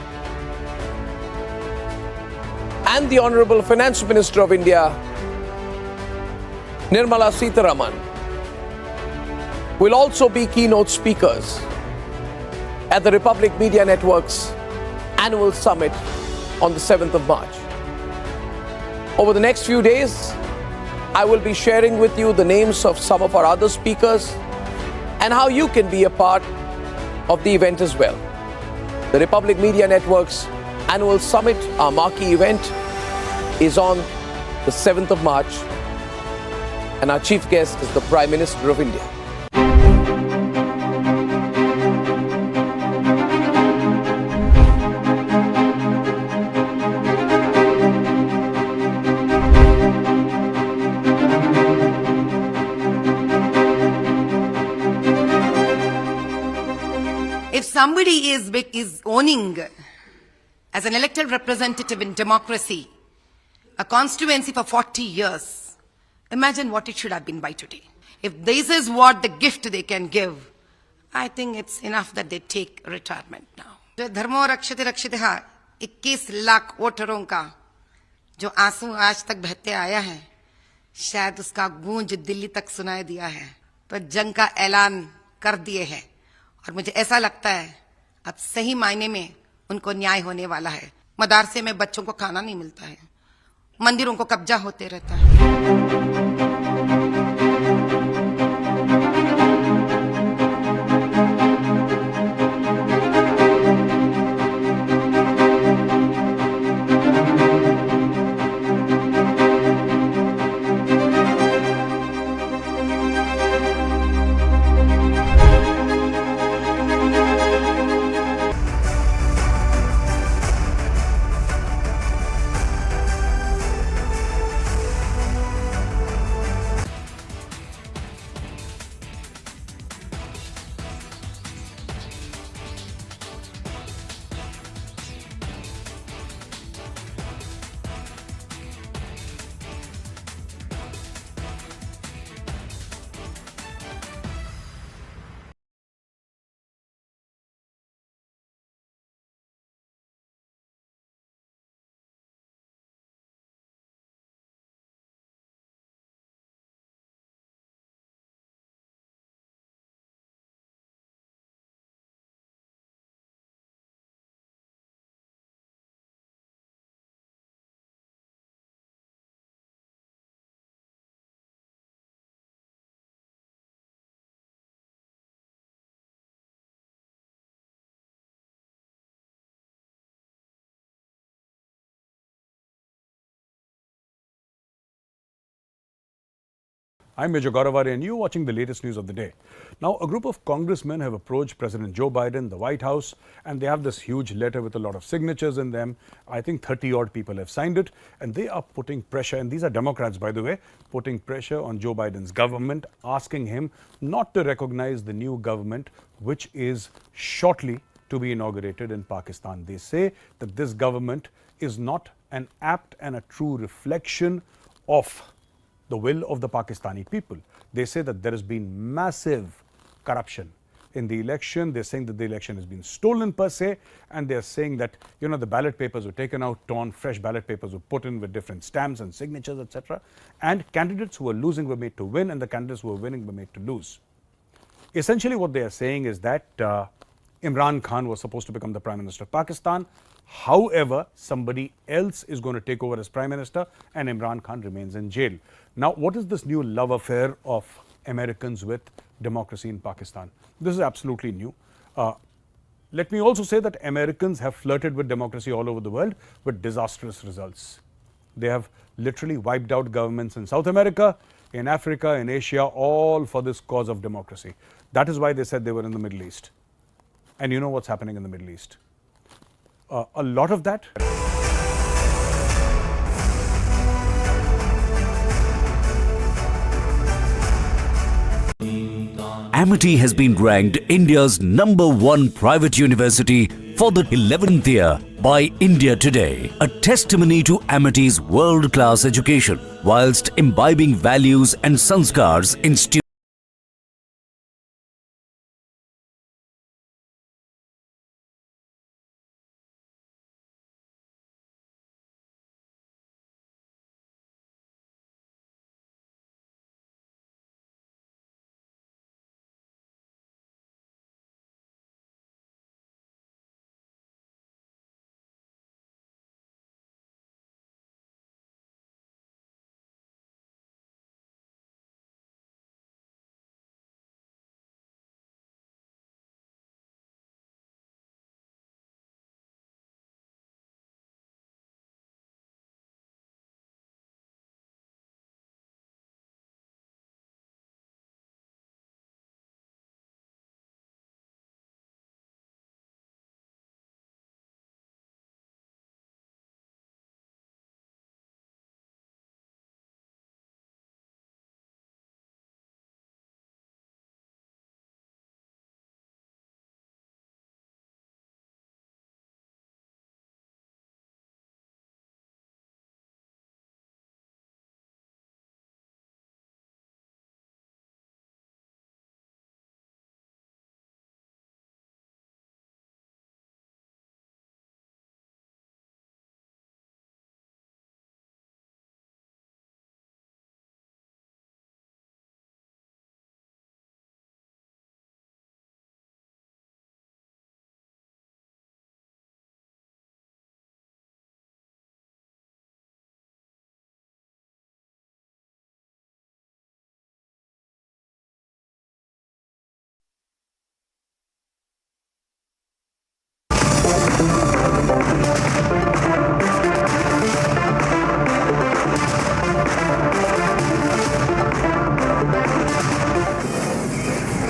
and the Honorable Finance Minister of India, Nirmala Sitharaman, will also be keynote speakers at the Republic Media Network's annual summit on the 7th of March. Over the next few days, I will be sharing with you the names of some of our other speakers and how you can be a part of the event as well. The Republic Media Network's annual summit, our marquee event, is on the 7th of March, and our chief guest is the Prime Minister of India. If somebody is owning, as an elected representative in democracy, a constituency for 40 years, imagine what it should have been by today. If this is what the gift they can give, I think it's enough that they take retirement now. जो धर्मो रक्षते रक्षितः 21 लाख वोटरों का जो आंसू आज तक बहते आया है, शायद उसका गूंज दिल्ली तक सुनाई दिया है, तो जंग का ऐलान कर दिए है। और मुझे ऐसा लगता है अब सही मायने में उनको न्याय होने वाला है। मदरसे में बच्चों को खाना नहीं मिलता है, मंदिरों को कब्जा होते रहता है। I'm Major Gauravari and you're watching the latest news of the day. Now, a group of congressmen have approached President Joe Biden, the White House, and they have this huge letter with a lot of signatures in them. I think 30-odd people have signed it, and they are putting pressure, and these are Democrats, by the way, putting pressure on Joe Biden's government, asking him not to recognize the new government, which is shortly to be inaugurated in Pakistan. They say that this government is not an apt and a true reflection of the will of the Pakistani people. They say that there has been massive corruption in the election. They're saying that the election has been stolen per se, and they're saying that, you know, the ballot papers were taken out, torn, fresh ballot papers were put in with different stamps and signatures, etc. And candidates who were losing were made to win, and the candidates who were winning were made to lose. Essentially what they are saying is that Imran Khan was supposed to become the Prime Minister of Pakistan. However, somebody else is going to take over as Prime Minister, and Imran Khan remains in jail. Now, what is this new love affair of Americans with democracy in Pakistan? This is absolutely new. Let me also say that Americans have flirted with democracy all over the world with disastrous results. They have literally wiped out governments in South America, in Africa, in Asia, all for this cause of democracy. That is why they said they were in the Middle East. And you know what's happening in the Middle East. A lot of that. Amity has been ranked India's #1 private university for the 11th year by India Today, a testimony to Amity's world-class education, whilst imbibing values and sanskars in students.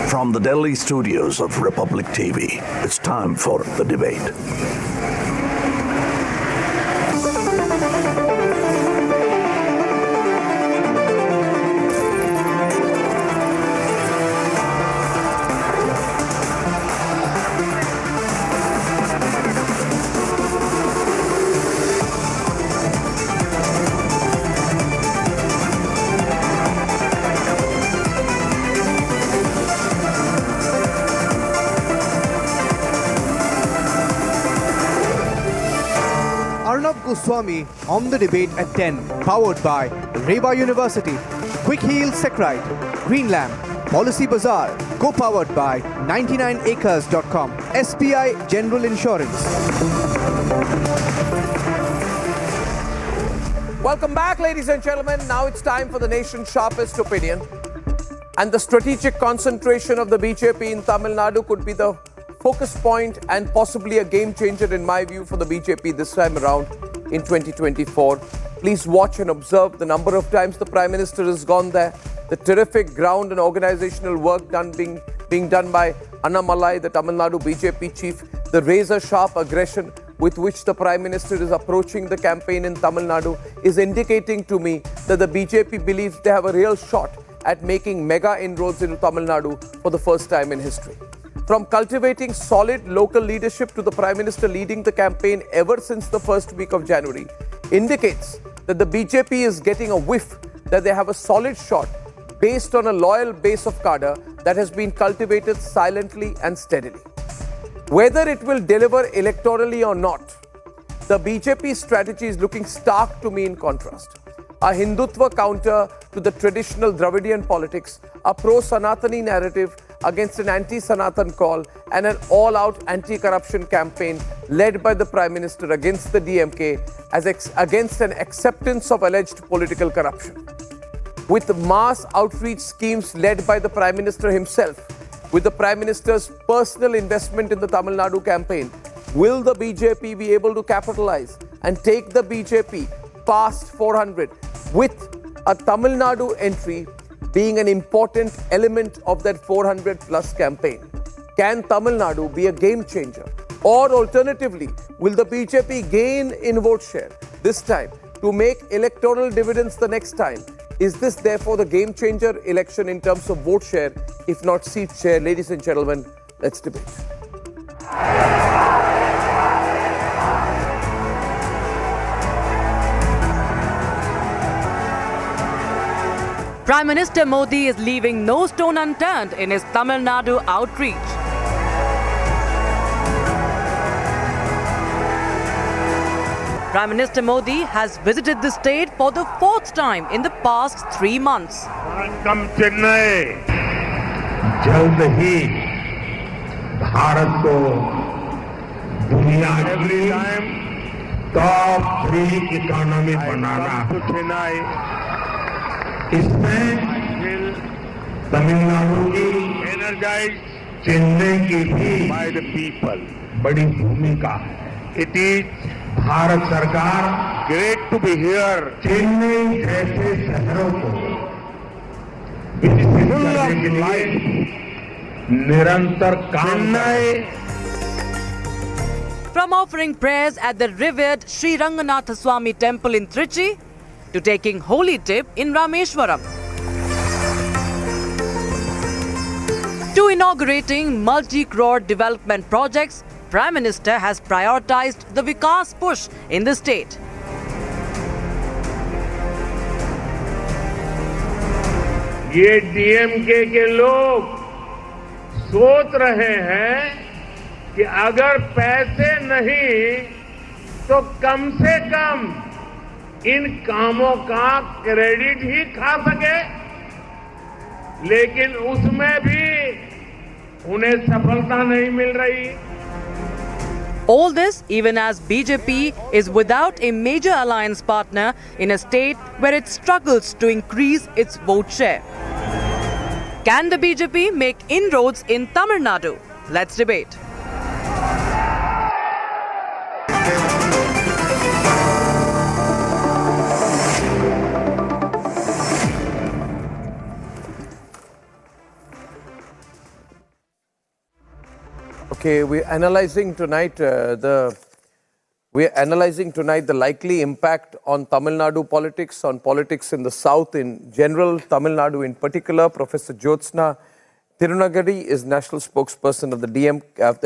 From the Delhi studios of Republic TV, it's time for the debate. Goswami on the debate at 10, powered by Reva University, Quick Heal Secrite, Green Lamp, Policy Bazaar, co-powered by 99acres.com, SBI General Insurance. Welcome back, ladies and gentlemen. Now it's time for the nation's sharpest opinion. And the strategic concentration of the BJP in Tamil Nadu could be the focus point and possibly a game changer, in my view, for the BJP this time around in 2024. Please watch and observe the number of times the Prime Minister has gone there, the terrific ground and organizational work being done by Annamalai, the Tamil Nadu BJP chief, the razor-sharp aggression with which the Prime Minister is approaching the campaign in Tamil Nadu is indicating to me that the BJP believes they have a real shot at making mega inroads into Tamil Nadu for the first time in history. From cultivating solid local leadership to the Prime Minister leading the campaign ever since the first week of January indicates that the BJP is getting a whiff that they have a solid shot based on a loyal base of cadre that has been cultivated silently and steadily. Whether it will deliver electorally or not, the BJP strategy is looking stark to me in contrast. A Hindutva counter to the traditional Dravidian politics, a pro-Sanatani narrative against an anti-Sanatan call, and an all-out anti-corruption campaign led by the Prime Minister against the DMK against an acceptance of alleged political corruption. With mass outreach schemes led by the Prime Minister himself, with the Prime Minister's personal investment in the Tamil Nadu campaign, will the BJP be able to capitalize and take the BJP past 400, with a Tamil Nadu entry being an important element of that 400 plus campaign? Can Tamil Nadu be a game changer? Or alternatively, will the BJP gain in vote share this time to make electoral dividends the next time Is this therefore the game changer election in terms of vote share, if not seat share? Ladies and gentlemen, let's debate. Prime Minister Modi is leaving no stone unturned in his Tamil Nadu outreach. Prime Minister Modi has visited the state for the fourth time in the past 3 months. Welcome Chennai. जल्द ही भारत को दुनिया every time top 3 economy बनाना चेन्नई इसमें तमिलनाडु की energise Chennai की भी by the people बड़ी भूमिका है. It is भारत सरकार great to be here. Chennai जैसे शहरों को विकसित करने के लिए निरंतर काम करें. From offering prayers at the revered Sri Ranganatha Swami temple in Trichy to taking holy dip in Rameshwaram, to inaugurating multi-crore development projects, Prime Minister has prioritized the Vikas push in the state. ये DMK के लोग सोच रहे हैं कि अगर पैसे नहीं तो कम से कम इन कामों का क्रेडिट ही खा सके, लेकिन उसमें भी उन्हें सफलता नहीं मिल रही. All this even as BJP is without a major alliance partner in a state where it struggles to increase its vote share. Can the BJP make inroads in Tamil Nadu? Let's debate. Okay, we're analyzing tonight the likely impact on Tamil Nadu politics, on politics in the south in general, Tamil Nadu in particular. Professor Jyotsna Tirunagari is national spokesperson of the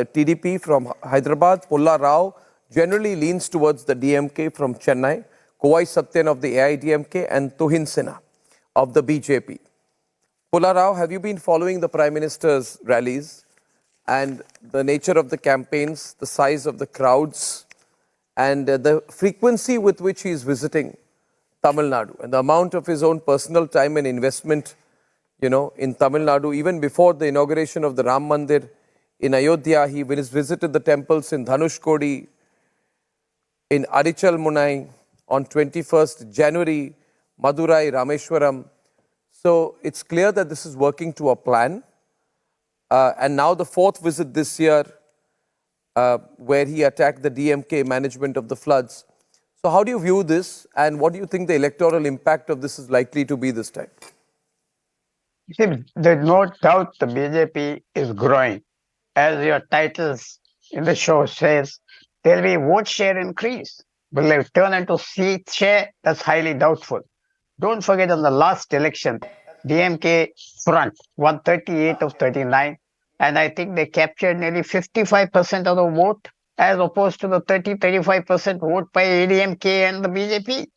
TDP from Hyderabad. Pulla Rao generally leans towards the DMK from Chennai. Kovai Satyan of the AIDMK and Tuhin Sinha of the BJP. Pulla Rao, have you been following the Prime Minister's rallies and the nature of the campaigns, the size of the crowds, and the frequency with which he is visiting Tamil Nadu, and the amount of his own personal time and investment, in Tamil Nadu? Even before the inauguration of the Ram Mandir in Ayodhya, he visited the temples in Dhanushkodi, in Arichal Munai on 21st January, Madurai, Rameshwaram. So it's clear that this is working to a plan. And now the fourth visit this year, where he attacked the DMK management of the floods. So how do you view this, and what do you think the electoral impact of this is likely to be this time? You see, there's no doubt the BJP is growing. As your titles in the show says, there will be vote share increase. Will they turn into seat share? That's highly doubtful. Don't forget, in the last election, DMK front won 38 of 39, and I think they captured nearly 55% of the vote, as opposed to the 30-35% vote by ADMK and the BJP.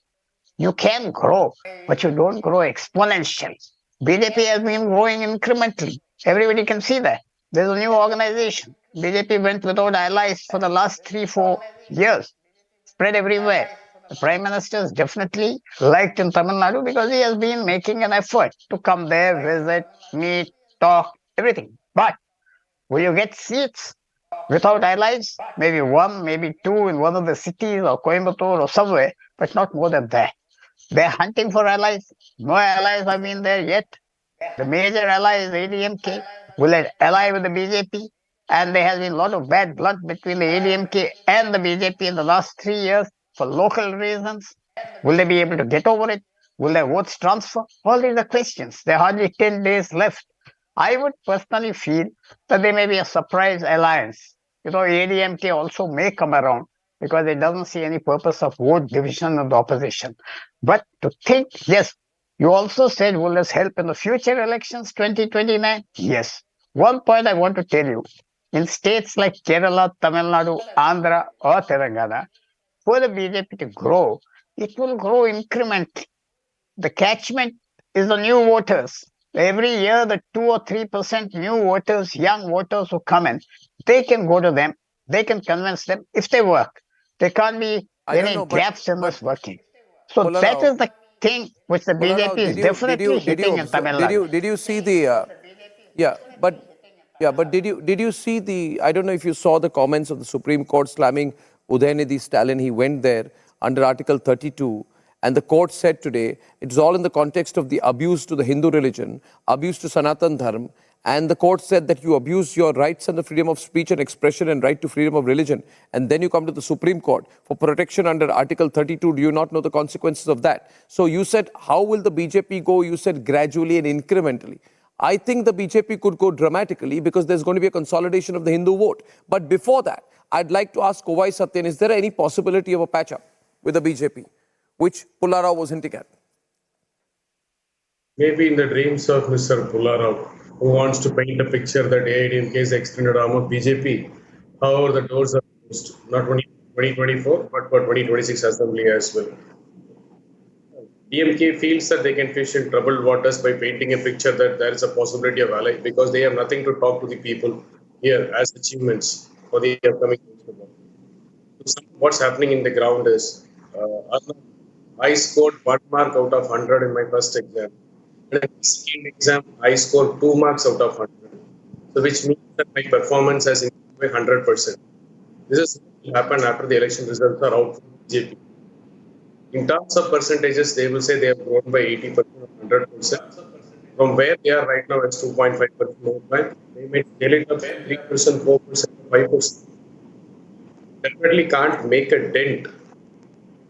You can grow, but you don't grow exponentially. BJP has been growing incrementally. Everybody can see that. There's a new organization. BJP went without allies for the last 3-4 years, spread everywhere. The Prime Minister is definitely liked in Tamil Nadu because he has been making an effort to come there, visit, meet, talk, everything. But will you get seats without allies? Maybe one, maybe two in one of the cities or Coimbatore or somewhere, but not more than that. They're hunting for allies. No allies have been there yet. The major ally is ADMK. Will it ally with the BJP? And there has been a lot of bad blood between the ADMK and the BJP in the last 3 years for local reasons. Will they be able to get over it? Will their votes transfer? All these are questions. There are hardly 10 days left. I would personally feel that there may be a surprise alliance. ADMK also may come around because it doesn't see any purpose of vote division of the opposition. But to think, yes, You also said, will this help in the future elections 2029? Yes. One point I want to tell you, in states like Kerala, Tamil Nadu, Andhra or Telangana, for the BJP to grow, it will grow incrementally. The catchment is the new voters. Every year, the 2 or 3% new voters, young voters who come in, they can go to them, they can convince them if they work. There can't be any gaps in this working. So that is the thing which the BJP is definitely hitting in Tamil Nadu. Did you see the but did you see the, I don't know if you saw the comments of the Supreme Court slamming Udayanidhi Stalin. He went there under Article 32, and the court said today it's all in the context of the abuse to the Hindu religion, abuse to Sanatan Dharma, and the court said that you abuse your rights under freedom of speech and expression and right to freedom of religion, and then you come to the Supreme Court for protection under Article 32. Do you not know the consequences of that? So you said, how will the BJP go? You said gradually and incrementally. I think the BJP could go dramatically because there's going to be a consolidation of the Hindu vote. But before that, I'd like to ask Kovai Satyan, is there any possibility of a patch-up with the BJP, which Pullarao was hinting at? Maybe in the dreams of Mr. Pullarao, who wants to paint a picture that AIDMK is the extended arm of BJP. However, the doors are closed, not only 2024, but for 2026 Assembly as well. DMK feels that they can fish in troubled waters by painting a picture that there is a possibility of ally because they have nothing to talk to the people here as achievements for the upcoming. What's happening in the ground is I scored 1 mark out of 100 in my first exam. And in the second exam, I scored 2 marks out of 100. So which means that my performance has improved by 100%. This is what will happen after the election results are out from BJP. In terms of percentages, they will say they have grown by 80% or 100%. From where they are right now, it's 2.5% more time. They may scale it up 3%, 4%, 5%. Definitely can't make a dent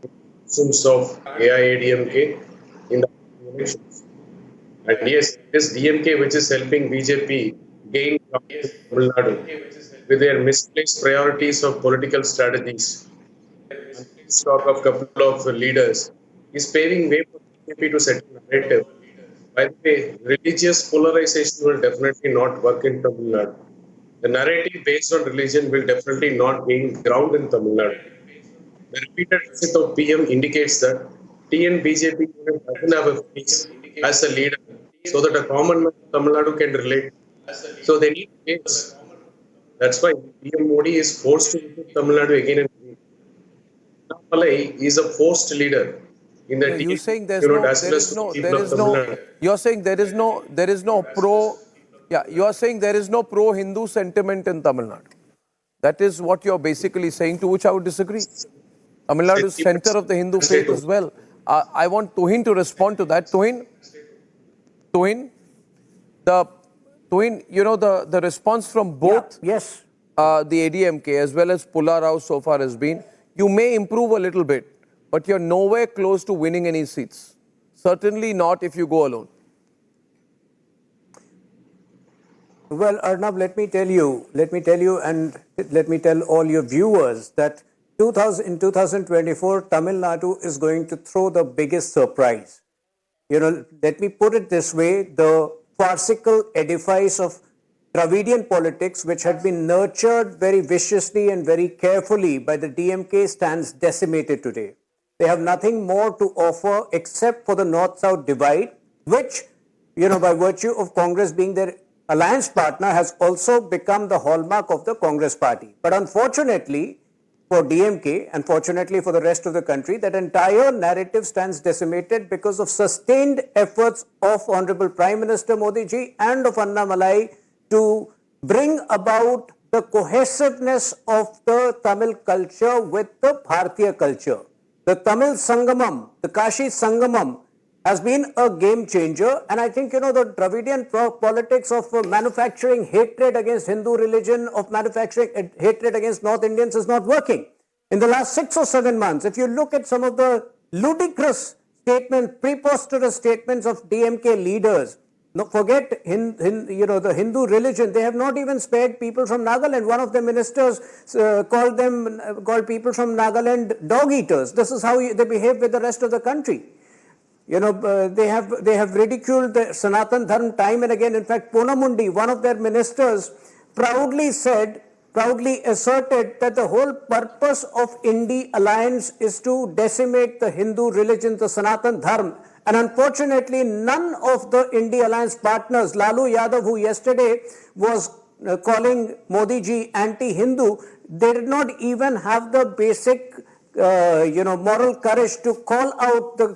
in terms of AIADMK in the elections. And yes, this DMK which is helping BJP gain Tamil Nadu with their misplaced priorities of political strategies. Talk of couple of leaders is paving way for BJP to set a narrative. By the way, religious polarization will definitely not work in Tamil Nadu. The narrative based on religion will definitely not gain ground in Tamil Nadu. The repeated visit of PM indicates that TN BJP doesn't have a face as a leader, so that a common man of Tamil Nadu can relate. So they need a face. That's why PM Modi is forced to visit Tamil Nadu again and again. Malai is a forced leader in the you're saying you're saying there is no pro Hindu sentiment in Tamil Nadu. That is what you're basically saying, to which I would disagree. Tamil Nadu is center of the Hindu faith as well. I want Tuhin to respond to that. Tuhin, the response from both the ADMK as well as Pullarao so far has been, you may improve a little bit, but you're nowhere close to winning any seats. Certainly not if you go alone. Well, Arnab, let me tell you, and let me tell all your viewers that in 2024, Tamil Nadu is going to throw the biggest surprise. Let me put it this way, the farcical edifice of Dravidian politics, which had been nurtured very viciously and very carefully by the DMK, stands decimated today. They have nothing more to offer except for the North-South divide, which, by virtue of Congress being their alliance partner, has also become the hallmark of the Congress party. But unfortunately for DMK, and fortunately for the rest of the country, that entire narrative stands decimated because of sustained efforts of Honorable Prime Minister Modi ji and of Annamalai to bring about the cohesiveness of the Tamil culture with the Bharatiya culture. The Tamil Sangamam, the Kashi Sangamam has been a game changer, and I think, the Dravidian politics of manufacturing hatred against Hindu religion, of manufacturing hatred against North Indians is not working. In the last 6 or 7 months, if you look at some of the ludicrous statements, preposterous statements of DMK leaders, forget the Hindu religion. They have not even spared people from Nagaland. One of the ministers called people from Nagaland dog eaters. This is how they behave with the rest of the country. they have ridiculed the Sanatan Dharma time and again. In fact, Ponamundi, one of their ministers, proudly asserted that the whole purpose of India alliance is to decimate the Hindu religion, the Sanatan Dharma. And unfortunately, none of the India alliance partners, Lalu Yadav, who yesterday was calling Modi ji anti-Hindu, they did not even have the basic moral courage to call out the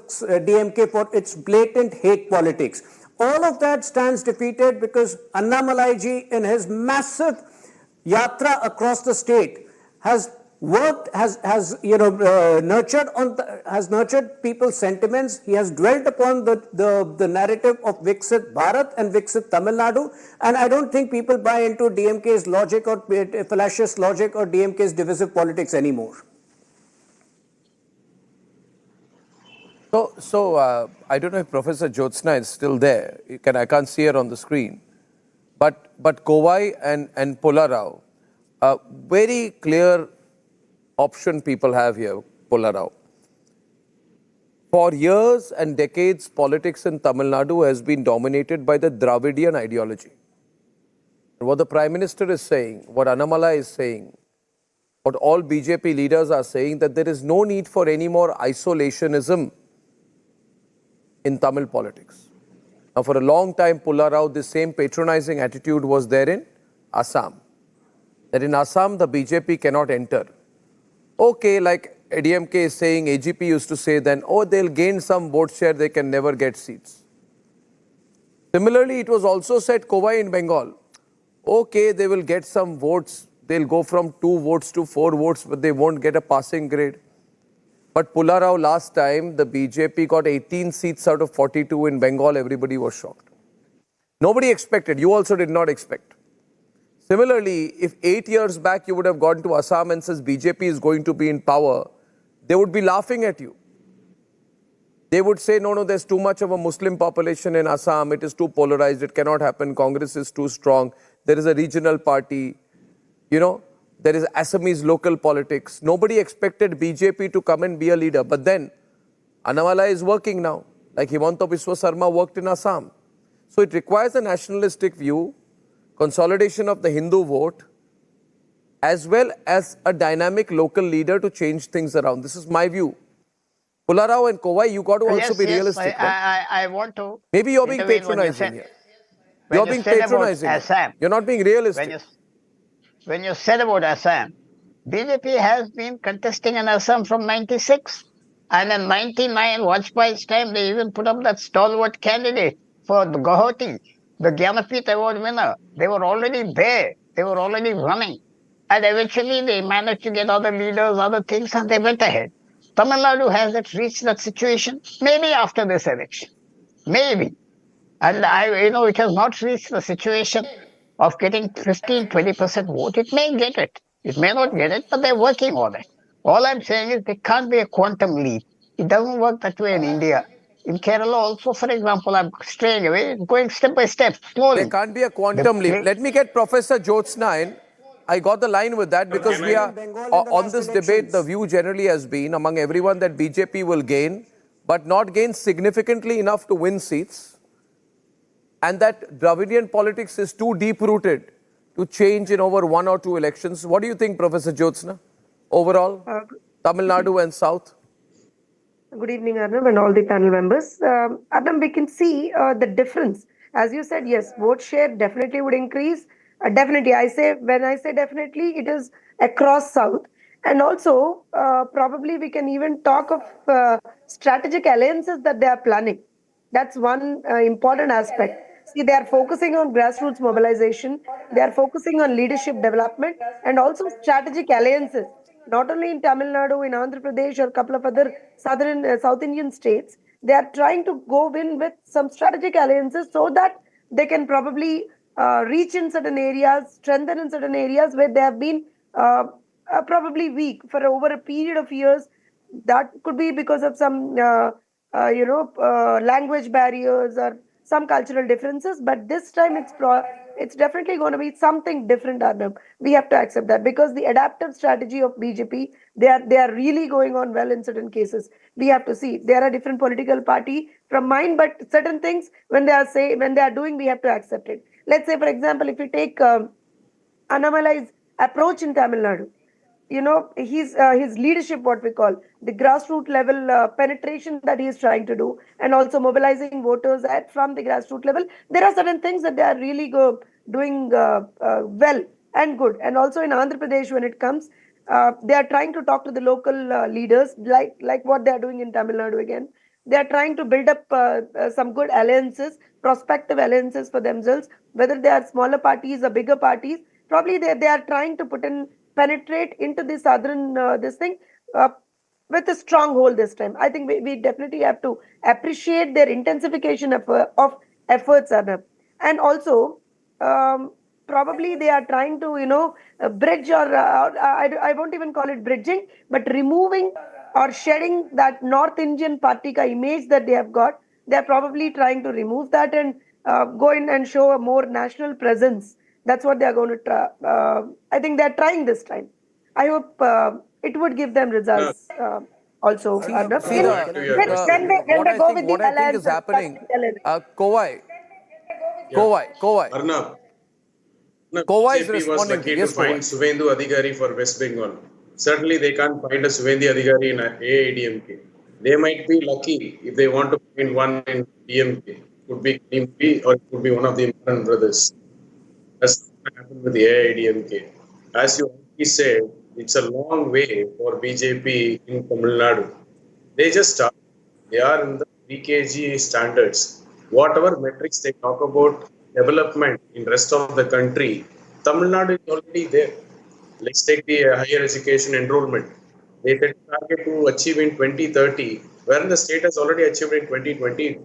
DMK for its blatant hate politics. All of that stands defeated because Annamalai ji, in his massive yatra across the state, has nurtured people's sentiments. He has dwelt upon the narrative of Viksit Bharat and Viksit Tamil Nadu, and I don't think people buy into DMK's logic or fallacious logic or DMK's divisive politics anymore. So I don't know if Professor Jyotsna is still there. I can't see her on the screen. But Kovai and Pularao, a very clear option people have here, Pularao. For years and decades, politics in Tamil Nadu has been dominated by the Dravidian ideology. And what the Prime Minister is saying, what Annamalai is saying, what all BJP leaders are saying, that there is no need for any more isolationism in Tamil politics. Now, for a long time, Pularao, this same patronizing attitude was there in Assam. That in Assam, the BJP cannot enter. Okay, like DMK is saying, AGP used to say then, oh, they'll gain some vote share, they can never get seats. Similarly, it was also said, Kovai in Bengal, okay, they will get some votes, they'll go from 2 votes to 4 votes, but they won't get a passing grade. But Pularao, last time, the BJP got 18 seats out of 42 in Bengal. Everybody was shocked. Nobody expected. You also did not expect. Similarly, if 8 years back you would have gone to Assam and says BJP is going to be in power, they would be laughing at you. They would say, no, there's too much of a Muslim population in Assam. It is too polarized. It cannot happen. Congress is too strong. There is a regional party. There is Assamese local politics. Nobody expected BJP to come and be a leader. But then, Annamalai is working now, like Himanta Biswa Sarma worked in Assam. So it requires a nationalistic view, consolidation of the Hindu vote, as well as a dynamic local leader to change things around. This is my view. Pularao and Kovai, you got to also be realistic. I want to. Maybe you're being patronizing here. You're being patronizing. You're not being realistic. When you said about Assam, BJP has been contesting in Assam from 96. And in 99, Vajpayee's time, they even put up that stalwart candidate for the Guwahati, the Jnanapith Award winner. They were already there. They were already running. And eventually, they managed to get other leaders, other things, and they went ahead. Tamil Nadu has reached that situation? Maybe after this election. Maybe. And it has not reached the situation of getting 15-20% vote. It may get it. It may not get it, but they're working on it. All I'm saying is there can't be a quantum leap. It doesn't work that way in India. In Kerala also, for example, I'm straying away, going step by step, slowly. There can't be a quantum leap. Let me get Professor Jyotsna in. I got the line with that because we are on this debate. The view generally has been among everyone that BJP will gain, but not gain significantly enough to win seats. And that Dravidian politics is too deep-rooted to change in over 1 or 2 elections. What do you think, Professor Jyotsna? Overall, Tamil Nadu and South? Good evening, Arnab, and all the panel members. Arnab, we can see the difference. As you said, yes, vote share definitely would increase. Definitely, when I say definitely, it is across South. And also, probably we can even talk of strategic alliances that they are planning. That's one important aspect. See, they are focusing on grassroots mobilization. They are focusing on leadership development and also strategic alliances. Not only in Tamil Nadu, in Andhra Pradesh or a couple of other South Indian states, they are trying to go in with some strategic alliances so that they can probably reach in certain areas, strengthen in certain areas where they have been probably weak for over a period of years. That could be because of some, language barriers or some cultural differences. But this time it's it's definitely going to be something different, Arnab. We have to accept that because the adaptive strategy of BJP, they are really going on well in certain cases. We have to see there are different political party from mine, but certain things when they are doing, we have to accept it. Let's say, for example, if you take Annamalai's approach in Tamil Nadu, his leadership, what we call the grassroots level penetration that he is trying to do, and also mobilizing voters from the grassroots level. There are certain things that they are really doing well and good. And also in Andhra Pradesh, when it comes, they are trying to talk to the local leaders, like what they are doing in Tamil Nadu again. They are trying to build up some good alliances, prospective alliances for themselves, whether they are smaller parties or bigger parties. Probably they are trying to penetrate into the southern this thing uh, with a strong hold this time. I think we definitely have to appreciate their intensification of efforts, Arnab. And also, probably they are trying to, bridge I won't even call it bridging, but removing or shedding that North Indian party ka image that they have got. They are probably trying to remove that and go in and show a more national presence. That's what they are going to try. I think they are trying this time. I hope it would give them results also. Arnab. See, When they go with the what I think is alliance, happening, Kowai. Arnab, Kowai is BJP was responding. lucky Yes, to find Kowai. Suvendu Adhikari for West Bengal. Certainly, they can't find a Suvendu Adhikari in AIDMK. They might be lucky if they want to find one in DMK. Could be Kimpi or it could be one of the Imran brothers. That's what happened with the AIDMK. As you already said, it's a long way for BJP in Tamil Nadu. They just started. They are in the PKG standards. Whatever metrics they talk about development in rest of the country, Tamil Nadu is already there. Let's take the higher education enrollment. They set a target to achieve in 2030, wherein the state has already achieved in 2020.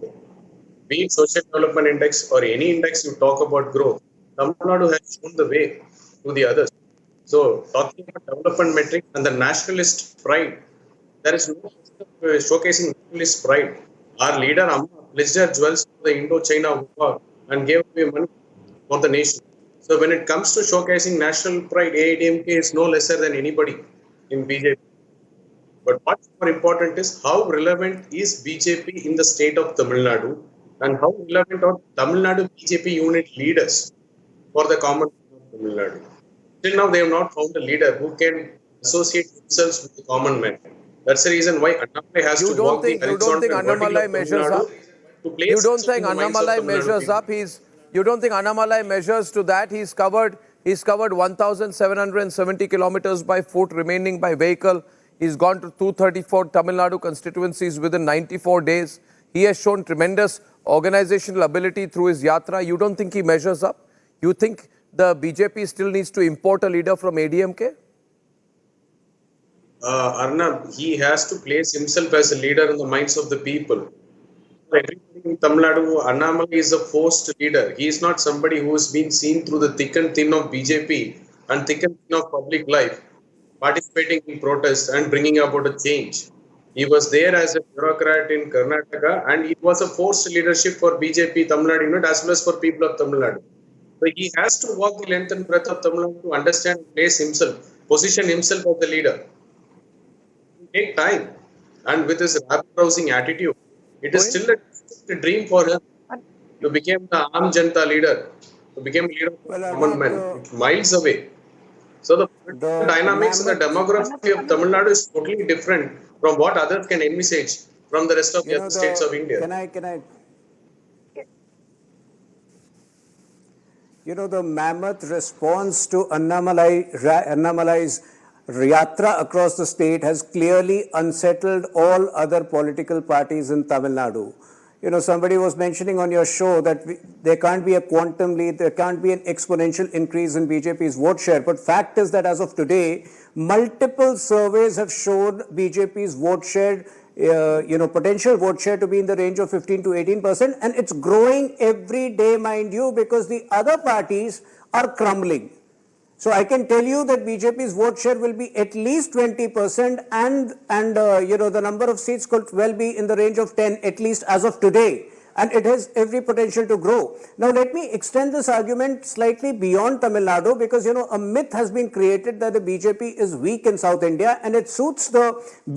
Be it social development index or any index you talk about growth, Tamil Nadu has shown the way to the others. So, talking about development metrics and the nationalist pride, there is no showcasing nationalist pride. Our leader Amma pledged her jewels for the Indo-China war and gave away money for the nation. So when it comes to showcasing national pride, AIDMK is no lesser than anybody in BJP. But what's more important is how relevant is BJP in the state of Tamil Nadu and how relevant are Tamil Nadu BJP unit leaders for the common man of Tamil Nadu. Till now, they have not found a leader who can associate themselves with the common man. That's the reason why Annamalai has to walk the horizontal and vertical of Tamil Nadu to place You don't think in the minds of Annamalai Tamil Nadu measures people. up? You don't think Annamalai measures to that? He's covered 1,770 kilometers by foot, remaining by vehicle. He's gone to 234 Tamil Nadu constituencies within 94 days. He has shown tremendous organizational ability through his yatra. You don't think he measures up? You think the BJP still needs to import a leader from ADMK? Arnab, he has to place himself as a leader in the minds of the people. Everybody in Tamil Nadu, Annamalai is a forced leader. He is not somebody who has been seen through the thick and thin of BJP and thick and thin of public life, participating in protests and bringing about a change. He was there as a bureaucrat in Karnataka and it was a forced leadership for BJP Tamil Nadu unit as well as for people of Tamil Nadu. So he has to walk the length and breadth of Tamil Nadu to understand and place himself, position himself as the leader. Take time, and with his rabble-rousing attitude, it is still a dream for him to become the Aam Janata leader, to become a leader of the common man. It's miles away. So the political dynamics and the demography of Tamil Nadu is totally different from what others can envisage from the rest of the other states of India. Can I? The mammoth response to Annamalai's Yatra across the state has clearly unsettled all other political parties in Tamil Nadu. Somebody was mentioning on your show that there can't be a quantum leap, there can't be an exponential increase in BJP's vote share. But fact is that as of today, multiple surveys have shown BJP's vote share, potential vote share to be in the range of 15 to 18%. And it's growing every day, mind you, because the other parties are crumbling. So I can tell you that BJP's vote share will be at least 20% and the number of seats could well be in the range of 10, at least as of today. and it has every potential to grow. Now, let me extend this argument slightly beyond Tamil Nadu, because, a myth has been created that the BJP is weak in South India, and it suits the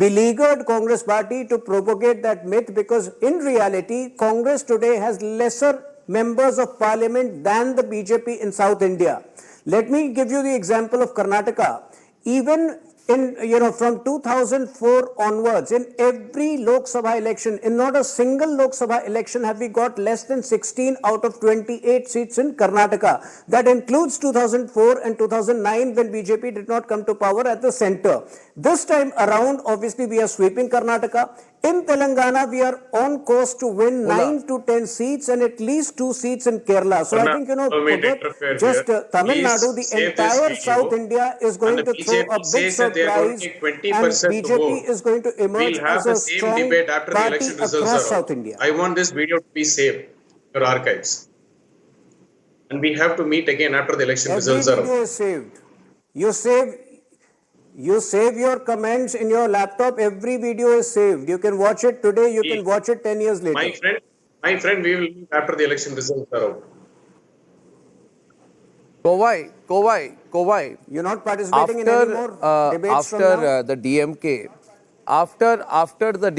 beleaguered Congress party to propagate that myth, because in reality, Congress today has lesser members of parliament than the BJP in South India. Let me give you the example of Karnataka. Even from 2004 onwards, in every Lok Sabha election, in not a single Lok Sabha election have we got less than 16 out of 28 seats in Karnataka. That includes 2004 and 2009 when BJP did not come to power at the center. This time around, obviously, we are sweeping Karnataka. In Telangana, we are on course to win 9 to 10 seats and at least 2 seats in Kerala. So I think, forget just Tamil Nadu, the entire South India is going to throw a big surprise, and BJP is going to emerge as a strong party across South India. I want this video to be saved in your archives. And we have to meet again after the election results are out. Every video is saved. You save your comments in your laptop. Every video is saved. You can watch it today. You can watch it 10 years later. My friend, we will meet after the election results are out. Kovai. You're not participating in any more debates from now? The DMK, after the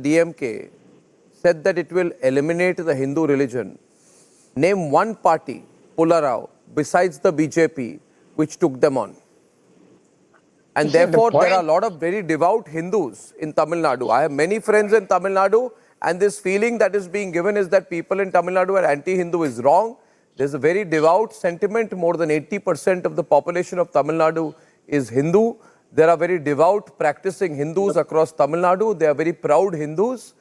DMK said that it will eliminate the Hindu religion, name one party, Pularao, besides the BJP, which took them on. And therefore, there are a lot of very devout Hindus in Tamil Nadu. I have many friends in Tamil Nadu, and this feeling that is being given is that people in Tamil Nadu are anti-Hindu is wrong. There's a very devout sentiment. More than 80% of the population of Tamil Nadu is Hindu. There are very devout practicing Hindus across Tamil Nadu. They are very proud Hindus.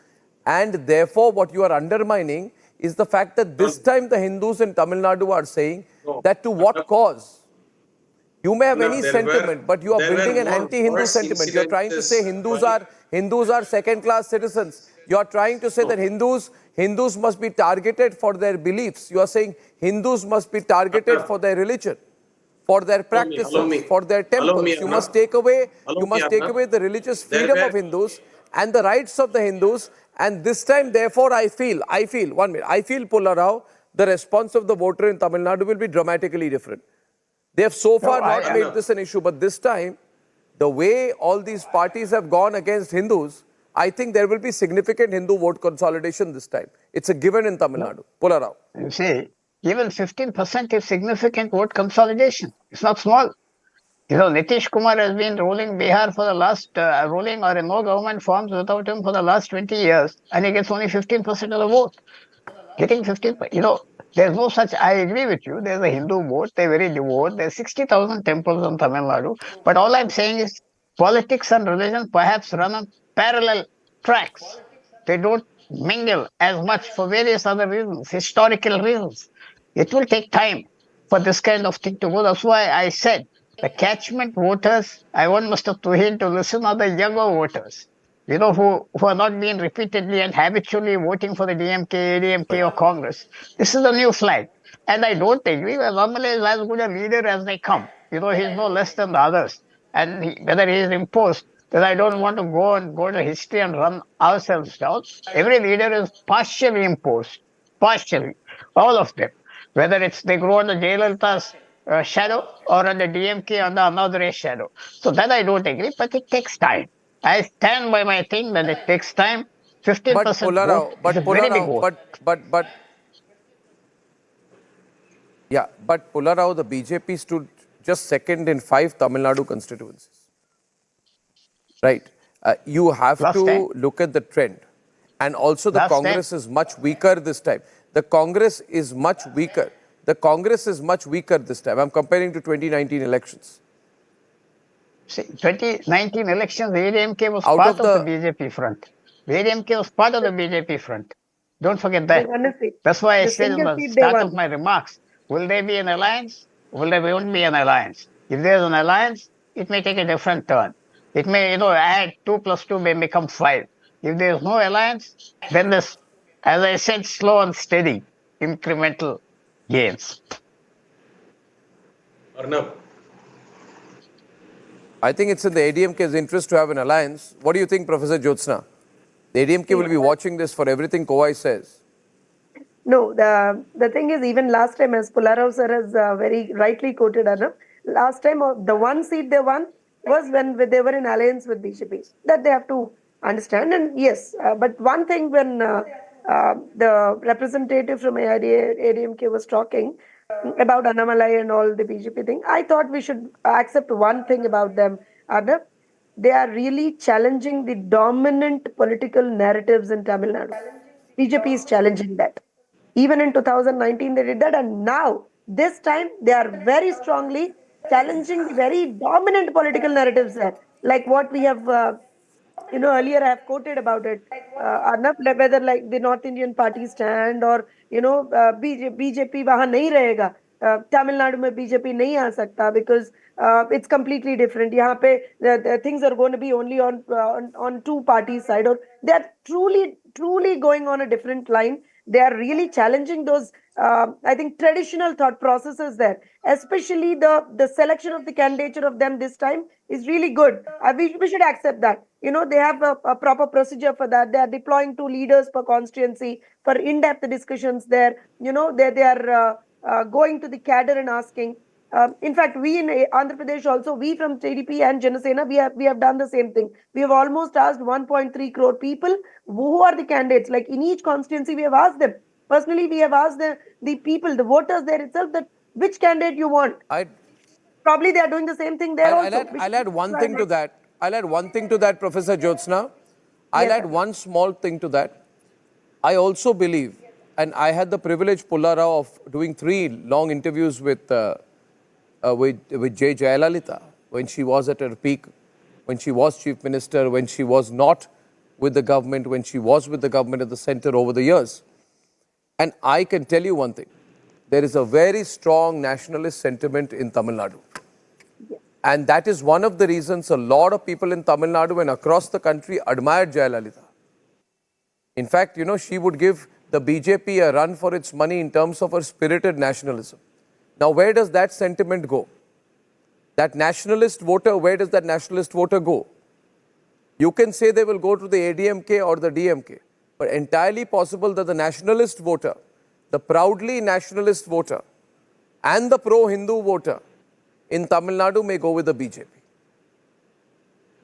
And therefore, what you are undermining is the fact that this time the Hindus in Tamil Nadu are saying that to what cause? You may have any sentiment, but you are building an anti-Hindu sentiment. You are trying to say Hindus are second-class citizens. You are trying to say that Hindus must be targeted for their beliefs. You are saying Hindus must be targeted for their religion, for their practices, for their temples. You must take away the religious freedom of Hindus and the rights of the Hindus. And this time, therefore, I feel, Pularao, the response of the voter in Tamil Nadu will be dramatically different. They have so far not made this an issue, but this time, the way all these parties have gone against Hindus, I think there will be significant Hindu vote consolidation this time. It's a given in Tamil Nadu. Pularao. You see, even 15% is significant vote consolidation. It's not small. Nitish Kumar has been ruling Bihar for the last, no government forms without him for the last 20 years, and he gets only 15% of the vote. Getting 15%, there's no such, I agree with you, there's a Hindu vote, they're very devout, there's 60,000 temples in Tamil Nadu, but all I'm saying is politics and religion perhaps run on parallel tracks. They don't mingle as much for various other reasons, historical reasons. It will take time for this kind of thing to go. That's why I said the catchment voters, I want Mr. Tuhil to listen, are the younger voters. Who are not being repeatedly and habitually voting for the DMK, ADMK or Congress. This is a new flag. And I don't agree that Ramal is as good a leader as they come. He's no less than the others. And whether he is imposed, then I don't want to go to history and run ourselves down. Every leader is partially imposed. Partially. All of them. Whether they grow under Jayalalitha's shadow or under DMK under another shadow. So that I don't agree, but it takes time. I stand by my thing that it takes time. 15% vote is a very big vote. But Pularao, the BJP stood just second in 5 Tamil Nadu constituencies. Right. You have to look at the trend. And also the Congress is much weaker this time. The Congress is much weaker. This time. I'm comparing to 2019 elections. See, 2019 elections, the ADMK was part of the BJP front. The ADMK was part of the BJP front. Don't forget that. That's why I said in the start of my remarks, will there be an alliance? Will there won't be an alliance? If there's an alliance, it may take a different turn. It may, add 2 plus 2 may become 5. If there's no alliance, then there's, as I said, slow and steady, incremental gains. Arnab. I think it's in the ADMK's interest to have an alliance. What do you think, Professor Jyotsna? The ADMK will be watching this for everything Kowai says. No, the thing is, even last time, as Pularao sir has very rightly quoted, Arnab, last time the one seat they won was when they were in alliance with BJP. That they have to understand. And yes, but one thing when the representative from ADMK was talking about Annamalai and all the BJP thing, I thought we should accept one thing about them, Arnab. They are really challenging the dominant political narratives in Tamil Nadu. BJP is challenging that. Even in 2019, they did that. And now, this time, they are very strongly challenging the very dominant political narratives there. Like what we have, earlier I have quoted about it. Arnab, whether like the North Indian party stand or, BJP wahan nahi rahega. Tamil Nadu mein BJP nahi aa sakta because it's completely different. Yahan pe the things are going to be only on two parties side, or they are truly going on a different line. They are really challenging those, I think, traditional thought processes there. Especially the selection of the candidature of them this time is really good. We should accept that. They have a proper procedure for that. They are deploying 2 leaders per constituency for in-depth discussions there. They are going to the cadre and asking. In fact, we in Andhra Pradesh also, we from TDP and Janasena, we have done the same thing. We have almost asked 1.3 crore people who are the candidates. Like in each constituency, we have asked them. Personally, we have asked the people, the voters there itself, that which candidate you want. Probably they are doing the same thing there also. I'll add one thing to that. I'll add one thing to that, Professor Jyotsna. I'll add one small thing to that. I also believe, and I had the privilege, Pularao, of doing 3 long interviews with J. Jayalalitha when she was at her peak, when she was Chief Minister, when she was not with the government, when she was with the government at the center over the years. And I can tell you one thing. There is a very strong nationalist sentiment in Tamil Nadu. And that is one of the reasons a lot of people in Tamil Nadu and across the country admired Jayalalitha. In fact, she would give the BJP a run for its money in terms of her spirited nationalism. Now, where does that sentiment go? That nationalist voter, where does that nationalist voter go? You can say they will go to the ADMK or the DMK, but entirely possible that the nationalist voter, the proudly nationalist voter, and the pro-Hindu voter in Tamil Nadu may go with the BJP.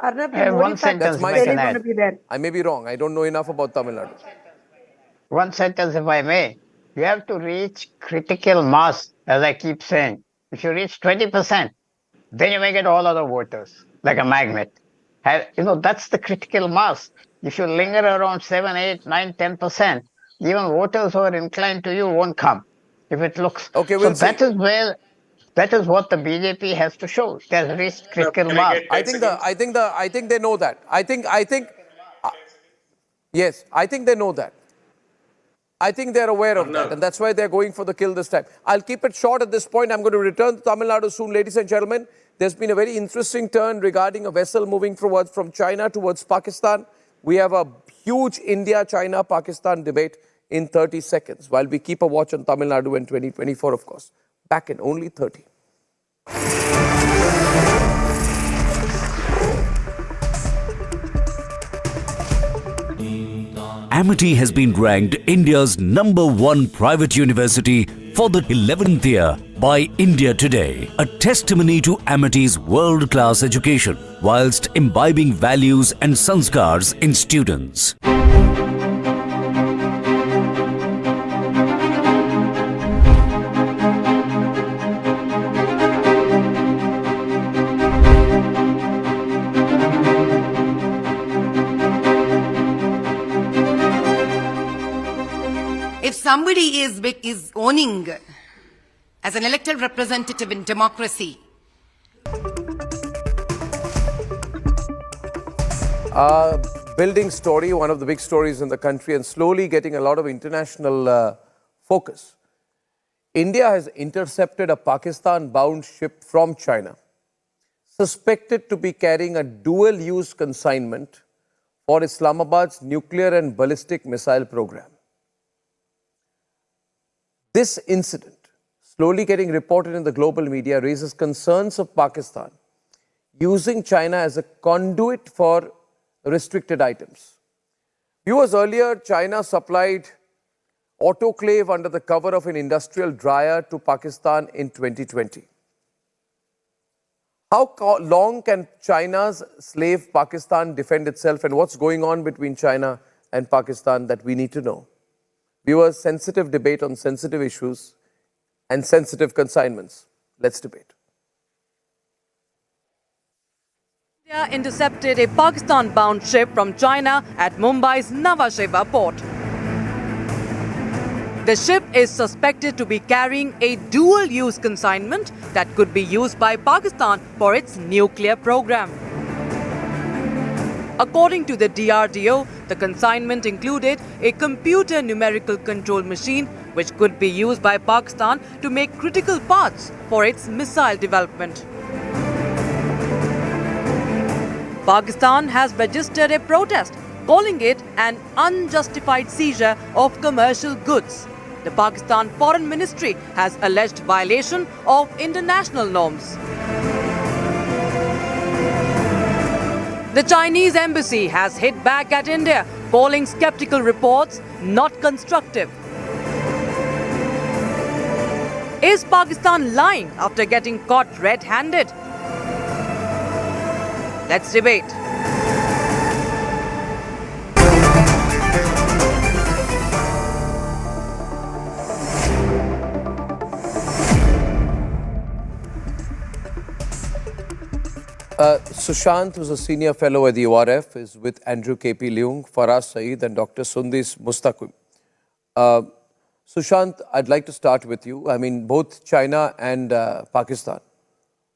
Arnab, that's my sentiment. I may be wrong. I don't know enough about Tamil Nadu. One sentence, if I may. You have to reach critical mass, as I keep saying. If you reach 20%, then you may get all other voters, like a magnet. That's the critical mass. If you linger around 7, 8, 9, 10%, even voters who are inclined to you won't come. If it looks... Okay, so that is what the BJP has to show. It has reached critical mass. I think they know that. Yes, I think they know that. I think they're aware of that, and that's why they're going for the kill this time. I'll keep it short at this point. I'm going to return to Tamil Nadu soon, ladies and gentlemen. There's been a very interesting turn regarding a vessel moving from China towards Pakistan. We have a huge India-China-Pakistan debate in 30 seconds, while we keep a watch on Tamil Nadu in 2024, of course. Back in only 30. Amity has been ranked India's #1 private university for the 11th year by India Today, a testimony to Amity's world-class education whilst imbibing values and sanskars in students. If somebody is owning as an elected representative in democracy, building story, one of the big stories in the country, and slowly getting a lot of international focus. India has intercepted a Pakistan-bound ship from China, suspected to be carrying a dual-use consignment for Islamabad's nuclear and ballistic missile program. This incident, slowly getting reported in the global media, raises concerns of Pakistan using China as a conduit for restricted items. Viewers, earlier China supplied autoclave under the cover of an industrial dryer to Pakistan in 2020. How long can China's slave Pakistan defend itself, and what's going on between China and Pakistan that we need to know? Viewers, sensitive debate on sensitive issues and sensitive consignments. Let's debate. India intercepted a Pakistan-bound ship from China at Mumbai's Nhava Sheva port. The ship is suspected to be carrying a dual-use consignment that could be used by Pakistan for its nuclear program. According to the DRDO, the consignment included a computer numerical control machine which could be used by Pakistan to make critical parts for its missile development. Pakistan has registered a protest, calling it an unjustified seizure of commercial goods. The Pakistan Foreign Ministry has alleged violation of international norms. The Chinese embassy has hit back at India, calling skeptical reports not constructive. Is Pakistan lying after getting caught red-handed? Let's debate. Sushant, who's a senior fellow at the ORF, is with Andrew K.P. Leung, Faraz Saeed and Dr. Sundis Mustaqim. Sushant, I'd like to start with you. I mean, both China and Pakistan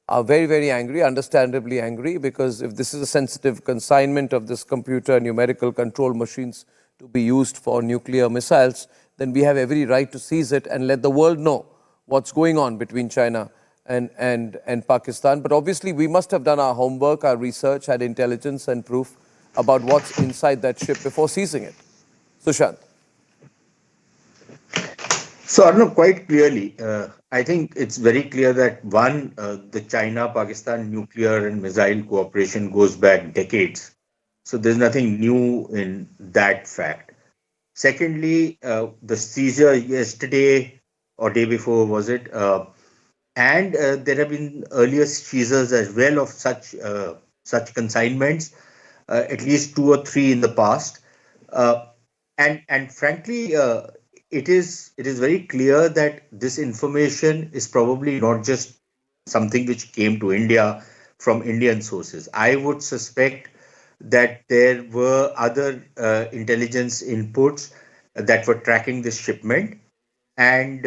are very, very angry, understandably angry, because if this is a sensitive consignment of this computer numerical control machines to be used for nuclear missiles, then we have every right to seize it and let the world know what's going on between China and Pakistan. But obviously, we must have done our homework, our research, had intelligence and proof about what's inside that ship before seizing it. Sushant. So, Arnav, quite clearly, I think it's very clear that one, the China-Pakistan nuclear and missile cooperation goes back decades. So there's nothing new in that fact. Secondly, the seizure yesterday or day before, was it? And there have been earlier seizures as well of such consignments, at least 2 or 3 in the past. And frankly, it is very clear that this information is probably not just something which came to India from Indian sources. I would suspect that there were other intelligence inputs that were tracking this shipment, and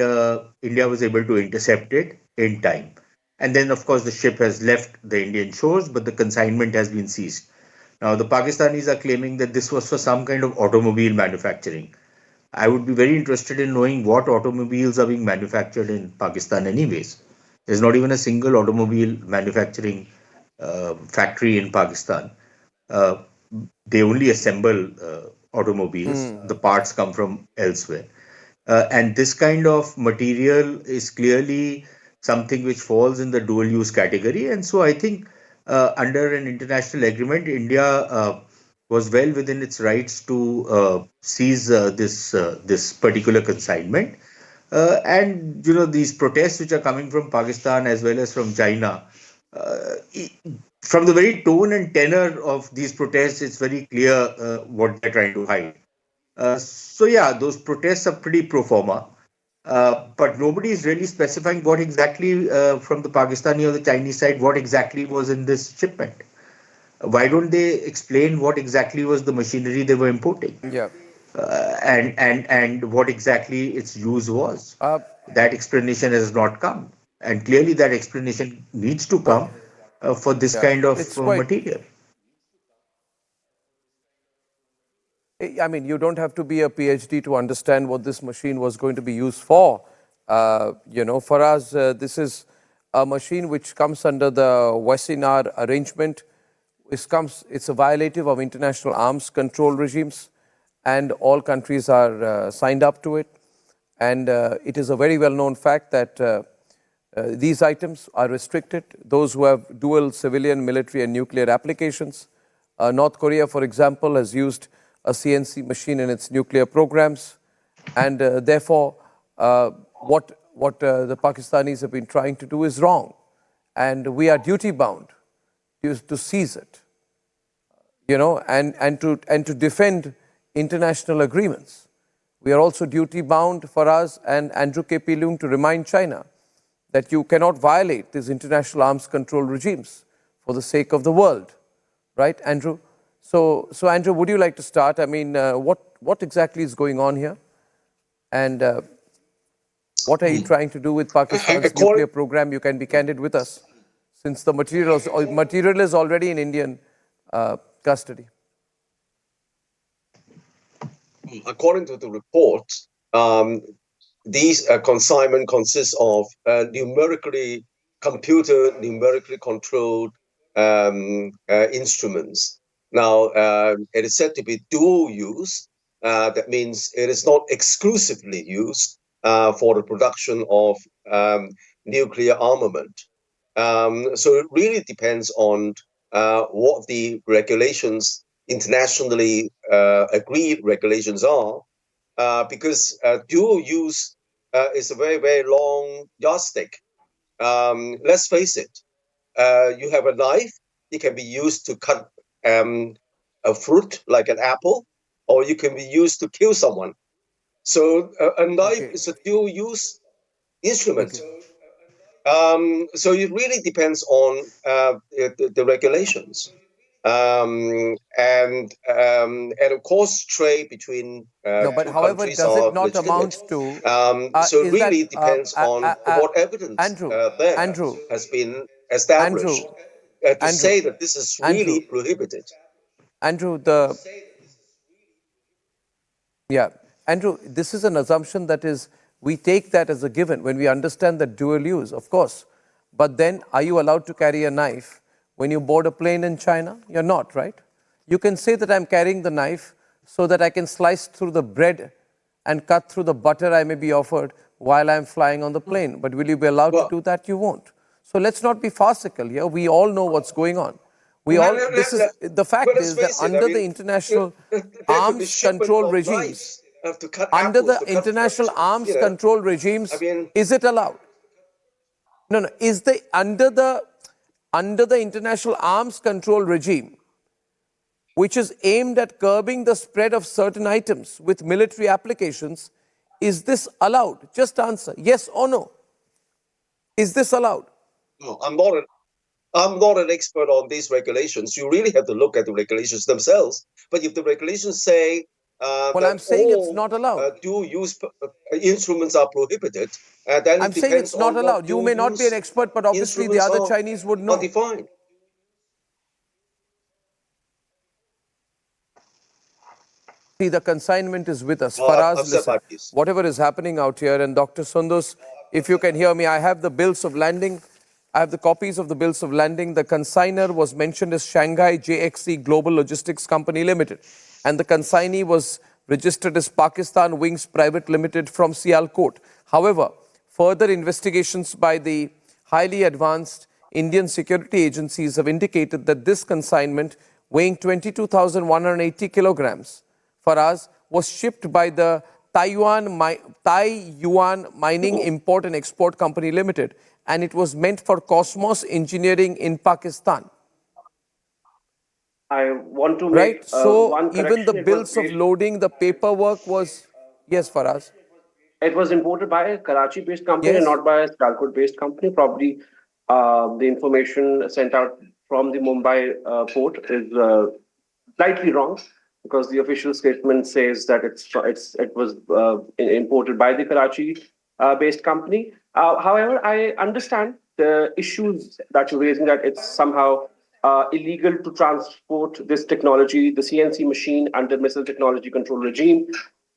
India was able to intercept it in time. And then, of course, the ship has left the Indian shores, but the consignment has been seized. Now, the Pakistanis are claiming that this was for some kind of automobile manufacturing. I would be very interested in knowing what automobiles are being manufactured in Pakistan anyways. There's not even a single automobile manufacturing factory in Pakistan. They only assemble automobiles. The parts come from elsewhere. And this kind of material is clearly something which falls in the dual use category. And so I think under an international agreement, India was well within its rights to seize this particular consignment. And, you know, these protests which are coming from Pakistan as well as from China, from the very tone and tenor of these protests, it's very clear what they're trying to hide. So yeah, those protests are pretty pro forma. But nobody is really specifying what exactly from the Pakistani or the Chinese side, what exactly was in this shipment. Why don't they explain what exactly was the machinery they were importing? Yeah. And what exactly its use was. That explanation has not come. And clearly that explanation needs to come for this kind of material. I mean, you don't have to be a PhD to understand what this machine was going to be used for. You know, for us, this is a machine which comes under the Wassenaar arrangement. It's a violative of international arms control regimes, and all countries are signed up to it. And it is a very well-known fact that these items are restricted. Those who have dual civilian, military, and nuclear applications. North Korea, for example, has used a CNC machine in its nuclear programs. And therefore, what the Pakistanis have been trying to do is wrong. And we are duty-bound to seize it, and to defend international agreements. We are also duty-bound for us and Andrew K.P. Leung to remind China that you cannot violate these international arms control regimes for the sake of the world. Right, Andrew? So Andrew, would you like to start? I mean, what exactly is going on here? And what are you trying to do with Pakistan's nuclear program? You can be candid with us, since the material is already in Indian custody. According to the report, these consignment consists of numerically controlled instruments. Now, it is said to be dual use. That means it is not exclusively used for the production of nuclear armament. So it really depends on what the regulations, internationally agreed regulations are, because dual use is a very, very long yardstick. Let's face it, you have a knife, it can be used to cut a fruit like an apple, or you can be used to kill someone. So a knife is a dual use instrument. So it really depends on the regulations. And of course, trade between but two however, countries does it not legitimate. amount to? So it really depends on what evidence has been established to say that this is really prohibited. Andrew, Andrew, this is an assumption that is, we take that as a given when we understand that dual use, of course. But then, are you allowed to carry a knife when you board a plane in China? You're not, right? You can say that I'm carrying the knife so that I can slice through the bread and cut through the butter I may be offered while I'm flying on the plane. But will you be allowed to do that? You won't. So let's not be farcical here. We all know what's going on. The fact is that under the international arms control regimes, is it allowed? No, is under the international arms control regime, which is aimed at curbing the spread of certain items with military applications, is this allowed? Just answer, yes or no. Is this allowed? No, I'm not an expert on these regulations. You really have to look at the regulations themselves. But if the regulations say I'm saying it's not allowed. Dual-use instruments are prohibited, then I'm saying it's not allowed. You may not be an expert, but obviously the other Chinese would know. Defined. See, the consignment is with us. Faraz, listen, whatever is happening out here, and Dr. Sundus, if you can hear me, I have the bills of landing. I have the copies of the bills of landing. The consignor was mentioned as Shanghai JXC Global Logistics Company Limited, and the consignee was registered as Pakistan Wings Private Limited from Sialkot. However, further investigations by the highly advanced Indian security agencies have indicated that this consignment, weighing 22,180 kilograms, Faraz, was shipped by the Taiyuan Mining Import and Export Company Limited, and it was meant for Cosmos Engineering in Pakistan. I want to make so even the bills of loading, the paperwork was, yes, Faraz. It was imported by a Karachi-based company and not by a Sialkot-based company. Probably the information sent out from the Mumbai port is slightly wrong, because the official statement says that it was imported by the Karachi-based company. However, I understand the issues that you're raising, that it's somehow illegal to transport this technology, the CNC machine, under missile technology control regime.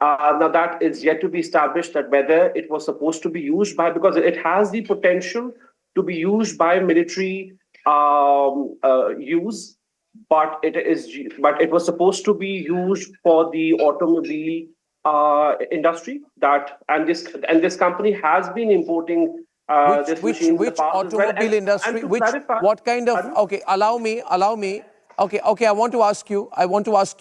Now that is yet to be established, that whether it was supposed to be used by, because it has the potential to be used by military use, but it was supposed to be used for the automobile industry. And this company has been importing which automobile industry? What kind of? Okay, allow me. Okay. I want to ask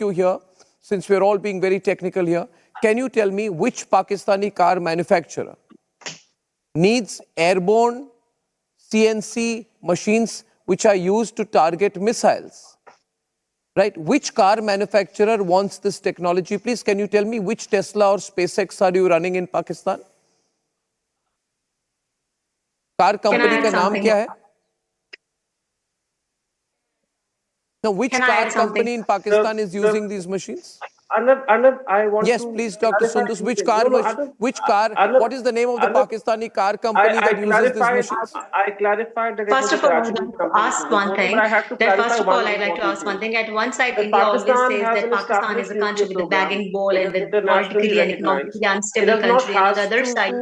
you here. since we're all being very technical here, can you tell me which Pakistani car manufacturer needs airborne CNC machines which are used to target missiles? Right? Which car manufacturer wants this technology? Please, can you tell me which Tesla or SpaceX are you running in Pakistan? Car company का नाम क्या है? Now, which car company in Pakistan is using these machines? Arnab, I want yes, to please, Dr. Sundus. Which car? What is the name of the Pakistani car company that uses these machines? I clarified that. First of all, I'd like to ask one thing. I'd like to ask one thing. At one side, India always says that Pakistan is a country with a bagging ball and with politically and economically unstable country. And on the other side,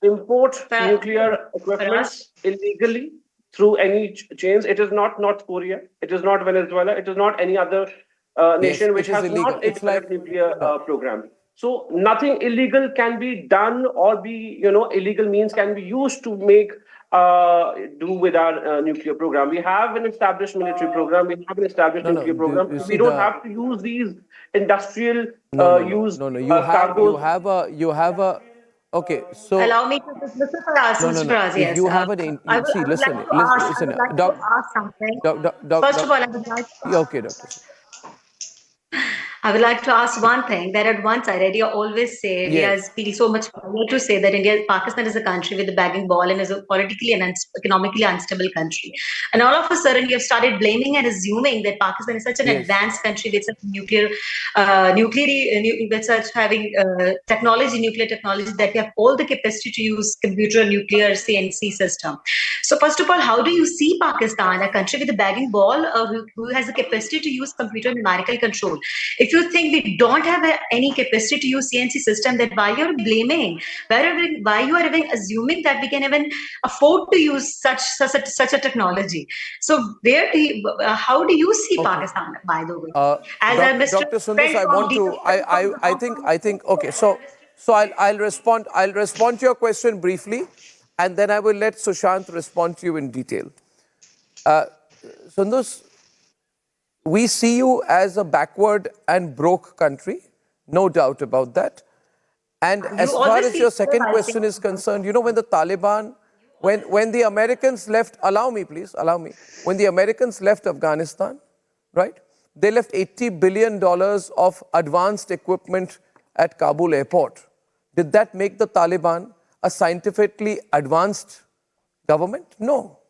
import nuclear equipment illegally through any chains. It is not North Korea. It is not Venezuela. It is not any other nation which has not a nuclear program. So nothing illegal can be done or be, illegal means can be used to make do with our nuclear program. We have an established military program. We have an established nuclear program. We don't have to use these industrial use. You have a. Okay, so allow me to Mr. Faraz. Yes. If you have an listen. Ask something. First of all, I would like to okay, doctor. I would like to ask one thing, that at one side, India always say, we feel so much proud to say that Pakistan is a country with a bagging ball and is a politically and economically unstable country. And all of a sudden, you have started blaming and assuming that Pakistan is such an advanced country with such nuclear technology, that we have all the capacity to use computer, nuclear, CNC system. So first of all, how do you see Pakistan, a country with a bagging ball, who has the capacity to use computer numerical control? If you think we don't have any capacity to use CNC system, then why you're blaming? Why you are even assuming that we can even afford to use such a technology? So how do you see Pakistan, by the way? Dr. Sundus, I think. Okay, so I'll respond. I'll respond to your question briefly, and then I will let Sushant respond to you in detail. Sundus, we see you as a backward and broke country, no doubt about that. And as far as your second question is concerned, when the Taliban, when the Americans left, allow me, when the Americans left Afghanistan, right, they left $80 billion of advanced equipment at Kabul airport. Did that make the Taliban a scientifically advanced government? No.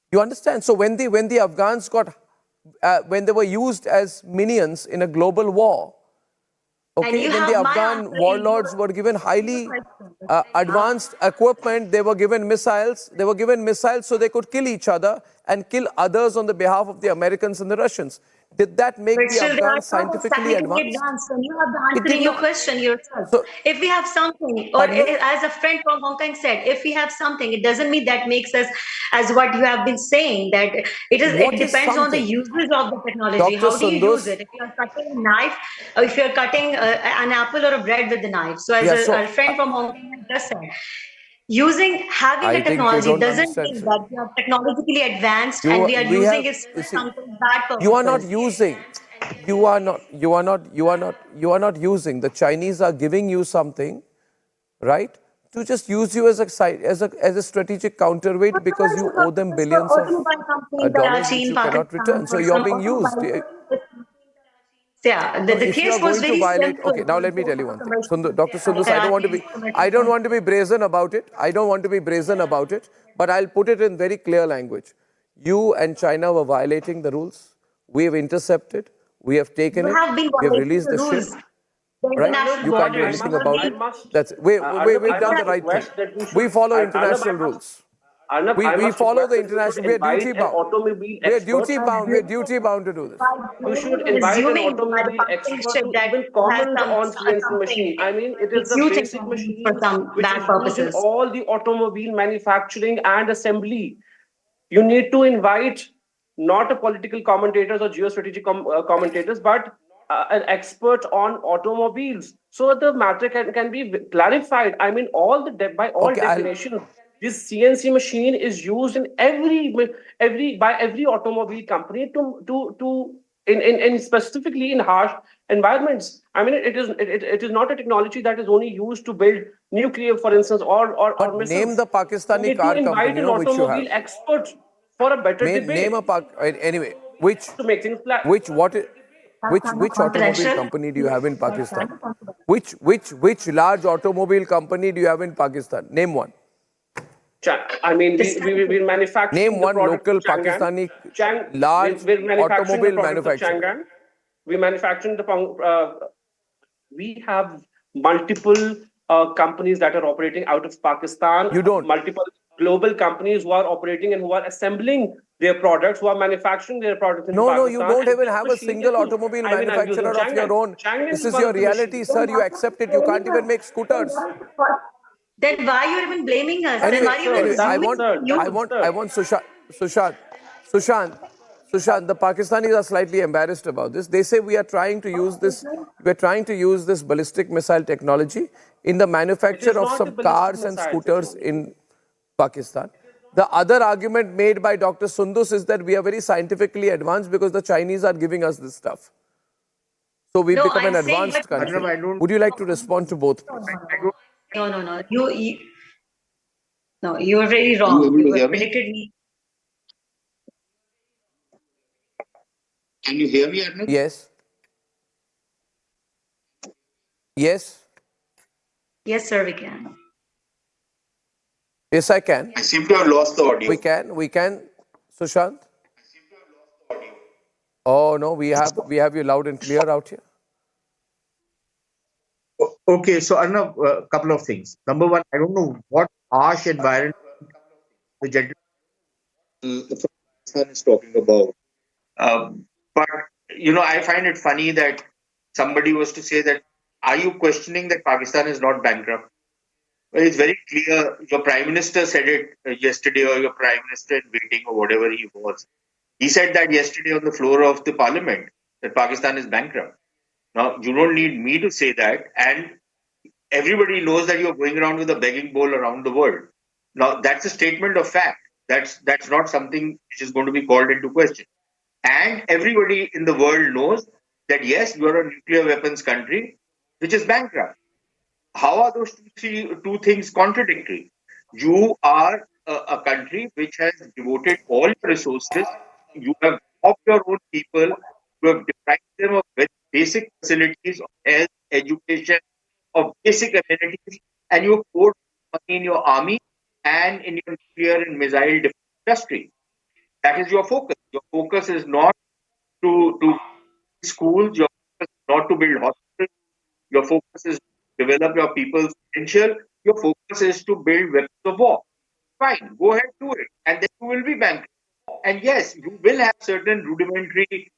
You understand? So when the Afghans when they were used as minions in a global war, okay, when the Afghan warlords were given highly advanced equipment, they were given missiles. They were given missiles so they could kill each other and kill others on the behalf of the Americans and the Russians. Did that make the Afghans scientifically advanced? And you have to answer your question yourself. So, if we have something, or as a friend from Hong Kong said, if we have something, it doesn't mean that makes us as what you have been saying, that it depends on the usage of the technology. How do you use it? If you are cutting a knife, or if you are cutting an apple or a bread with the knife. So as a friend from Hong Kong just said, having a technology doesn't mean that we are technologically advanced and we are using it for something bad purpose. You are not using. The Chinese are giving you something, right, to just use you as a strategic counterweight because you owe them billions of dollars which you cannot return. So you're being used. Yeah, the case was very simple. Okay, now let me tell you one thing. Dr. Sundus, I don't want to be brazen about it. But I'll put it in very clear language. You and China were violating the rules. We have intercepted. We have taken it. We have released the ship. Right? You can't do anything about it. That's it. We've done the right thing. We follow international rules. We follow the international. We are duty bound. We are duty bound to do this. You should invite an automobile expert to even comment on CNC machine. I mean, it is the basic machine which is used in all the automobile manufacturing and assembly. You need to invite not a political commentators or geostrategic commentators, but an expert on automobiles, so the matter can be clarified. I mean, by all definitions. This CNC machine is used in every automobile company to in specifically in harsh environments. I mean, it is not a technology that is only used to build nuclear, for instance, or missiles. Name the Pakistani We need car to invite company, an which you have. automobile expert for a better debate. Name anyway. Which to make things which automobile Confidential. company do you have in Pakistan? Which large automobile company do you have in Pakistan? Name one. I mean, we manufacture. Name one local Pakistani large automobile manufacturer. We manufacture we have multiple companies that are operating out of Pakistan. You don't. Multiple global companies who are operating and who are assembling their products, who are manufacturing their products in Pakistan. No, you don't even have a single automobile manufacturer of your own. This is your reality, sir. You accept it. You can't even make scooters. Then why are you even blaming us? Then why are you Anyway, assuming I want Sushant, the Pakistanis are slightly embarrassed about this. They say we are trying to use this ballistic missile technology in the manufacture of some cars and scooters in Pakistan. The other argument made by Dr. Sundus is that we are very scientifically advanced because the Chinese are giving us this stuff. So we've become an advanced country. Would you like to respond to both? No. You are very wrong. You predicted me. Can you hear me, Arnab? Yes. Yes. Yes, sir, we can. Yes, I can. I seem to have lost the audio. We can, Sushant. Oh no, we have you loud and clear out here. Okay, so Arnab, a couple of things. Number one, I don't know what harsh environment the gentleman is talking about. But, I find it funny that somebody was to say that, are you questioning that Pakistan is not bankrupt? Well, it's very clear. Your Prime Minister said it yesterday, or your Prime Minister in waiting, or whatever he was. He said that yesterday on the floor of the Parliament, that Pakistan is bankrupt. Now, you don't need me to say that. And everybody knows that you're going around with a begging bowl around the world. Now, that's a statement of fact. That's not something which is going to be called into question. And everybody in the world knows that, yes, you are a nuclear weapons country, which is bankrupt. How are those two things contradictory? You are a country which has devoted all your resources. You have robbed your own people. You have deprived them of very basic facilities of health, education, of basic amenities, and you have poured money in your army and in your nuclear and missile defense industry. That is your focus. Your focus is not to schools. Your focus is not to build hospitals. Your focus is to develop your people's potential. Your focus is to build weapons of war. Fine, go ahead, do it. And then you will be bankrupt. And yes, you will have certain rudimentary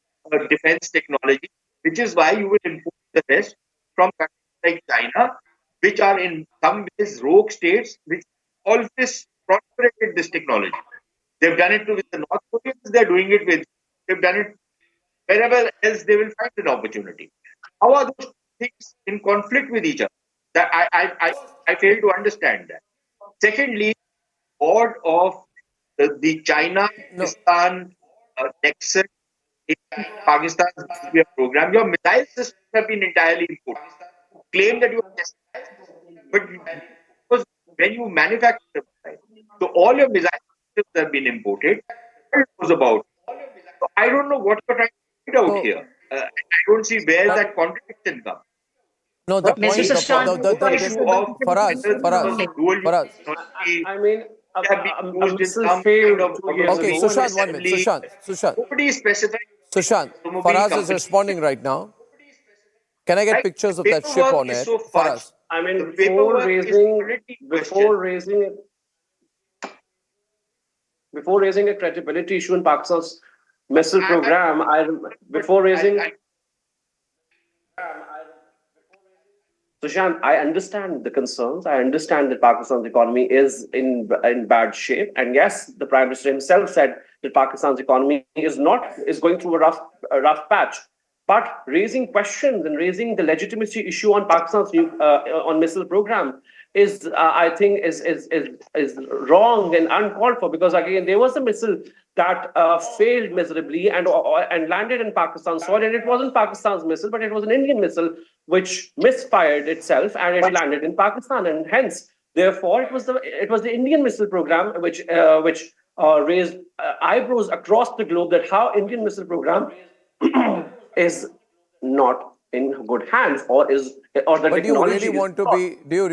defense technology, which is why you will import the rest from countries like China, which are in some ways rogue states, which always proliferated this technology. They've done it with the North Koreans, they're doing it with, they've done it wherever else they will find an opportunity. How are those things in conflict with each other? That I fail to understand that. Secondly, board of the China-Pakistan nexus in Pakistan's nuclear program, your missile systems have been entirely imported. Claim that you are testing, but because when you manufacture the missile, so all your missile systems have been imported. What it was about? So I don't know what you're trying to find out here. I don't see where that contradiction comes. No, the point issue of for us. I mean, this is failed 2 years Okay, ago. Sushant, 1 minute. Sushant. Nobody specified. Sushant, Faraz is responding right now. Can I get pictures of that ship on air? Faraz. I mean, before raising a credibility issue in Pakistan's missile program, Sushant, I understand the concerns. I understand that Pakistan's economy is in bad shape. And yes, the Prime Minister himself said that Pakistan's economy is going through a rough patch. But raising questions and raising the legitimacy issue on Pakistan's on missile program is I think is wrong and uncalled for, because again there was a missile that failed miserably and landed in Pakistan soil, and it wasn't Pakistan's missile, but it was an Indian missile which misfired itself and it landed in Pakistan, and hence therefore it was the Indian missile program which raised eyebrows across the globe that how Indian missile program is not in good hands, or the but technology. Do you really want to be? Do you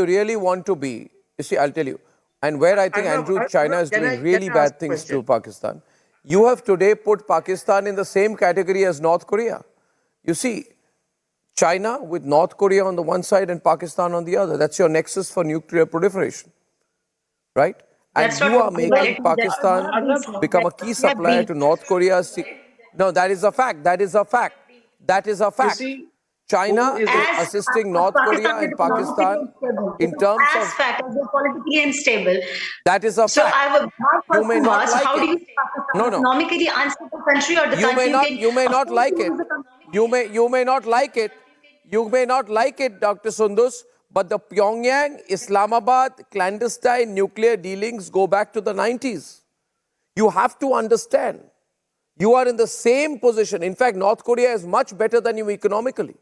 really want to be? You see, I'll tell you. And where I think Andrew, China is doing really bad things to Pakistan. You have today put Pakistan in the same category as North Korea. You see, China with North Korea on the one side and Pakistan on the other. That's your nexus for nuclear proliferation, right? And you are making Pakistan become a key supplier to North Korea. No, that is a fact. That is a fact. That is a fact. See, China is assisting North Korea and Pakistan in terms of... As fact, as politically unstable. That is a fact. So I have a You may not like how it. do you see Pakistan economically unstable country, or the You country may not like it. You may not like it. You may not like it, Dr. Sundus, but the Pyongyang, Islamabad clandestine nuclear dealings go back to the 90s. You have to understand. You are in the same position. In fact, North Korea is much better than you economically.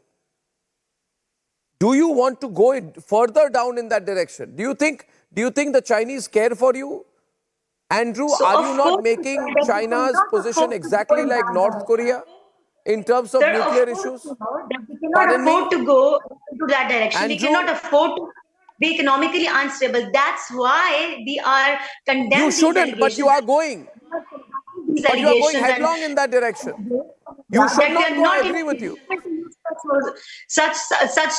Do you want to go further down in that direction? Do you think the Chinese care for you? Andrew, are you not making China's position exactly like North Korea in terms of nuclear issues? We cannot afford to go into that direction. Andrew, we cannot afford to be economically unstable. That's why we are condemning. You shouldn't, but you are going. But you are going headlong in that direction. You should not go. I agree with you. Such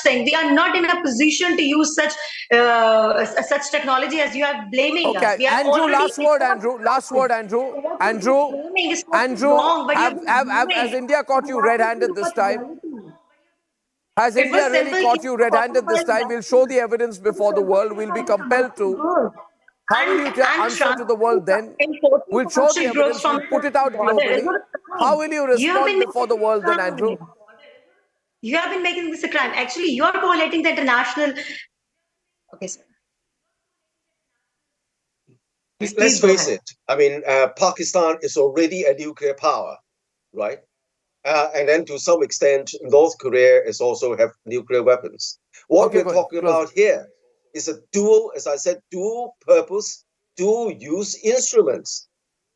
thing. We are not in a position to use such technology as you are blaming us. Okay, Andrew, last word, Andrew. Has India caught you red-handed this time? Has India really caught you red-handed this time? We'll show the evidence before the world. We'll be compelled to. How will you answer to the world then? We'll show the evidence, we'll put it out globally. How will you respond before the world then, Andrew? You have been making this a crime. Actually, you are violating the international... Okay, sir. Let's face it. I mean, Pakistan is already a nuclear power, right? And then to some extent, North Korea is also have nuclear weapons. What we're talking about here is a dual, as I said, dual purpose, dual use instruments.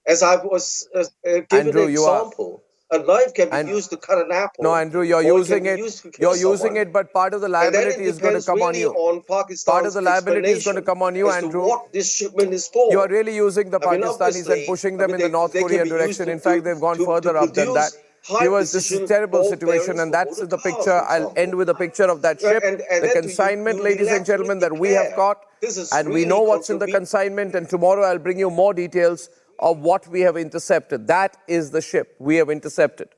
As I was given Andrew, an example, a knife can be used to cut an apple. No, Andrew, you're using it. You're using it, but part of the liability is going to come on you. Part of the liability is going to come on you, Andrew. What this shipment is for. You are really using the Pakistanis and pushing them in the North Korea direction. In fact, they've gone further up than that. Viewers, this is a terrible situation, and that's the picture. I'll end with a picture of that ship, the consignment, ladies and gentlemen, that we have caught, and we know what's in the consignment, and tomorrow I'll bring you more details of what we have intercepted. That is the ship we have intercepted.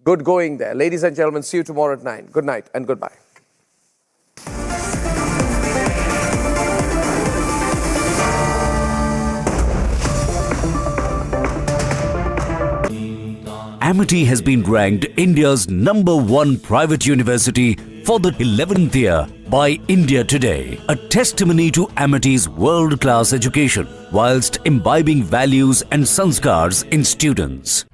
Good going there. Ladies and gentlemen, see you tomorrow at 9. Good night and goodbye. Amity has been ranked India's #1 private university for the 11th year by India Today, a testimony to Amity's world-class education whilst imbibing values and sanskars in students.